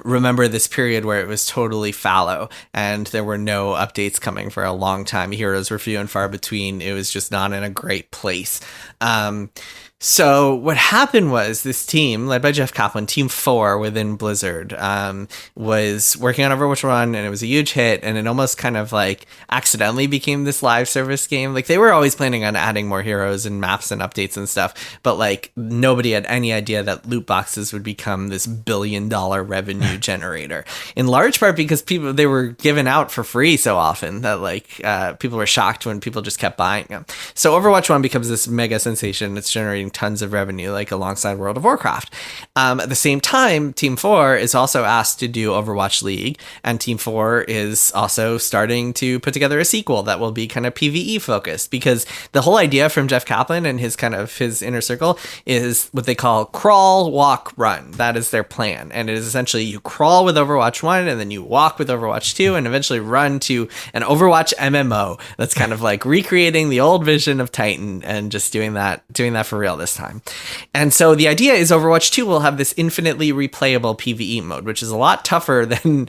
remember this period where it was totally fallow and there were no updates coming for a long time. Heroes were few and far between. It was just not in a great place. So what happened was this team led by Jeff Kaplan, Team 4 within Blizzard, was working on Overwatch 1, and it was a huge hit, and it almost kind of like accidentally became this live service game. Like they were always planning on adding more heroes and maps and updates and stuff, but like nobody had any idea that loot boxes would become this $1 billion revenue generator. In large part because they were given out for free so often that like people were shocked when people just kept buying them. So Overwatch 1 becomes this mega sensation. It's generating tons of revenue, like alongside World of Warcraft. At the same time, Team 4 is also asked to do Overwatch League, and Team 4 is also starting to put together a sequel that will be kind of PvE focused, because the whole idea from Jeff Kaplan and his inner circle is what they call crawl, walk, run. That is their plan, and it is essentially you crawl with Overwatch 1, and then you walk with Overwatch 2, and eventually run to an Overwatch MMO that's kind of like recreating the old vision of Titan and just doing that for real this time. And so the idea is Overwatch 2 will have this infinitely replayable PvE mode, which is a lot tougher than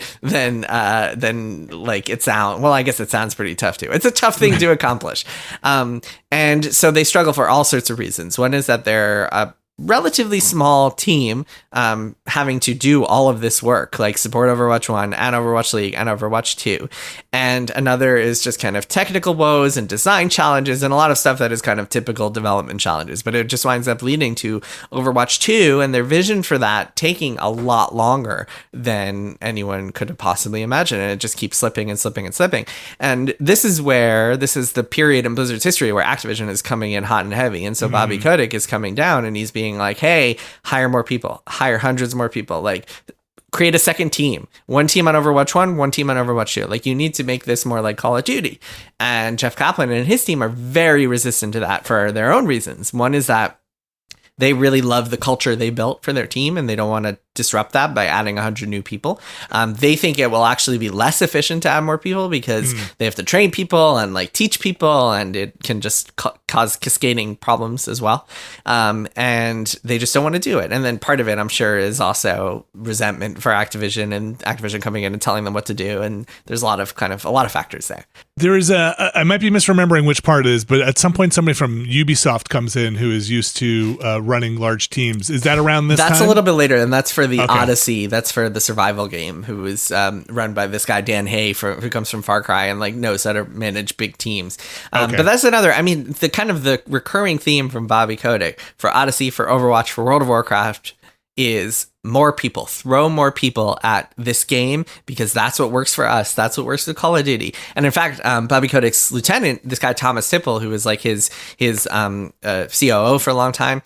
like it sounds. Well, I guess it sounds pretty tough too. It's a tough thing to accomplish. And so they struggle for all sorts of reasons. One is that they're a relatively small team having to do all of this work, like support Overwatch 1 and Overwatch League and Overwatch 2. And another is just kind of technical woes and design challenges and a lot of stuff that is kind of typical development challenges. But it just winds up leading to Overwatch 2 and their vision for that taking a lot longer than anyone could have possibly imagined. And it just keeps slipping and slipping and slipping. And this is the period in Blizzard's history where Activision is coming in hot and heavy. And so Bobby Kotick is coming down and he's being like, hey, hire more people, hire hundreds more people, like create a second team, one team on Overwatch 1, one team on Overwatch 2. Like you need to make this more like Call of Duty. And Jeff Kaplan and his team are very resistant to that for their own reasons. One is that they really love the culture they built for their team and they don't want to disrupt that by adding 100 new people. They think it will actually be less efficient to add more people because they have to train people and like teach people, and it can just cause cascading problems as well. And they just don't want to do it. And then part of it, I'm sure, is also resentment for Activision and Activision coming in and telling them what to do. And there's a lot of factors there. There is I might be misremembering which part it is, but at some point somebody from Ubisoft comes in who is used to running large teams. Is that around this time? That's a little bit later, and that's for the Odyssey. That's for the survival game, who is run by this guy Dan Hay, who comes from Far Cry and like knows how to manage big teams. But that's another. I mean, the recurring theme from Bobby Kotick for Odyssey, for Overwatch, for World of Warcraft is more people. Throw more people at this game because that's what works for us. That's what works with Call of Duty. And in fact, Bobby Kotick's lieutenant, this guy Thomas Tipple, who was like his COO for a long time,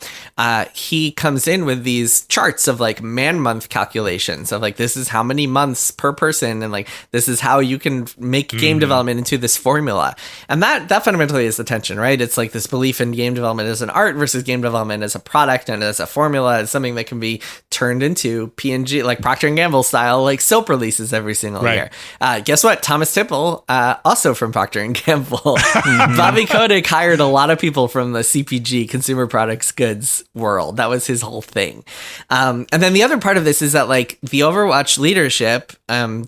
he comes in with these charts of like man-month calculations of like, this is how many months per person, and like this is how you can make game development into this formula. And that fundamentally is the tension, right? It's like this belief in game development as an art versus game development as a product and as a formula, as something that can be turned into PNG, like Procter & Gamble style, like soap releases every single year. Guess what? Thomas Tipple, also from Procter & Gamble. Bobby Kotick hired a lot of people from the CPG, consumer products goods world. That was his whole thing. And then the other part of this is that like the Overwatch leadership,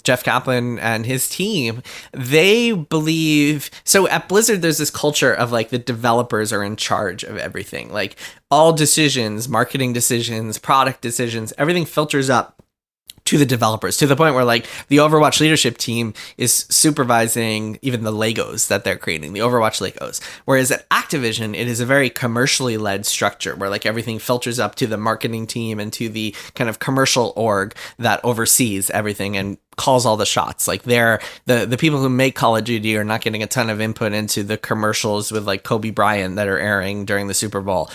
Jeff Kaplan and his team, they believe, so at Blizzard, there's this culture of like the developers are in charge of everything. Like all decisions, marketing decisions, product decisions, everything filters up to the developers, to the point where like the Overwatch leadership team is supervising even the Legos that they're creating, the Overwatch Legos. Whereas at Activision, it is a very commercially led structure where like everything filters up to the marketing team and to the kind of commercial org that oversees everything and calls all the shots. Like they're the people who make Call of Duty are not getting a ton of input into the commercials with like Kobe Bryant that are airing during the Super Bowl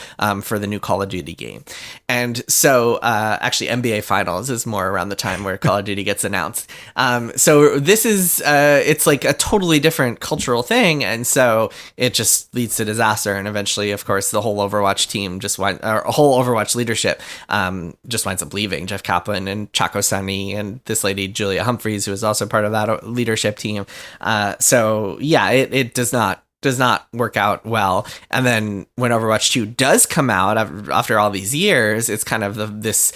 for the new Call of Duty game. And so actually NBA Finals is more around the time where Call of Duty gets announced. So this is it's like a totally different cultural thing, and so it just leads to disaster. And eventually, of course, the whole Overwatch team whole Overwatch leadership just winds up leaving. Jeff Kaplan and Chaco Sunny and this lady Julia Humphreys, who is also part of that leadership team. So yeah, it does not work out well. And then when Overwatch 2 does come out after all these years, it's kind of this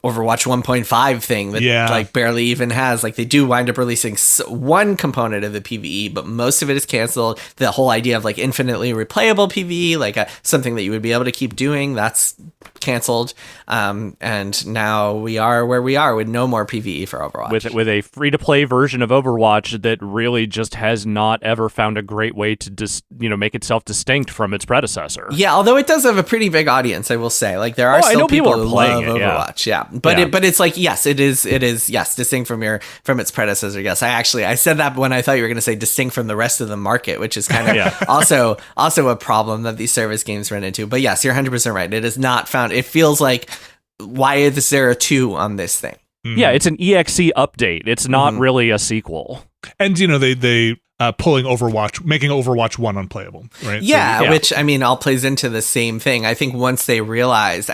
Overwatch 1.5 thing that like barely even has, like they do wind up releasing one component of the PvE, but most of it is canceled. The whole idea of like infinitely replayable PvE, like something that you would be able to keep doing, that's canceled. And now we are where we are with no more PvE for Overwatch. With a free-to-play version of Overwatch that really just has not ever found a great way to make itself distinct from its predecessor. Yeah, although it does have a pretty big audience, I will say. Like there are still people who love Overwatch. Yeah. But it's like, yes, it is distinct from its predecessor. Yes, I said that when I thought you were going to say distinct from the rest of the market, which is kind of also a problem that these service games run into. But yes, you're 100% right. It is not found. It feels like, why is there a 2 on this thing? Yeah, it's an EXE update. It's not really a sequel. And they pulling Overwatch, making Overwatch 1 unplayable, right? Yeah, which, I mean, all plays into the same thing. I think once they realized,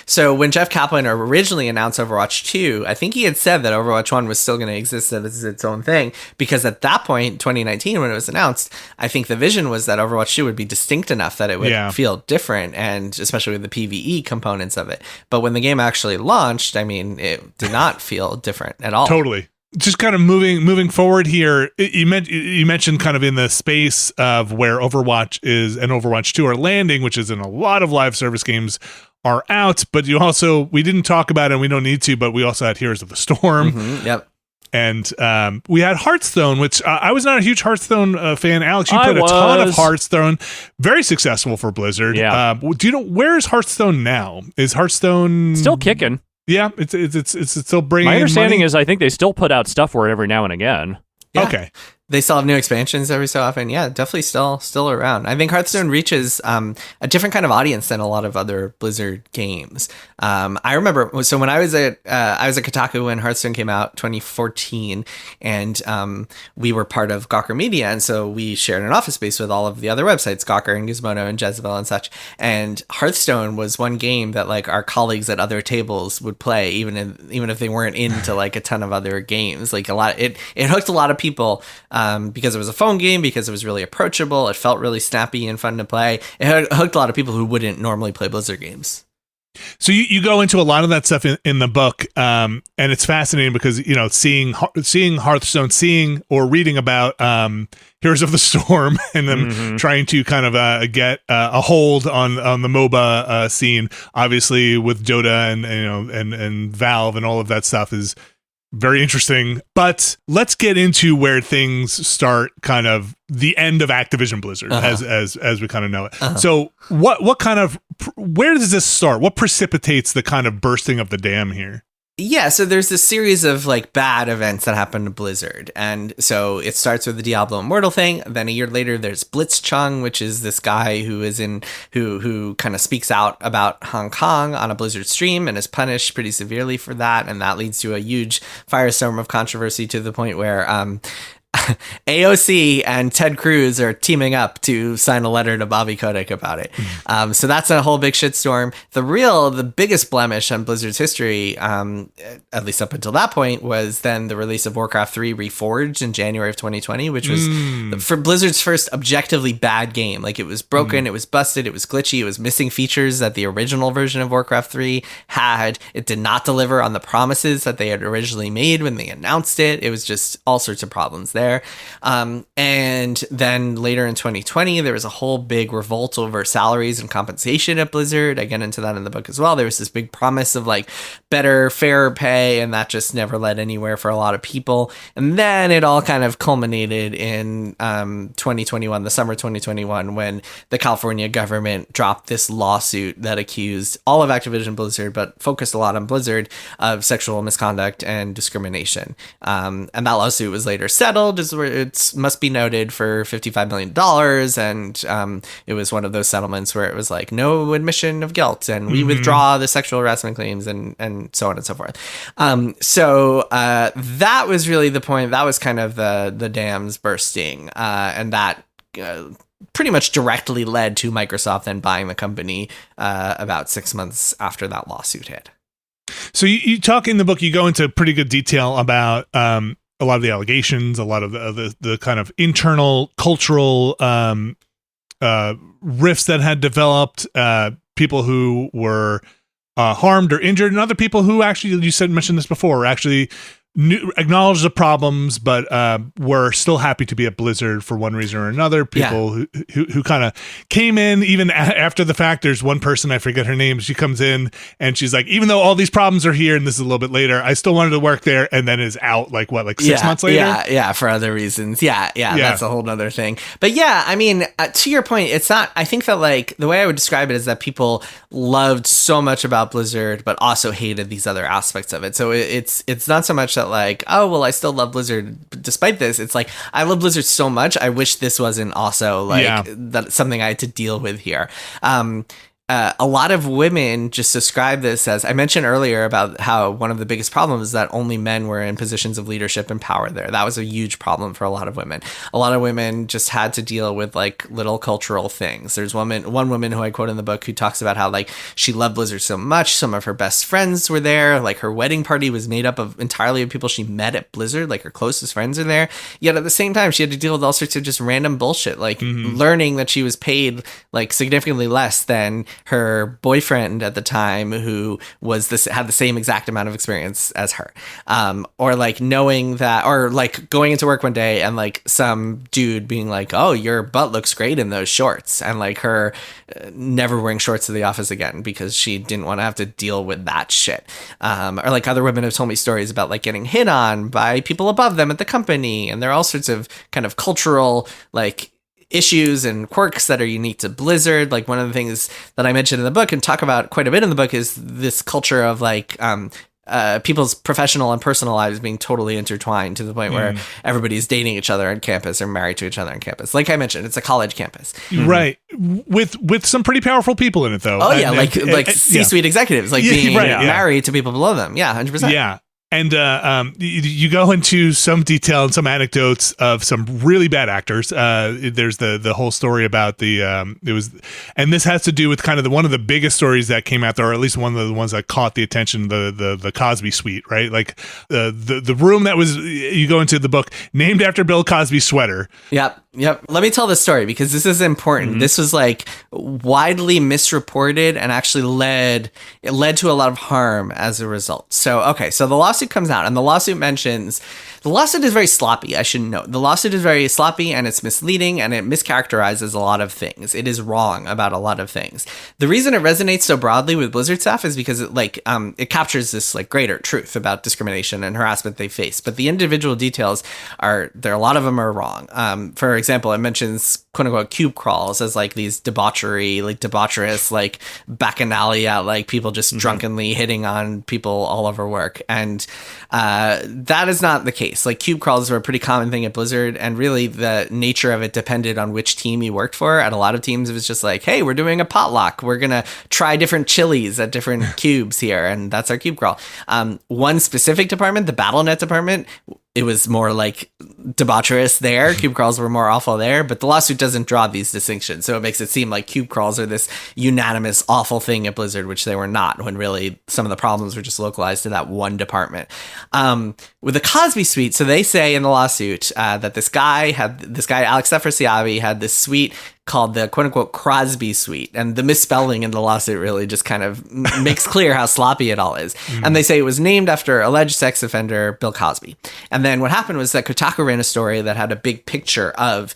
so when Jeff Kaplan originally announced Overwatch 2, I think he had said that Overwatch 1 was still going to exist as its own thing, because at that point, 2019, when it was announced, I think the vision was that Overwatch 2 would be distinct enough that it would feel different, and especially with the PvE components of it. But when the game actually launched, I mean, it did not feel different at all. Totally. Just kind of moving forward here, you mentioned kind of in the space of where Overwatch is and Overwatch 2 are landing, which is in a lot of live service games are out, but we didn't talk about it and we don't need to, but we also had Heroes of the Storm. Yep. And we had Hearthstone, which I was not a huge Hearthstone fan. Alex, you played a ton of Hearthstone. Very successful for Blizzard. Yeah. Do you know, where is Hearthstone now? Is Hearthstone still kicking? Yeah, it's still bringing. My understanding money? is I think they still put out stuff for it every now and again. Yeah. Okay. They still have new expansions every so often. Yeah, definitely still around. I think Hearthstone reaches a different kind of audience than a lot of other Blizzard games. I remember, so when I was at Kotaku when Hearthstone came out, 2014, and we were part of Gawker Media, and so we shared an office space with all of the other websites, Gawker and Gizmodo and Jezebel and such. And Hearthstone was one game that like our colleagues at other tables would play, even if they weren't into like a ton of other games. Like it hooked a lot of people. Because it was a phone game, because it was really approachable, it felt really snappy and fun to play. It hooked a lot of people who wouldn't normally play Blizzard games. So you go into a lot of that stuff in the book, and it's fascinating because seeing Hearthstone, or reading about Heroes of the Storm, and them trying to kind of get a hold on the MOBA scene, obviously with Dota and Valve and all of that stuff is very interesting. But let's get into where things start, kind of the end of Activision Blizzard as we kind of know it. So where does this start? What precipitates the kind of bursting of the dam here? Yeah, so there's this series of like bad events that happen to Blizzard. And so it starts with the Diablo Immortal thing. Then a year later, there's Blitzchung, which is this guy who kind of speaks out about Hong Kong on a Blizzard stream and is punished pretty severely for that. And that leads to a huge firestorm of controversy, to the point where AOC and Ted Cruz are teaming up to sign a letter to Bobby Kotick about it. So that's a whole big shitstorm. The biggest blemish on Blizzard's history, at least up until that point, was then the release of Warcraft 3 Reforged in January of 2020, which was for Blizzard's first objectively bad game. Like, it was broken, it was busted, it was glitchy, it was missing features that the original version of Warcraft 3 had. It did not deliver on the promises that they had originally made when they announced it. It was just all sorts of problems there. And then later in 2020, there was a whole big revolt over salaries and compensation at Blizzard. I get into that in the book as well. There was this big promise of like better, fairer pay, and that just never led anywhere for a lot of people. And then it all kind of culminated in 2021, the summer 2021, when the California government dropped this lawsuit that accused all of Activision Blizzard, but focused a lot on Blizzard, of sexual misconduct and discrimination. And that lawsuit was later settled, it must be noted, for $55 million. And it was one of those settlements where it was like, no admission of guilt, and we withdraw the sexual harassment claims, and so on and so forth. So that was really the point. That was kind of the dams bursting. And that pretty much directly led to Microsoft then buying the company about 6 months after that lawsuit hit. So you talk in the book, you go into pretty good detail about a lot of the allegations, a lot of the kind of internal cultural rifts that had developed, people who were harmed or injured, and other people who actually, you mentioned this before, actually acknowledged the problems, but were still happy to be at Blizzard for one reason or another. People who kind of came in even after the fact. There's one person, I forget her name, she comes in and she's like, even though all these problems are here, and this is a little bit later, I still wanted to work there, and then is out like 6 months later? Yeah, for other reasons. Yeah, that's a whole nother thing. But yeah, I mean, to your point, it's not, I think that like the way I would describe it is that people loved so much about Blizzard, but also hated these other aspects of it. So it's not so much that like, oh, well, I still love Blizzard despite this. It's like, I love Blizzard so much, I wish this wasn't also like that something I had to deal with here. A lot of women just describe this as, I mentioned earlier about how one of the biggest problems is that only men were in positions of leadership and power there. That was a huge problem for a lot of women. A lot of women just had to deal with like little cultural things. There's one woman who I quote in the book who talks about how like she loved Blizzard so much. Some of her best friends were there. Like her wedding party was made up of entirely of people she met at Blizzard. Like her closest friends are there. Yet at the same time, she had to deal with all sorts of just random bullshit, like learning that she was paid like significantly less than her boyfriend at the time, who had the same exact amount of experience as her, or like knowing that, or like going into work one day and like some dude being like, oh, your butt looks great in those shorts, and like her never wearing shorts to the office again because she didn't want to have to deal with that shit. Or like other women have told me stories about like getting hit on by people above them at the company, and there are all sorts of kind of cultural like issues and quirks that are unique to Blizzard. Like one of the things that I mentioned in the book and talk about quite a bit in the book is this culture of like people's professional and personal lives being totally intertwined to the point where everybody's dating each other on campus or married to each other on campus. Like I mentioned, it's a college campus. Right. With some pretty powerful people in it though. Oh yeah, like C-suite executives, like being married to people below them. Yeah, 100%. Yeah. And you go into some detail and some anecdotes of some really bad actors. There's the whole story about and this has to do with kind of one of the biggest stories that came out there, or at least one of the ones that caught the attention, the Cosby Suite, right? Like the room that was, you go into the book, named after Bill Cosby's sweater. Yep. Let me tell this story because this is important. This was like widely misreported and actually led to a lot of harm as a result. So the lawsuit comes out, and the lawsuit is very sloppy. I should note the lawsuit is very sloppy, and it's misleading, and it mischaracterizes a lot of things. It is wrong about a lot of things. The reason it resonates so broadly with Blizzard staff is because it captures this like greater truth about discrimination and harassment they face. But the individual details a lot of them are wrong. For example, it mentions quote unquote cube crawls as like these debaucherous like bacchanalia, like people just drunkenly hitting on people all over work. And that is not the case. Like cube crawls were a pretty common thing at Blizzard, and really the nature of it depended on which team you worked for. At a lot of teams, it was just like, hey, we're doing a potluck. We're going to try different chilies at different cubes here. And that's our cube crawl. One specific department, the BattleNet department, it was more like debaucherous there. Cube crawls were more awful there, but the lawsuit doesn't draw these distinctions. So it makes it seem like cube crawls are this unanimous awful thing at Blizzard, which they were not, when really some of the problems were just localized to that one department. With the Cosby suite, so they say in the lawsuit that this guy, Alex Afrasiabi, had this suite called the quote-unquote Crosby suite, and the misspelling in the lawsuit really just kind of makes clear how sloppy it all is. And they say it was named after alleged sex offender Bill Cosby. And then what happened was that Kotaku ran a story that had a big picture of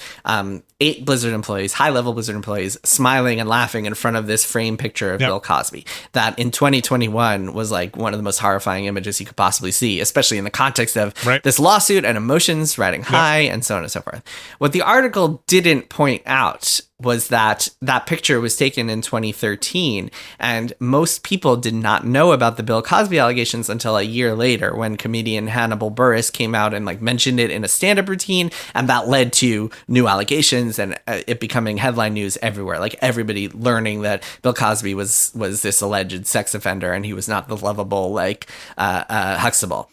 8 Blizzard employees, high-level Blizzard employees, smiling and laughing in front of this framed picture of Bill Cosby. That in 2021 was like one of the most horrifying images you could possibly see, especially in the context of this lawsuit and emotions riding high and so on and so forth. What the article didn't point out was that that picture was taken in 2013, and most people did not know about the Bill Cosby allegations until a year later, when comedian Hannibal Buress came out and like mentioned it in a stand-up routine, and that led to new allegations and it becoming headline news everywhere, like everybody learning that Bill Cosby was this alleged sex offender and he was not the lovable like Huxtable.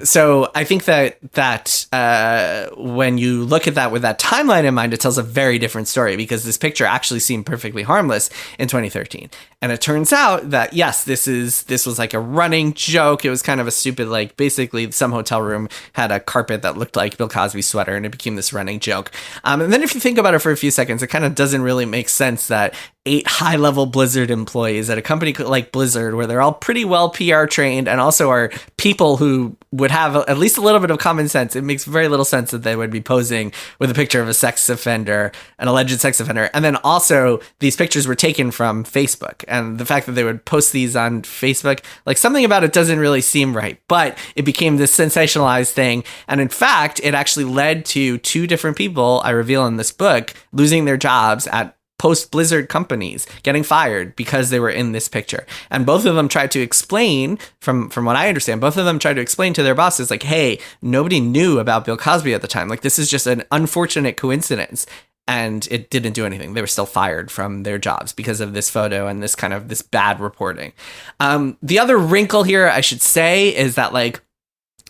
So I think that when you look at that with that timeline in mind, it tells a very different story, because this picture actually seemed perfectly harmless in 2013. And it turns out that, yes, this was like a running joke. It was kind of a stupid, like, basically some hotel room had a carpet that looked like Bill Cosby's sweater, and it became this running joke. And then if you think about it for a few seconds, it kind of doesn't really make sense that 8 high-level Blizzard employees at a company like Blizzard, where they're all pretty well PR trained and also are people who would have at least a little bit of common sense. It makes very little sense that they would be posing with a picture of a sex offender, an alleged sex offender. And then also these pictures were taken from Facebook, and the fact that they would post these on Facebook, like, something about it doesn't really seem right, but it became this sensationalized thing. And in fact, it actually led to 2 different people, I reveal in this book, losing their jobs at post-Blizzard companies, getting fired because they were in this picture. And both of them tried to explain, from what I understand, both of them tried to explain to their bosses, like, hey, nobody knew about Bill Cosby at the time. Like, this is just an unfortunate coincidence. And it didn't do anything. They were still fired from their jobs because of this photo and this kind of this bad reporting. The other wrinkle here, I should say, is that, like,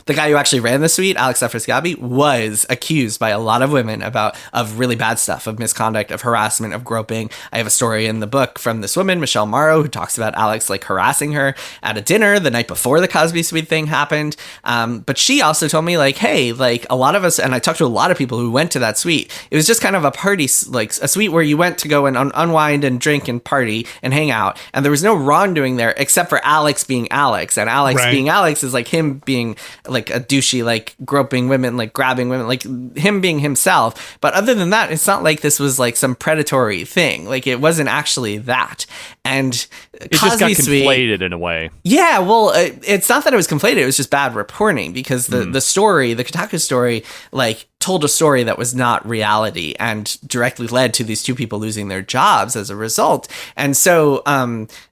the guy who actually ran the suite, Alex Afrasiabi, was accused by a lot of women of really bad stuff, of misconduct, of harassment, of groping. I have a story in the book from this woman, Michelle Morrow, who talks about Alex like harassing her at a dinner the night before the Cosby suite thing happened. But she also told me, like, hey, like, a lot of us, and I talked to a lot of people who went to that suite, it was just kind of a party, like a suite where you went to go and unwind and drink and party and hang out. And there was no wrongdoing there except for Alex being Alex. And Alex being Alex is like him being like a douchey, like groping women, like grabbing women, like him being himself. But other than that, it's not like this was like some predatory thing. Like, it wasn't actually that. And it just got conflated in a way. Yeah, well, it's not that it was conflated. It was just bad reporting, because the story, the Kotaku story, like, told a story that was not reality and directly led to these 2 people losing their jobs as a result. And so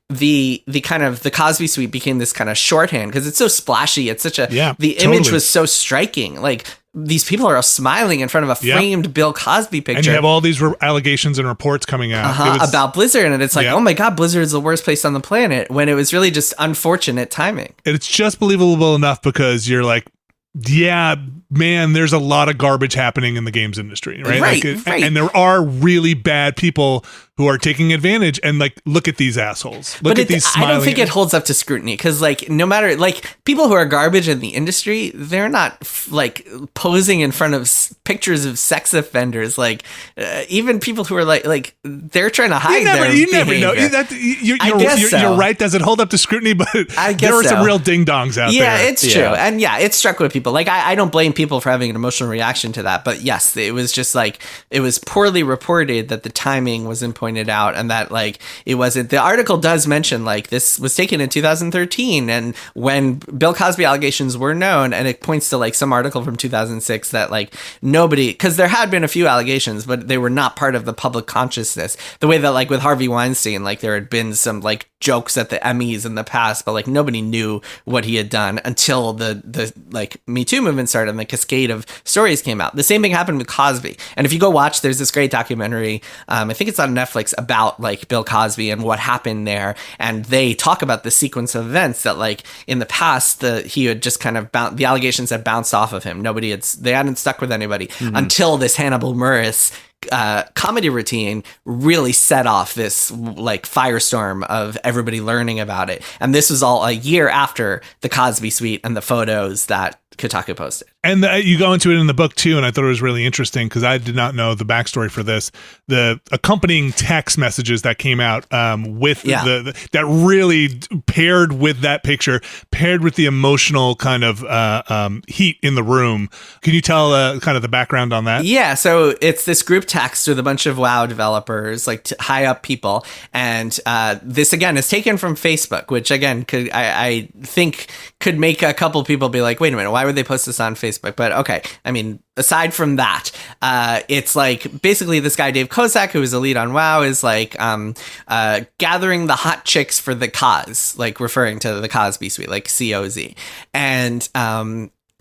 the kind of the Cosby suite became this kind of shorthand, because it's so splashy. It's such a the image was so striking. Like, these people are all smiling in front of a framed Bill Cosby picture. And you have all these allegations and reports coming out about Blizzard. And it's like, oh my God, Blizzard is the worst place on the planet, when it was really just unfortunate timing. And it's just believable enough because you're like, yeah, man, there's a lot of garbage happening in the games industry, right? Right. And there are really bad people who are taking advantage, and like, look at these assholes. Look at these smiling. I don't think it holds up to scrutiny, because, like, no matter, like, people who are garbage in the industry, they're not like posing in front of pictures of sex offenders. Like, even people who are like they're trying to hide their behavior. You never know. You're right. Does it hold up to scrutiny? But I guess there are some real ding dongs out there. Yeah, it's true. And yeah, it struck with people. Like, I don't blame people for having an emotional reaction to that. But yes, it was just like, it was poorly reported that the timing wasn't pointed out, and that, like, it wasn't. The article does mention, like, this was taken in 2013, and when Bill Cosby allegations were known, and it points to, like, some article from 2006 that, like, nobody, because there had been a few allegations, but they were not part of the public consciousness, the way that, like, with Harvey Weinstein, like, there had been some, like, jokes at the Emmys in the past, but, like, nobody knew what he had done until the like, Me Too movement started and the cascade of stories came out. The same thing happened with Cosby. And if you go watch, there's this great documentary, I think it's on Netflix, Netflix about like Bill Cosby and what happened there. And they talk about the sequence of events that like in the past, he had just kind of the allegations had bounced off of him. They hadn't stuck with anybody until this Hannibal Buress comedy routine really set off this like firestorm of everybody learning about it. And this was all a year after the Cosby Suite and the photos that Kotaku posted. And you go into it in the book too, and I thought it was really interesting because I did not know the backstory for this. The accompanying text messages that came out with that really paired with that picture, paired with the emotional kind of heat in the room. Can you tell kind of the background on that? Yeah, so it's this group text with a bunch of WoW developers, like high up people, and this again is taken from Facebook, which again I think could make a couple people be like, wait a minute, why would they post this on Facebook? But okay, I mean, aside from that, it's like basically this guy Dave Kozak, who is a lead on WoW, is like gathering the hot chicks for the cause, like referring to the Cosby Suite, like COZ, and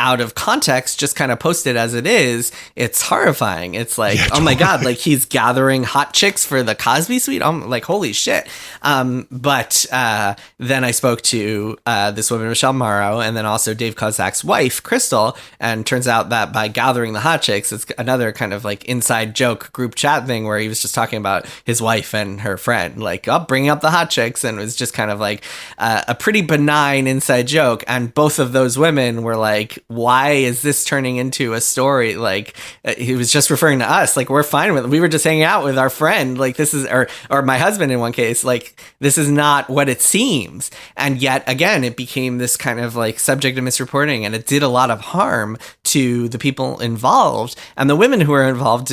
out of context, just kind of posted as it is, it's horrifying. It's like, oh my God, like he's gathering hot chicks for the Cosby Suite. I'm like, holy shit. But then I spoke to this woman, Michelle Morrow, and then also Dave Kozak's wife, Crystal. And turns out that by gathering the hot chicks, it's another kind of like inside joke group chat thing where he was just talking about his wife and her friend, like, oh, bringing up the hot chicks. And it was just kind of like a pretty benign inside joke. And both of those women were like, why is this turning into a story? Like he was just referring to us. Like we're fine with it. We were just hanging out with our friend. Like this is, or my husband in one case, like this is not what it seems. And yet again, it became this kind of like subject of misreporting, and it did a lot of harm to the people involved. And the women who were involved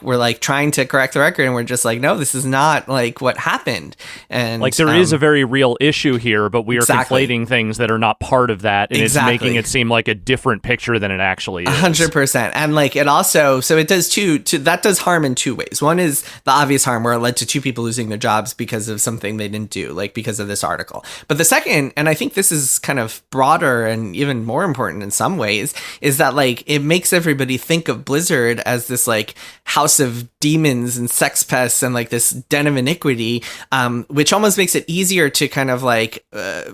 were like trying to correct the record, and we're just like, no, this is not like what happened. And like there is a very real issue here, but we are conflating things that are not part of that, and it's making it seem like a different picture than it actually is. 100%. And like it also, so it does that does harm in two ways. One is the obvious harm where it led to two people losing their jobs because of something they didn't do, like because of this article. But the second, and I think this is kind of broader and even more important in some ways, is that like it makes everybody think of Blizzard as this like house of demons and sex pests and like this den of iniquity, which almost makes it easier to kind of like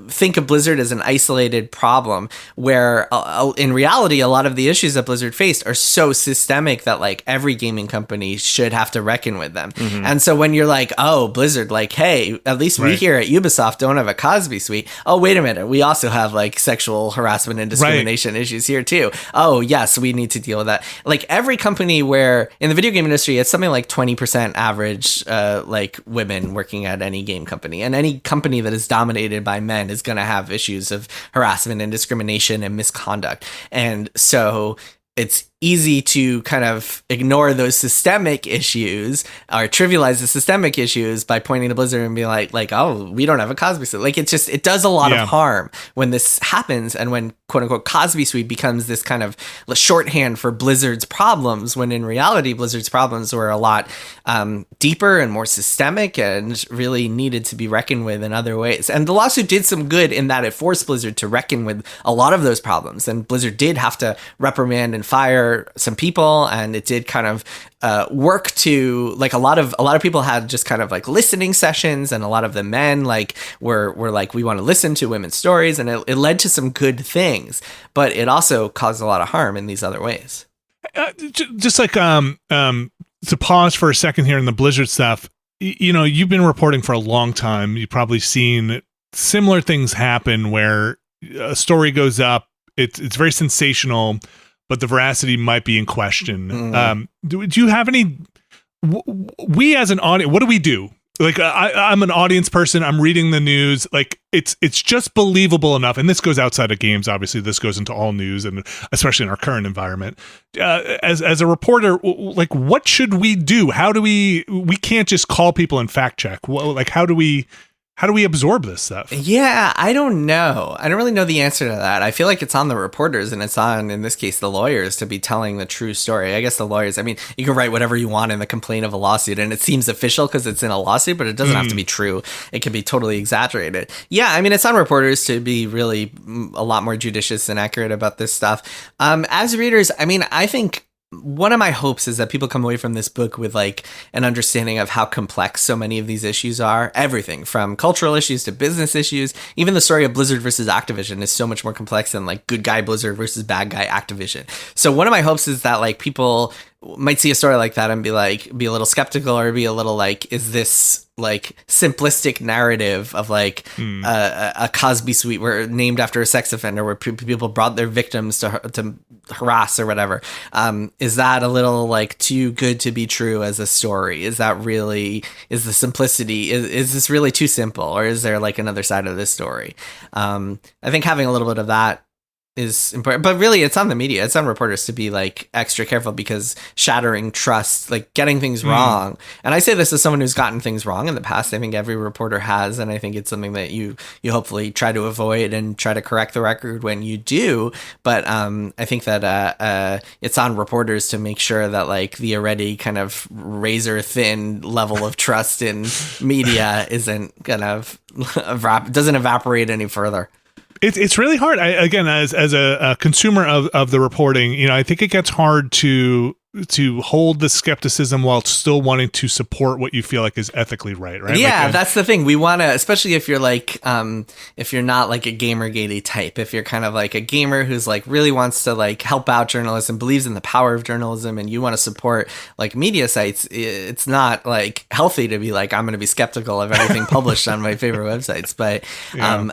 think of Blizzard as an isolated problem, where in reality, a lot of the issues that Blizzard faced are so systemic that like every gaming company should have to reckon with them. Mm-hmm. And so when you're like, oh, Blizzard, like, hey, at least we here at Ubisoft don't have a Cosby Suite. Oh, wait a minute. We also have like sexual harassment and discrimination issues here too. Oh, yes, we need to deal with that. Like every company where in the video game industry, it's something like 20% average like women working at any game company. And any company that is dominated by men is going to have issues of harassment and discrimination and misconduct. And so it's easy to kind of ignore those systemic issues or trivialize the systemic issues by pointing to Blizzard and be like, oh, we don't have a Cosby Suite. Like it does a lot of harm when this happens, and when quote unquote Cosby Suite becomes this kind of shorthand for Blizzard's problems, when in reality Blizzard's problems were a lot deeper and more systemic and really needed to be reckoned with in other ways. And the lawsuit did some good in that it forced Blizzard to reckon with a lot of those problems, and Blizzard did have to reprimand and fire some people, and it did kind of work to like a lot of people had just kind of like listening sessions, and a lot of the men like were like, we want to listen to women's stories, and it led to some good things, but it also caused a lot of harm in these other ways. Just like to pause for a second here in the Blizzard stuff, you know, you've been reporting for a long time. You've probably seen similar things happen where a story goes up, it's very sensational, but the veracity might be in question. Do you have any? We as an audience, what do we do? Like I'm an audience person. I'm reading the news. Like it's just believable enough. And this goes outside of games. Obviously, this goes into all news, and especially in our current environment. As a reporter, like what should we do? How do we can't just call people and fact check. Like how do we absorb this stuff? Yeah, I don't know. I don't really know the answer to that. I feel like it's on the reporters, and it's on, in this case, the lawyers to be telling the true story. I guess the lawyers, I mean, you can write whatever you want in the complaint of a lawsuit, and it seems official because it's in a lawsuit, but it doesn't have to be true. It can be totally exaggerated. Yeah, I mean, it's on reporters to be really a lot more judicious and accurate about this stuff. As readers, I mean, I think one of my hopes is that people come away from this book with like an understanding of how complex so many of these issues are. Everything from cultural issues to business issues. Even the story of Blizzard versus Activision is so much more complex than like good guy Blizzard versus bad guy Activision. So one of my hopes is that like people might see a story like that and be a little skeptical, or be a little like, is this like simplistic narrative of like a Cosby suite where named after a sex offender where people brought their victims to harass or whatever. Is that a little like too good to be true as a story? Is that really, is the simplicity, is this really too simple, or is there like another side of this story? I think having a little bit of that is important, but really it's on the media, it's on reporters to be like extra careful, because shattering trust, like getting things wrong, and I say this as someone who's gotten things wrong in the past. I think every reporter has, and I think it's something that you hopefully try to avoid and try to correct the record when you do. But I think that it's on reporters to make sure that like the already kind of razor thin level of trust in media isn't doesn't evaporate any further. It's really hard. Again, as a consumer of the reporting, I think it gets hard to hold the skepticism while still wanting to support what you feel like is ethically right? Yeah, like, that's the thing. We want to, especially if you're like, if you're not like a Gamergate type, if you're kind of like a gamer who's like really wants to like help out journalism, believes in the power of journalism, and you want to support like media sites, it's not like healthy to be like, I'm going to be skeptical of everything published on my favorite websites. But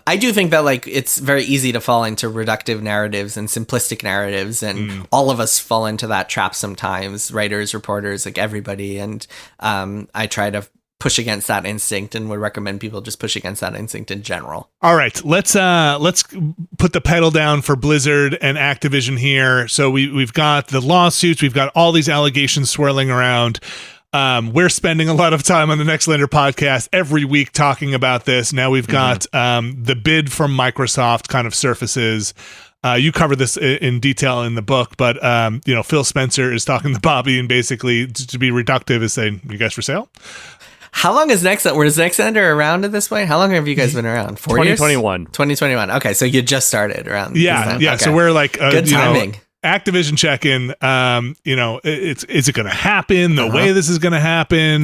I do think that like it's very easy to fall into reductive narratives and simplistic narratives, and all of us fall into that trap sometimes. Writers, reporters, like everybody, and I try to push against that instinct, and would recommend people just push against that instinct in general. All right, let's put the pedal down for Blizzard and Activision here. So we've got the lawsuits, we've got all these allegations swirling around. We're spending a lot of time on the Nextlander podcast every week talking about this. Now we've got the bid from Microsoft kind of surfaces. You cover this in detail in the book, but Phil Spencer is talking to Bobby, and basically, to be reductive, is saying, "You guys for sale?" How long is Nextlander around at this point? How long have you guys been around? 4 years? 2021. Okay, so you just started around. Yeah. Okay. So we're like good timing. Activision check-in, is it going to happen the way this is going to happen?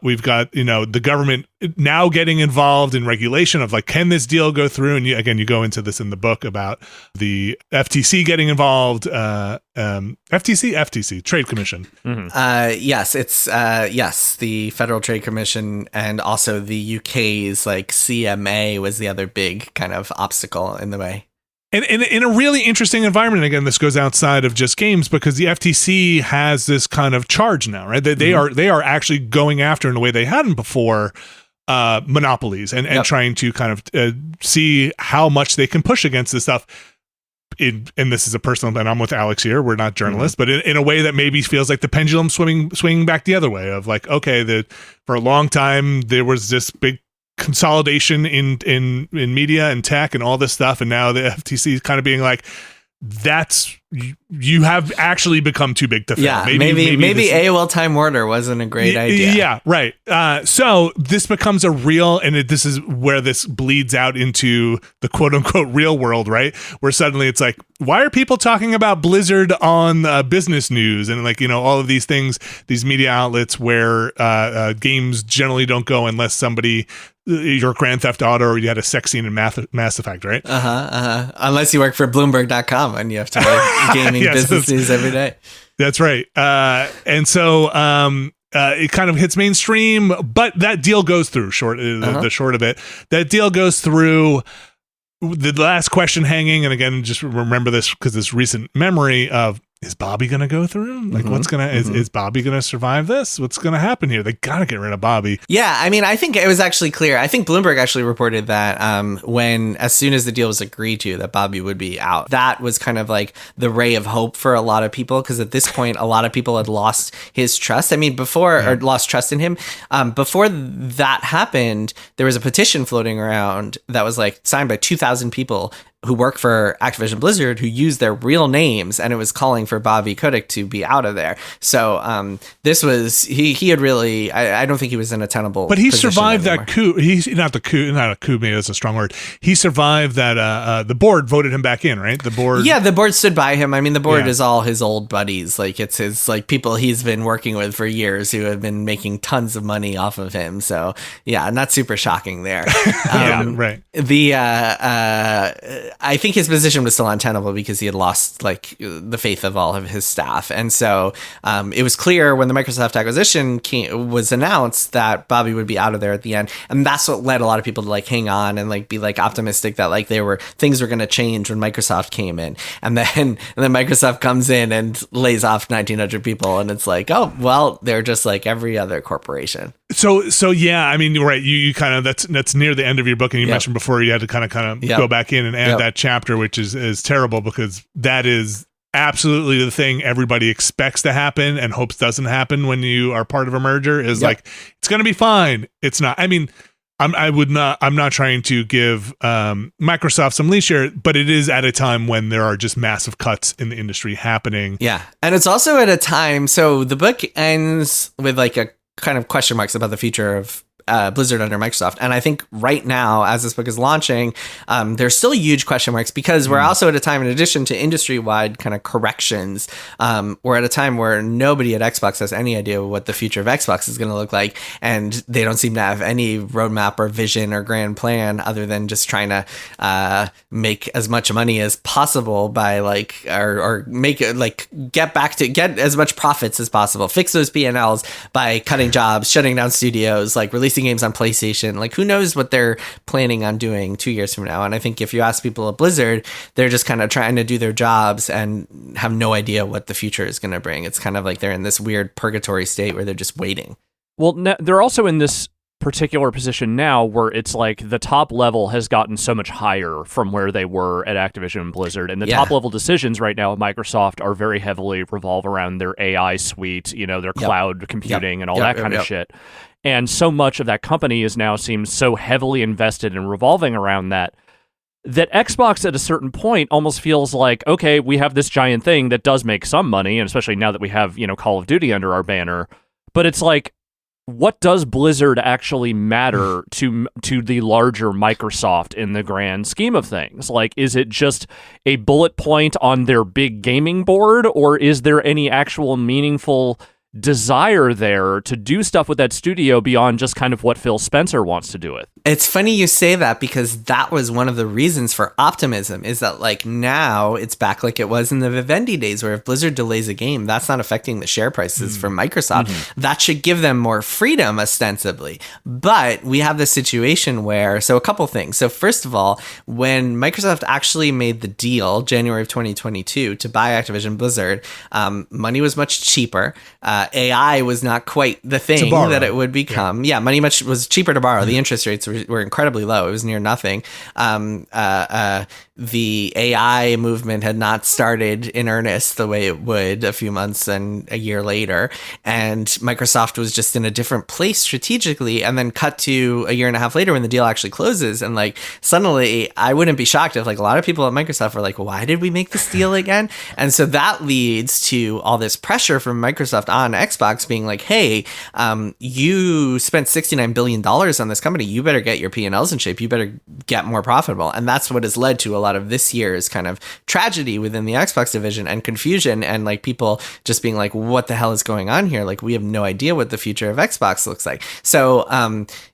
We've got, the government now getting involved in regulation of like, can this deal go through? And you go into this in the book about the FTC getting involved, FTC, Trade Commission. Yes, it's, the Federal Trade Commission, and also the UK's like CMA was the other big kind of obstacle in the way. And in a really interesting environment, again, this goes outside of just games, because the FTC has this kind of charge now, right? They are actually going after, in a way they hadn't before, monopolies and trying to kind of see how much they can push against this stuff. And this is a personal, and I'm with Alex here, we're not journalists, but in a way that maybe feels like the pendulum swinging back the other way of like, okay, for a long time there was this big consolidation in media and tech and all this stuff, and now the FTC is kind of being like, you have actually become too big to fail. Yeah, maybe AOL Time Warner wasn't a great idea. Yeah, right. So this becomes a real, and this is where this bleeds out into the quote unquote real world, right? Where suddenly it's like, why are people talking about Blizzard on business news and like, all of these things, these media outlets where games generally don't go unless somebody, your Grand Theft Auto, or you had a sex scene in Mass Effect, right? Unless you work for Bloomberg.com and you have to write gaming business news every day. That's right. And so it kind of hits mainstream, but that deal goes through. The short of it, that deal goes through. The last question hanging, and again, just remember this because this recent memory of, is Bobby going to go through? Like, what's going to, is Bobby going to survive this? What's going to happen here? They got to get rid of Bobby. Yeah. I mean, I think it was actually clear. I think Bloomberg actually reported that as soon as the deal was agreed to, that Bobby would be out. That was kind of like the ray of hope for a lot of people, because at this point, a lot of people had lost his trust. I mean, or lost trust in him. Before that happened, there was a petition floating around that was like signed by 2,000 people, who work for Activision Blizzard who used their real names, and it was calling for Bobby Kotick to be out of there. So this was he had really I don't think he was in a tenable. But he survived that coup. He's not a coup. Maybe that's a strong word. He survived that. The board voted him back in, right? The board. Yeah, the board stood by him. I mean, the board is all his old buddies. Like it's his people he's been working with for years who have been making tons of money off of him. So yeah, not super shocking there. Right. I think his position was still untenable because he had lost the faith of all of his staff. And so it was clear when the Microsoft acquisition was announced that Bobby would be out of there at the end. And that's what led a lot of people to hang on and be optimistic that things were going to change when Microsoft came in. And then Microsoft comes in and lays off 1,900 people. And it's oh, well, they're just like every other corporation. So yeah, I mean, right. You kind of, that's near the end of your book. And you mentioned before you had to kind of go back in and add that chapter, which is terrible because that is absolutely the thing everybody expects to happen and hopes doesn't happen when you are part of a merger is it's going to be fine. It's not. I mean, I'm not trying to give Microsoft some leash here, but it is at a time when there are just massive cuts in the industry happening. Yeah. And it's also at a time. So the book ends with a kind of question marks about the future of Blizzard under Microsoft. And I think right now, as this book is launching, there's still huge question marks because we're also at a time, in addition to industry-wide kind of corrections, we're at a time where nobody at Xbox has any idea what the future of Xbox is going to look like. And they don't seem to have any roadmap or vision or grand plan other than just trying to make as much money as possible by or make it get as much profits as possible, fix those P&Ls by cutting jobs, shutting down studios, releasing games on PlayStation. Who knows what they're planning on doing 2 years from now? And I think if you ask people at Blizzard, they're just kind of trying to do their jobs and have no idea what the future is going to bring. It's kind of they're in this weird purgatory state where they're just waiting. Well, they're also in this particular position now where it's the top level has gotten so much higher from where they were at Activision Blizzard, and the top level decisions right now at Microsoft are very heavily revolve around their AI suite, their cloud computing and all that kind of shit. And so much of that company seems so heavily invested in revolving around that Xbox at a certain point almost feels okay, we have this giant thing that does make some money, and especially now that we have, Call of Duty under our banner, but it's what does Blizzard actually matter to the larger Microsoft in the grand scheme of things? Is it just a bullet point on their big gaming board, or is there any actual meaningful desire there to do stuff with that studio beyond just kind of what Phil Spencer wants to do with? It's funny you say that because that was one of the reasons for optimism is that now it's back like it was in the Vivendi days where if Blizzard delays a game, that's not affecting the share prices for Microsoft. Mm-hmm. That should give them more freedom ostensibly. But we have this situation where, so a couple things. So first of all, when Microsoft actually made the deal January of 2022 to buy Activision Blizzard, money was much cheaper. AI was not quite the thing that it would become. Yeah, money was cheaper to borrow. Mm-hmm. The interest rates were incredibly low. It was near nothing. The AI movement had not started in earnest the way it would a few months and a year later. And Microsoft was just in a different place strategically, and then cut to a year and a half later when the deal actually closes. And suddenly I wouldn't be shocked if a lot of people at Microsoft were why did we make this deal again? And so that leads to all this pressure from Microsoft on Xbox being hey, you spent $69 billion on this company. You better get your P&Ls in shape. You better get more profitable. And that's what has led to a lot of this year's kind of tragedy within the Xbox division and confusion and people just being what the hell is going on here? We have no idea what the future of Xbox looks like. So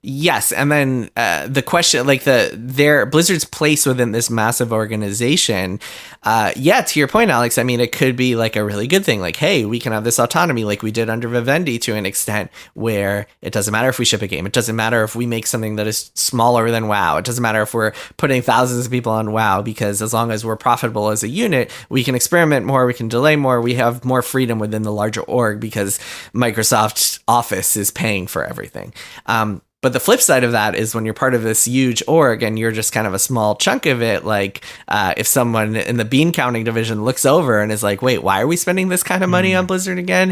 yes. And then the question, Blizzard's place within this massive organization. To your point, Alex, I mean, it could be a really good thing. Hey, we can have this autonomy we did under Vivendi to an extent where it doesn't matter if we ship a game. It doesn't matter if we make something that is smaller than WoW. It doesn't matter if we're putting thousands of people on WoW, because as long as we're profitable as a unit, we can experiment more, we can delay more, we have more freedom within the larger org because Microsoft Office is paying for everything. But the flip side of that is when you're part of this huge org and you're just kind of a small chunk of it, like if someone in the bean counting division looks over and is like, wait, why are we spending this kind of money on Blizzard again?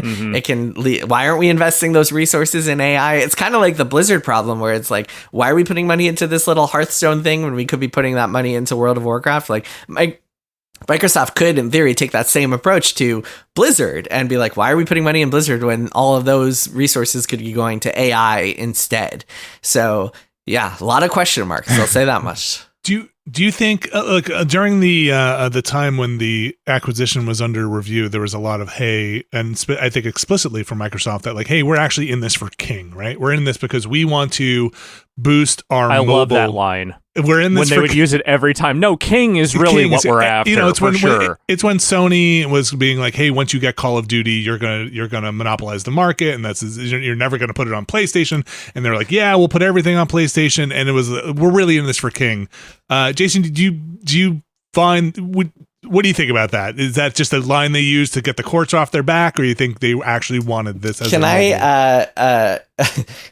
Why aren't we investing those resources in AI? It's kind of like the Blizzard problem where it's like, why are we putting money into this little Hearthstone thing when we could be putting that money into World of Warcraft? Like, Microsoft could, in theory, take that same approach to Blizzard and be like, why are we putting money in Blizzard when all of those resources could be going to AI instead? So, yeah, a lot of question marks. I'll say that much. Do you think during the time when the acquisition was under review, there was a lot of and I think explicitly from Microsoft that like, hey, we're actually in this for King, right? We're in this because we want to boost our mobile. I love that line. We're in this when they would use it every time. No, King is really what we're after. It's when Sony was being like, hey, once you get Call of Duty, you're gonna monopolize the market, and you're never gonna put it on PlayStation. And they're like, yeah, we'll put everything on PlayStation, and we're really in this for King. Jason, do you find what do you think about that? Is that just a line they used to get the courts off their back, or you think they actually wanted this?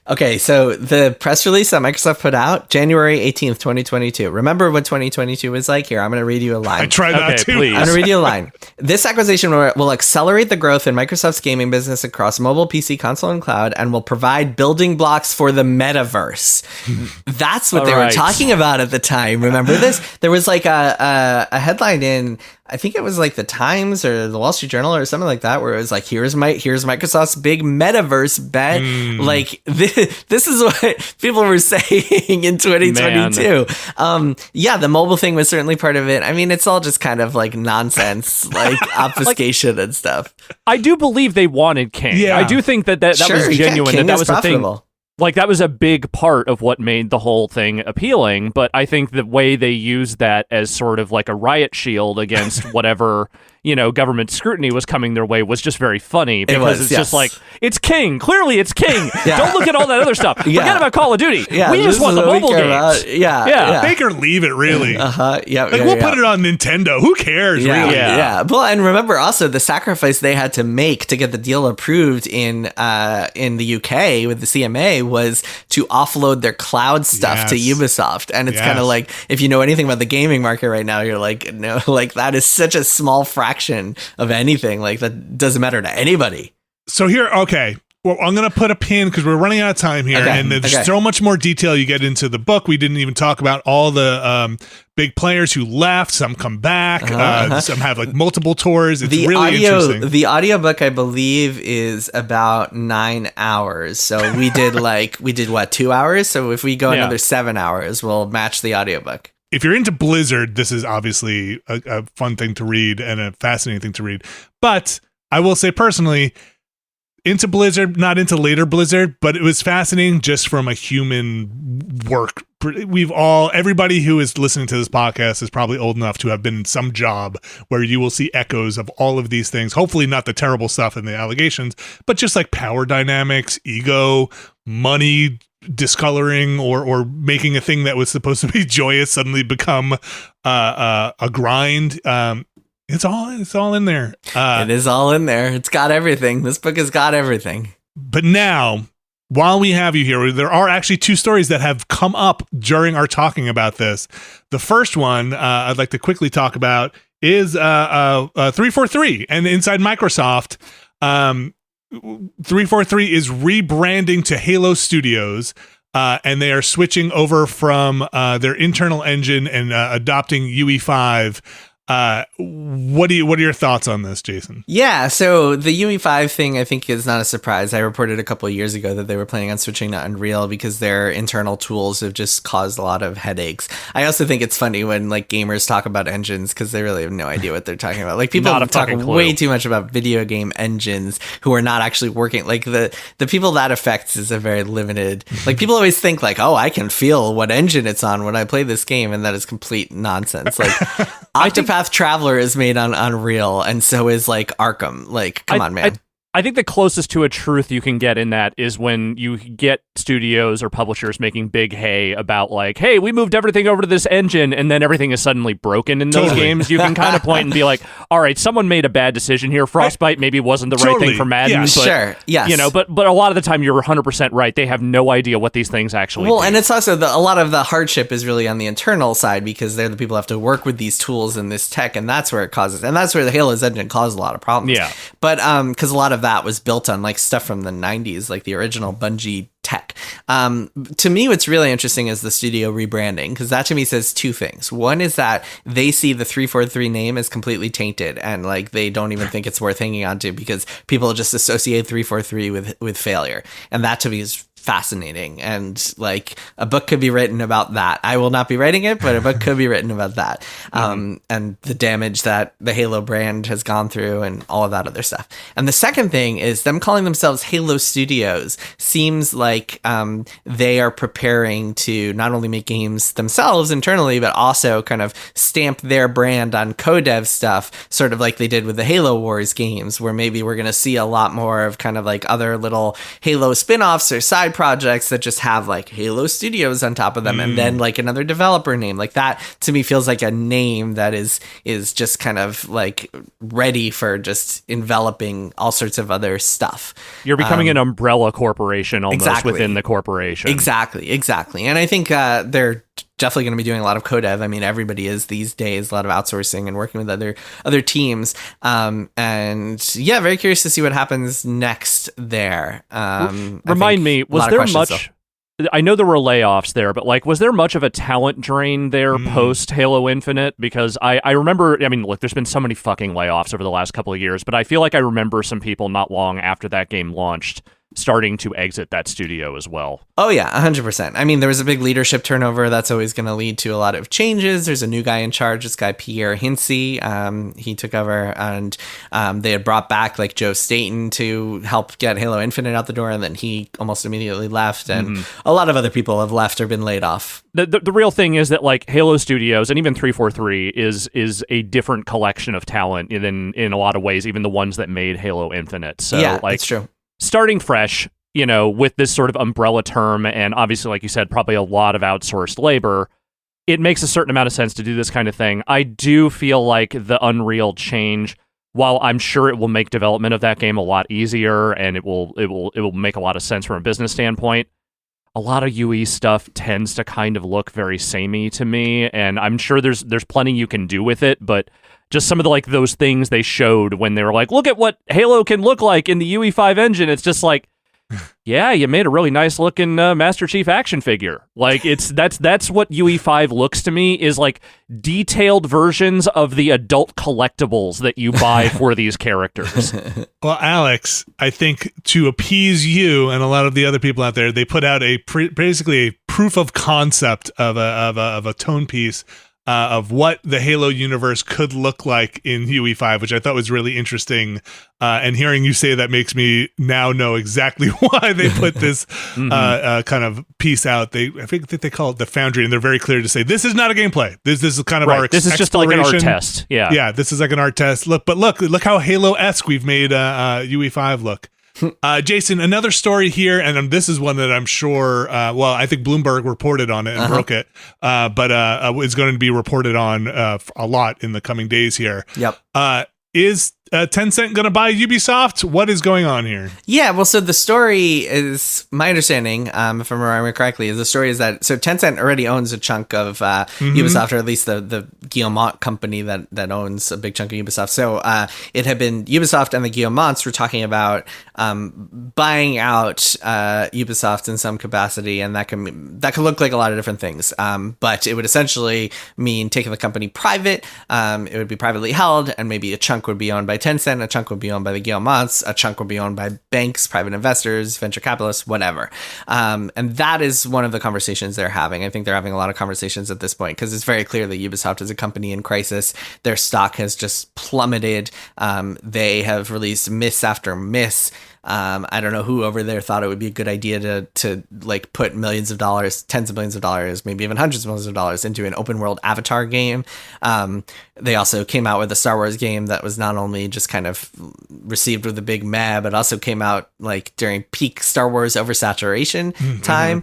Okay, so the press release that Microsoft put out, January 18th, 2022. Remember what 2022 was like? Here, I'm going to read you a line. I tried that too. Please. I'm going to read you a line. This acquisition will accelerate the growth in Microsoft's gaming business across mobile, PC, console, and cloud, and will provide building blocks for the metaverse. That's what they were talking about at the time. Remember this? There was like a headline in, I think it was like the Times or the Wall Street Journal or something like that, where it was like, here's Microsoft's big metaverse bet. Like this is what people were saying in 2022. Yeah, the mobile thing was certainly part of it. I mean, it's all just kind of like nonsense, like obfuscation and stuff. I do believe they wanted King. Yeah. I do think that was genuine. That was profitable. A thing. Like, that was a big part of what made the whole thing appealing, but I think the way they used that as sort of like a riot shield against whatever, government scrutiny was coming their way was just very funny, because it's just like, it's King. Clearly it's King. Don't look at all that other stuff. Forget about Call of Duty. We just want the mobile games. Make or leave it, really. We'll put it on Nintendo. Who cares, really? Yeah. Well, and remember also the sacrifice they had to make to get the deal approved in the UK with the CMA was to offload their cloud stuff to Ubisoft. And it's kind of like, if you know anything about the gaming market right now, you're like, no, like that is such a small fraction of anything. Like that doesn't matter to anybody. So here, okay. Well, I'm going to put a pin because we're running out of time here. And there's so much more detail you get into the book. We didn't even talk about all the big players who left. Some come back. Some have like multiple tours. It's really interesting. The audiobook, I believe, is about 9 hours. So we did what, 2 hours? So if we go another 7 hours, we'll match the audiobook. If you're into Blizzard, this is obviously a fun thing to read and a fascinating thing to read. But I will say personally, into Blizzard, not into later Blizzard, but it was fascinating just from a human work. Everybody who is listening to this podcast is probably old enough to have been in some job where you will see echoes of all of these things. Hopefully not the terrible stuff in the allegations, but just like power dynamics, ego, money, discoloring, or making a thing that was supposed to be joyous suddenly become a grind. It's all in there. It is all in there. It's got everything. This book has got everything. But now, while we have you here, there are actually two stories that have come up during our talking about this. The first one I'd like to quickly talk about is 343, and inside Microsoft, 343 is rebranding to Halo Studios. And they are switching over from their internal engine and adopting UE5. What are your thoughts on this, Jason? Yeah, so the UE5 thing I think is not a surprise. I reported a couple of years ago that they were planning on switching to Unreal because their internal tools have just caused a lot of headaches. I also think it's funny when like gamers talk about engines because they really have no idea what they're talking about. Like people talk way too much about video game engines who are not actually working. Like the people that affects is a very limited. Like people always think like, oh, I can feel what engine it's on when I play this game, and that is complete nonsense. Like Octopath Traveler is made on Unreal, and so is like Arkham. Like, come on, man. I think the closest to a truth you can get in that is when you get studios or publishers making big hay about like, hey, we moved everything over to this engine, and then everything is suddenly broken in those games. You can kind of point and be like, all right, someone made a bad decision here. Frostbite maybe wasn't the right thing for Madden. Yeah, sure. Yes. You know, but a lot of the time you're 100% right. They have no idea what these things actually do. And it's also a lot of the hardship is really on the internal side because they're the people who have to work with these tools and this tech, and that's where it causes, and that's where the Halo's engine caused a lot of problems. Yeah. But because a lot of that was built on like stuff from the 90s, like the original Bungie tech. To me, what's really interesting is the studio rebranding, because that to me says two things. One is that they see the 343 name as completely tainted, and like they don't even think it's worth hanging on to because people just associate 343 with failure, and that to me is fascinating. And like a book could be written about that. I will not be writing it, but a book could be written about that. And the damage that the Halo brand has gone through and all of that other stuff. And the second thing is them calling themselves Halo Studios seems like they are preparing to not only make games themselves internally, but also kind of stamp their brand on co-dev stuff, sort of like they did with the Halo Wars games, where maybe we're going to see a lot more of kind of like other little Halo spin-offs or side projects that just have like Halo Studios on top of them, and then like another developer name. Like that to me feels like a name that is just kind of like ready for just enveloping all sorts of other stuff. You're becoming an umbrella corporation almost within the corporation. Exactly. And I think they're definitely going to be doing a lot of co-dev. I mean, everybody is these days, a lot of outsourcing and working with other teams. And yeah, very curious to see what happens next there. Remind me, was there much... I know there were layoffs there, but like, was there much of a talent drain there post Halo Infinite? Because I remember, I mean, look, there's been so many fucking layoffs over the last couple of years, but I feel like I remember some people not long after that game launched starting to exit that studio as well. Oh yeah, 100%. I mean, there was a big leadership turnover. That's always going to lead to a lot of changes. There's a new guy in charge, this guy Pierre Hinsey. He took over, and they had brought back like Joe Staten to help get Halo Infinite out the door, and then he almost immediately left, and a lot of other people have left or been laid off. The real thing is that like Halo Studios and even 343 is a different collection of talent in a lot of ways, even the ones that made Halo Infinite. So yeah, like, that's true. Starting fresh, you know, with this sort of umbrella term, and obviously, like you said, probably a lot of outsourced labor, it makes a certain amount of sense to do this kind of thing. I do feel like the Unreal change, while I'm sure it will make development of that game a lot easier, and it will make a lot of sense from a business standpoint, a lot of UE stuff tends to kind of look very samey to me, and I'm sure there's plenty you can do with it, but just some of the like those things they showed when they were like, look at what Halo can look like in the UE5 engine. It's just like, yeah, you made a really nice looking Master Chief action figure. Like that's what UE5 looks to me, is like detailed versions of the adult collectibles that you buy for these characters. Well, Alex, I think to appease you and a lot of the other people out there, they put out basically a proof of concept of a tone piece of what the Halo universe could look like in UE5, which I thought was really interesting. And hearing you say that makes me now know exactly why they put this kind of piece out. I think they call it the Foundry, and they're very clear to say, this is not a gameplay. This is kind of our This is just like an art test. Yeah. Yeah, this is like an art test. Look how Halo-esque we've made UE5 look. Jason, another story here, and this is one that I'm sure, I think Bloomberg reported on it and broke it, but it's going to be reported on a lot in the coming days here. Yep. Is Tencent going to buy Ubisoft? What is going on here? Yeah, well, so the story is, my understanding, if I'm remembering correctly, is that Tencent already owns a chunk of Ubisoft, or at least the Guillemot company that owns a big chunk of Ubisoft. So it had been Ubisoft and the Guillemots were talking about buying out Ubisoft in some capacity, and that could look like a lot of different things. But it would essentially mean taking the company private. It would be privately held, and maybe a chunk would be owned by Tencent, a chunk would be owned by the Guillemots, a chunk would be owned by banks, private investors, venture capitalists, whatever. And that is one of the conversations they're having. I think they're having a lot of conversations at this point, because it's very clear that Ubisoft is a company in crisis. Their stock has just plummeted. They have released miss after miss. I don't know who over there thought it would be a good idea to like put millions of dollars, tens of millions of dollars, maybe even hundreds of millions of dollars into an open world Avatar game. They also came out with a Star Wars game that was not only just kind of received with a big meh, but also came out like during peak Star Wars oversaturation time.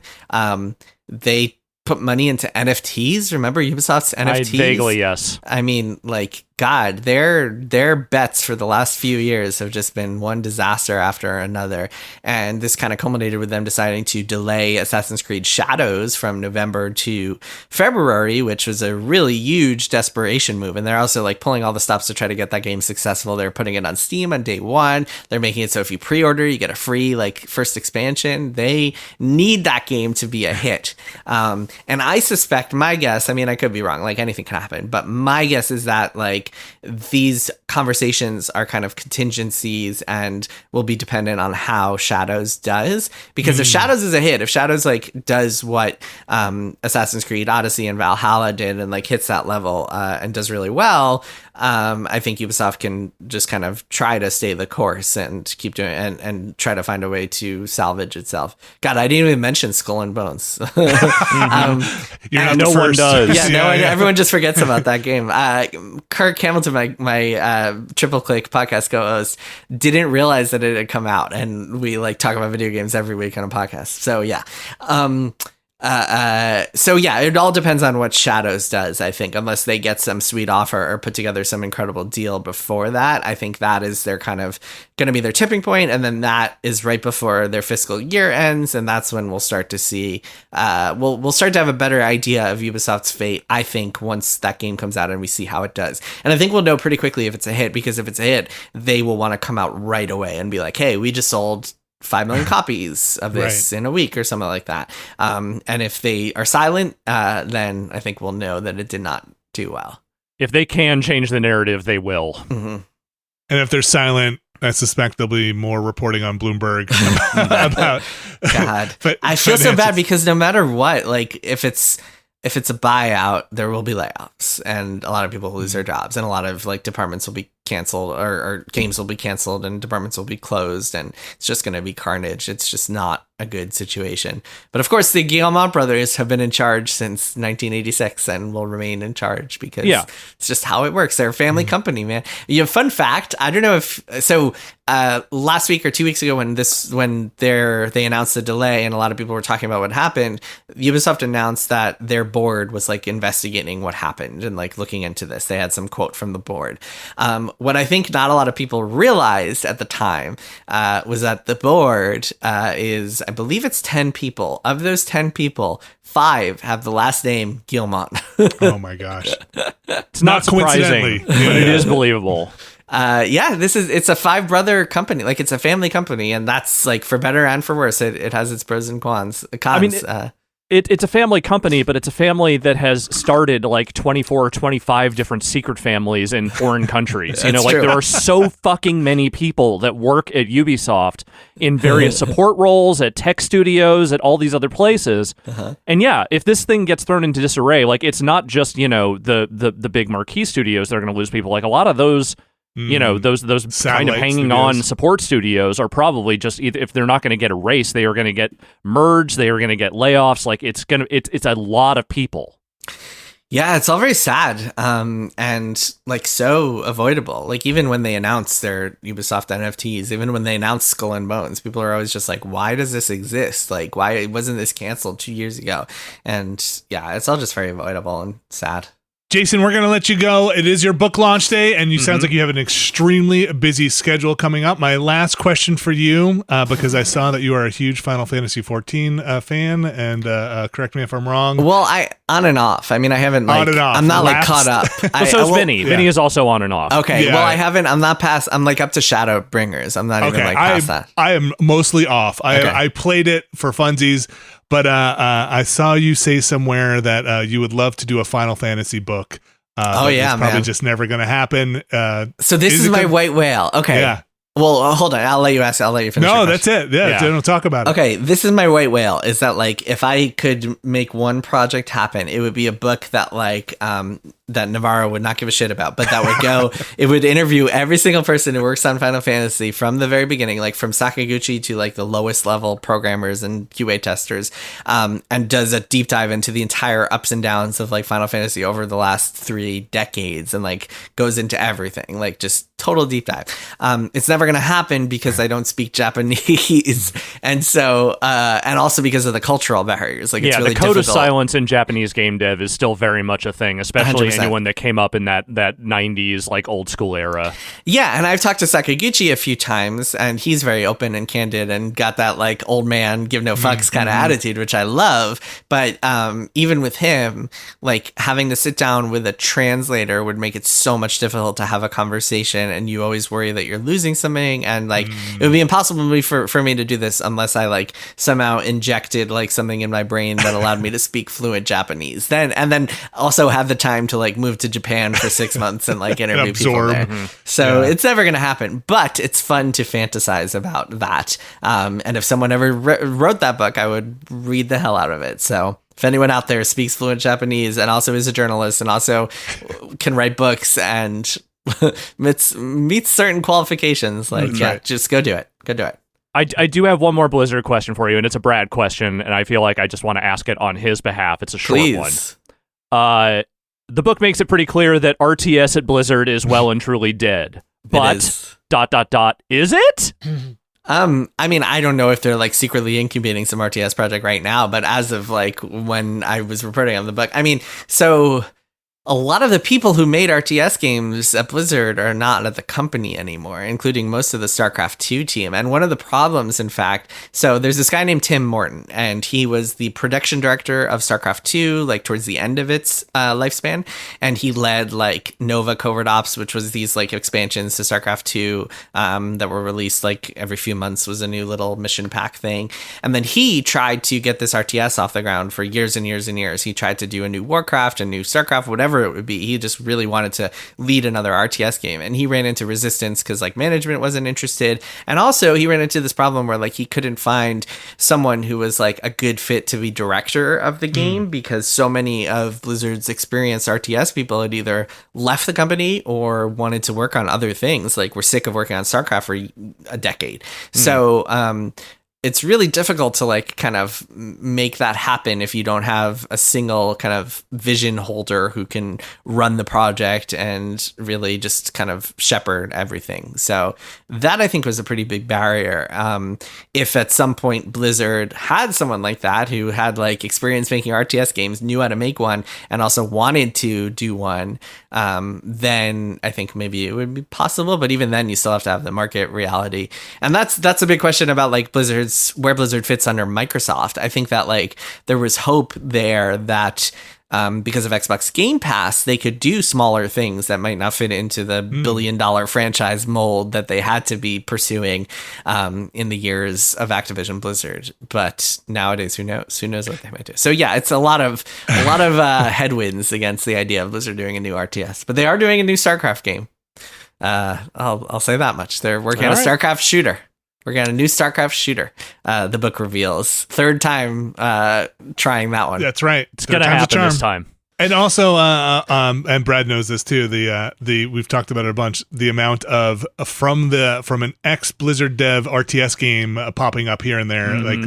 They put money into NFTs. Remember Ubisoft's NFTs? Vaguely, yes. I mean, like, God, their bets for the last few years have just been one disaster after another. And this kind of culminated with them deciding to delay Assassin's Creed Shadows from November to February, which was a really huge desperation move. And they're also like pulling all the stops to try to get that game successful. They're putting it on Steam on day one. They're making it so if you pre-order, you get a free like first expansion. They need that game to be a hit. And I suspect, my guess, I mean, I could be wrong, like anything can happen, but my guess is that like these conversations are kind of contingencies and will be dependent on how Shadows does. Because if Shadows is a hit, if Shadows like does what Assassin's Creed Odyssey and Valhalla did and like hits that level and does really well, I think Ubisoft can just kind of try to stay the course and keep doing it and try to find a way to salvage itself. God, I didn't even mention Skull and Bones. You're not no one does. Yeah, everyone just forgets about that game. Kirk Hamilton, my Triple Click podcast co-host, didn't realize that it had come out, and we like talk about video games every week on a podcast. So yeah. So yeah, it all depends on what Shadows does, I think, unless they get some sweet offer or put together some incredible deal before that. I think that is their kind of going to be their tipping point, and then that is right before their fiscal year ends, and that's when we'll start to see, we'll start to have a better idea of Ubisoft's fate, I think, once that game comes out and we see how it does. And I think we'll know pretty quickly if it's a hit, because if it's a hit, they will want to come out right away and be like, hey, we just sold 5 million copies of this in a week or something like that. And if they are silent, then I think we'll know that it did not do well. If they can change the narrative, they will. Mm-hmm. And if they're silent, I suspect there'll be more reporting on Bloomberg about God. I feel so bad because no matter what, like if it's a buyout, there will be layoffs, and a lot of people will lose their jobs, and a lot of like departments will be canceled, or games will be canceled, and departments will be closed, and it's just going to be carnage. It's just not a good situation. But of course, the Guillemot brothers have been in charge since 1986 and will remain in charge because it's just how it works. They're a family company, man. Fun fact, I don't know if so. Last week or 2 weeks ago, when they announced the delay and a lot of people were talking about what happened, Ubisoft announced that their board was like investigating what happened and like looking into this. They had some quote from the board. What I think not a lot of people realized at the time was that the board is, I believe it's 10 people. Of those 10 people, 5 have the last name Guillemot. Oh my gosh. It's not surprising, but it is believable. It's a 5-brother company. Like, it's a family company, and that's like for better and for worse. It has its pros and cons. I mean, it's a family company, but it's a family that has started like 24 or 25 different secret families in foreign countries. Like there are so fucking many people that work at Ubisoft in various support roles, at tech studios, at all these other places. And yeah, if this thing gets thrown into disarray, like it's not just, the big marquee studios that are going to lose people. Like a lot of those those kind of hanging on support studios are probably just, if they're not going to get erased, they are going to get merged, they are going to get layoffs. Like it's a lot of people. Yeah, it's all very sad, and like so avoidable. Like even when they announced their Ubisoft NFTs, even when they announced Skull and Bones, people are always just like, "Why does this exist? Like, why wasn't this canceled 2 years ago?" And yeah, it's all just very avoidable and sad. Jason, we're going to let you go. It is your book launch day, and you sounds like you have an extremely busy schedule coming up. My last question for you, because I saw that you are a huge Final Fantasy XIV fan, and correct me if I'm wrong. Well, on and off. I mean, I haven't like, on and off. I'm not like caught up. So is Vinny. Yeah. Vinny is also on and off. Okay. Yeah. Well, I haven't. I'm not past. I'm like up to Shadowbringers. I'm not even like past that. I am mostly off. I played it for funsies. But I saw you say somewhere that you would love to do a Final Fantasy book. It's probably just never going to happen. So this is my white whale. Okay. Yeah. Well, hold on. I'll let you ask. I'll let you finish. No, that's it. Yeah. Don't talk about it. Okay. This is my white whale. Is that like, if I could make one project happen, it would be a book that like, that Navarro would not give a shit about, but that would go, it would interview every single person who works on Final Fantasy from the very beginning, like from Sakaguchi to like the lowest level programmers and QA testers, and does a deep dive into the entire ups and downs of like Final Fantasy over the last 3 decades, and like goes into everything, like just total deep dive. It's never going to happen because I don't speak Japanese. And so, and also because of the cultural barriers, like it's really the code difficult. of silence in Japanese game dev is still very much a thing, especially 100%. anyone that came up in that 90s like old school era. Yeah, and I've talked to Sakaguchi a few times, and he's very open and candid and got that like old man give no fucks kind of attitude, which I love. But even with him, like having to sit down with a translator would make it so much difficult to have a conversation, and you always worry that you're losing something, and like it would be impossible for me to do this unless I like somehow injected like something in my brain that allowed me to speak fluent Japanese. Then also have the time to like move to Japan for 6 months and like interview people there. So it's never going to happen, but it's fun to fantasize about that. And if someone ever wrote that book, I would read the hell out of it. So if anyone out there speaks fluent Japanese and also is a journalist and also can write books and meets certain qualifications, like just go do it. Go do it. I do have one more Blizzard question for you, and it's a Brad question, and I feel like I just want to ask it on his behalf. It's a short one. The book makes it pretty clear that RTS at Blizzard is well and truly dead. But is it? I mean, I don't know if they're like secretly incubating some RTS project right now, but as of like when I was reporting on the book, I mean, so a lot of the people who made RTS games at Blizzard are not at the company anymore, including most of the StarCraft 2 team. And one of the problems, in fact, so there's this guy named Tim Morton, and he was the production director of StarCraft 2, like towards the end of its lifespan. And he led like Nova Covert Ops, which was these like expansions to StarCraft 2 that were released like every few months, was a new little mission pack thing. And then he tried to get this RTS off the ground for years and years and years. He tried to do a new Warcraft, a new StarCraft, whatever it would be. He just really wanted to lead another RTS game, and he ran into resistance because like management wasn't interested, and also he ran into this problem where like he couldn't find someone who was like a good fit to be director of the game because so many of Blizzard's experienced RTS people had either left the company or wanted to work on other things, like we're sick of working on StarCraft for a decade. So it's really difficult to like kind of make that happen if you don't have a single kind of vision holder who can run the project and really just kind of shepherd everything. So that I think was a pretty big barrier. If at some point Blizzard had someone like that who had like experience making RTS games, knew how to make one, and also wanted to do one, then I think maybe it would be possible. But even then, you still have to have the market reality, and that's a big question about like where Blizzard fits under Microsoft. I think that like there was hope there that because of Xbox Game Pass, they could do smaller things that might not fit into the billion-dollar franchise mold that they had to be pursuing in the years of Activision Blizzard. But nowadays, who knows? Who knows what they might do? So yeah, it's a lot of headwinds against the idea of Blizzard doing a new RTS. But they are doing a new StarCraft game. I'll say that much. They're working on a StarCraft shooter. We're getting a new StarCraft shooter. The book reveals. Third time trying that one. That's right. It's going to happen this time. And also, and Brad knows this too. The we've talked about it a bunch. The amount of from an ex Blizzard dev RTS game popping up here and there. Like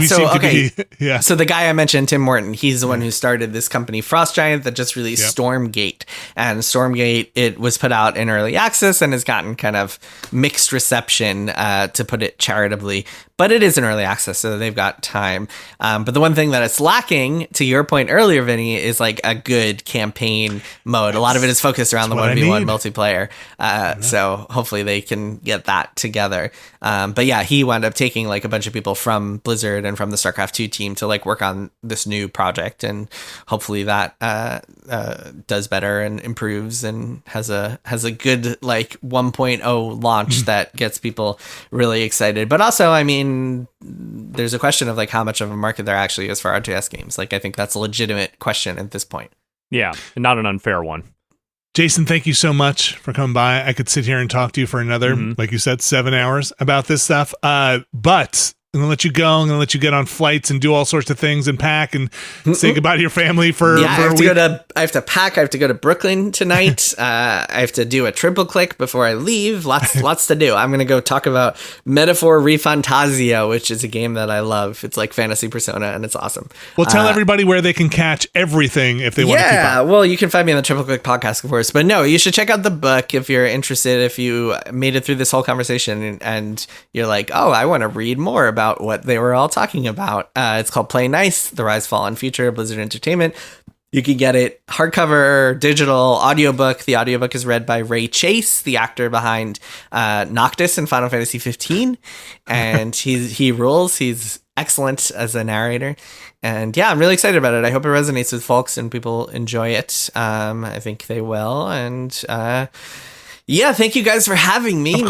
So the guy I mentioned, Tim Morton, he's the one who started this company, Frost Giant, that just released Stormgate. And Stormgate, it was put out in early access and has gotten kind of mixed reception, to put it charitably. But it is in early access, so they've got time. But the one thing that it's lacking, to your point earlier, Vinny, is like a good campaign mode. A lot of it is focused around the 1v1 multiplayer. So hopefully they can get that together. But yeah, he wound up taking like a bunch of people from Blizzard and from the StarCraft 2 team to like work on this new project. And hopefully that does better and improves and has a good like 1.0 launch that gets people really excited. But also, I mean, there's a question of like how much of a market there actually is for RTS games. Like I think that's a legitimate question at this point. Yeah, and not an unfair one. Jason, thank you so much for coming by. I could sit here and talk to you for another, like you said, 7 hours about this stuff. But I'm going to let you go. I'm going to let you get on flights and do all sorts of things and pack and say goodbye to your family for a week. I have to pack. I have to go to Brooklyn tonight. I have to do a triple click before I leave. Lots to do. I'm going to go talk about Metaphor Refantasia, which is a game that I love. It's like Fantasy Persona, and it's awesome. Well, tell everybody where they can catch everything if they want to keep up. Yeah, well, you can find me on the Triple Click podcast, of course. But no, you should check out the book if you're interested. If you made it through this whole conversation and you're like, oh, I want to read more about what they were all talking about. It's called Play Nice, The Rise, Fall, and Future of Blizzard Entertainment. You can get it hardcover, digital, audiobook. The audiobook is read by Ray Chase, the actor behind Noctis in Final Fantasy 15. And he rules. He's excellent as a narrator. And yeah, I'm really excited about it. I hope it resonates with folks and people enjoy it. I think they will. And yeah, thank you guys for having me.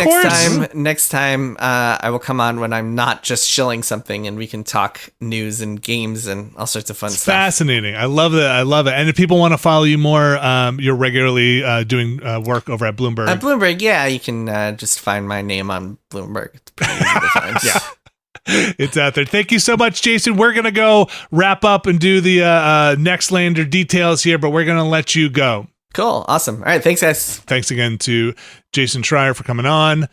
Next time, I will come on when I'm not just shilling something, and we can talk news and games and all sorts of fun stuff. Fascinating. I love it. And if people want to follow you more, you're regularly doing work over at Bloomberg. At Bloomberg, yeah, you can just find my name on Bloomberg. It's pretty easy to find. Yeah. It's out there. Thank you so much, Jason. We're going to go wrap up and do the Nextlander details here, but we're going to let you go. Cool. Awesome. All right. Thanks, guys. Thanks again to Jason Schreier for coming on.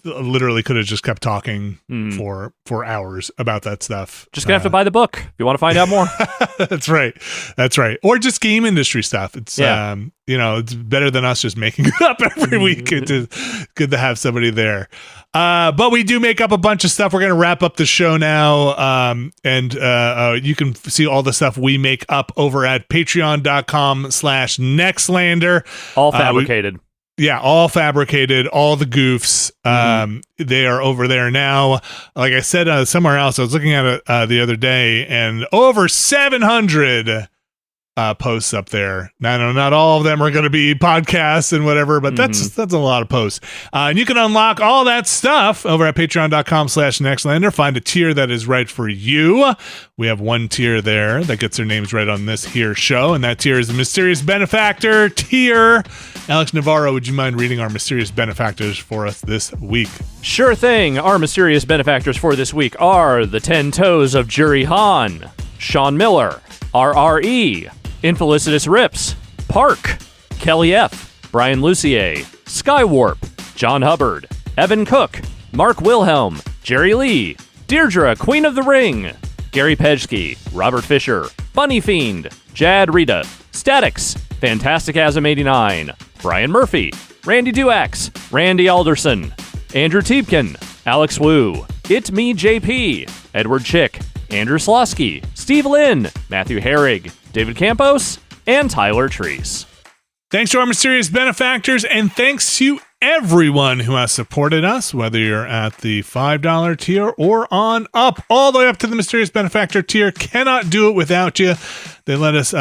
Literally could have just kept talking for hours about that stuff. Just gonna have to buy the book if you want to find out more. That's right. Or just game industry stuff. It's it's better than us just making it up every week. It's good to have somebody there. But we do make up a bunch of stuff. We're gonna wrap up the show now. And you can see all the stuff we make up over at patreon.com/Nextlander. All fabricated. All fabricated, all the goofs. They are over there now. Like I said, somewhere else, I was looking at it the other day, and over 700 posts up there. Now, I know not all of them are going to be podcasts and whatever, but that's a lot of posts. And you can unlock all that stuff over at patreon.com/Nextlander. Find a tier that is right for you. We have one tier there that gets their names right on this here show, and that tier is the Mysterious Benefactor tier. Alex Navarro, would you mind reading our Mysterious Benefactors for us this week? Sure thing. Our Mysterious Benefactors for this week are the 10 Toes of Juri Han, Sean Miller, RRE, Infelicitous Rips, Park, Kelly F., Brian Lucier, Skywarp, John Hubbard, Evan Cook, Mark Wilhelm, Jerry Lee, Deirdre, Queen of the Ring, Gary Pejsky, Robert Fisher, Bunny Fiend, Jad Rita, Statics, Fantasticasm89, Brian Murphy, Randy Duax, Randy Alderson, Andrew Tiepkin, Alex Wu, It Me JP, Edward Chick, Andrew Slosky, Steve Lynn, Matthew Herrig, David Campos, and Tyler Treese. Thanks to our Mysterious Benefactors, and thanks to everyone who has supported us, whether you're at the $5 tier or on up, all the way up to the Mysterious Benefactor tier. Cannot do it without you. They let us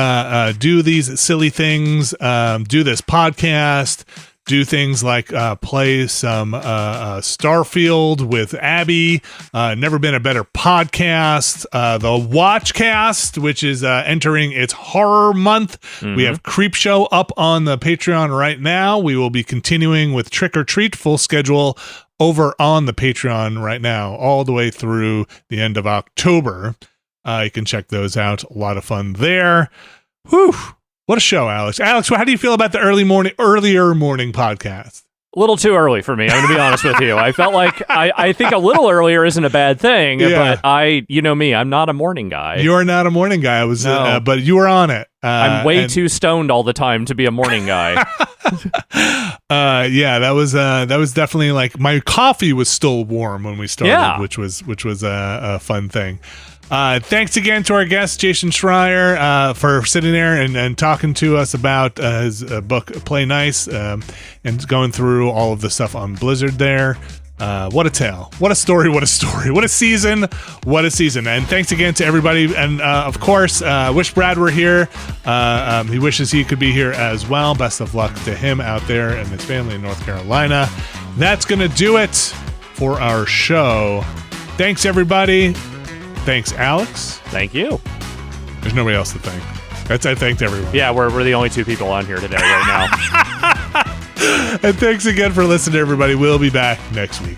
do these silly things, do this podcast, do things like play some Starfield with Abby. Never been a better podcast. The Watchcast, which is entering its horror month. We have Creepshow up on the Patreon right now. We will be continuing with Trick or Treat, full schedule over on the Patreon right now, all the way through the end of October. You can check those out. A lot of fun there. Whew. What a show, Alex. Alex, how do you feel about the earlier morning podcast? A little too early for me, I'm going to be honest with you. I felt like I think a little earlier isn't a bad thing, but you know me, I'm not a morning guy. You are not a morning guy. But you were on it. I'm way too stoned all the time to be a morning guy. That was definitely like my coffee was still warm when we started, which was a fun thing. Thanks again to our guest, Jason Schreier, for sitting there and talking to us about his book, Play Nice, and going through all of the stuff on Blizzard there. What a tale. What a story. What a story. What a season. What a season. And thanks again to everybody. And of course, wish Brad were here. He wishes he could be here as well. Best of luck to him out there and his family in North Carolina. That's going to do it for our show. Thanks, everybody. Thanks, Alex. Thank you. There's nobody else to thank. I thanked everyone. Yeah, we're the only two people on here today right now. And thanks again for listening, everybody. We'll be back next week.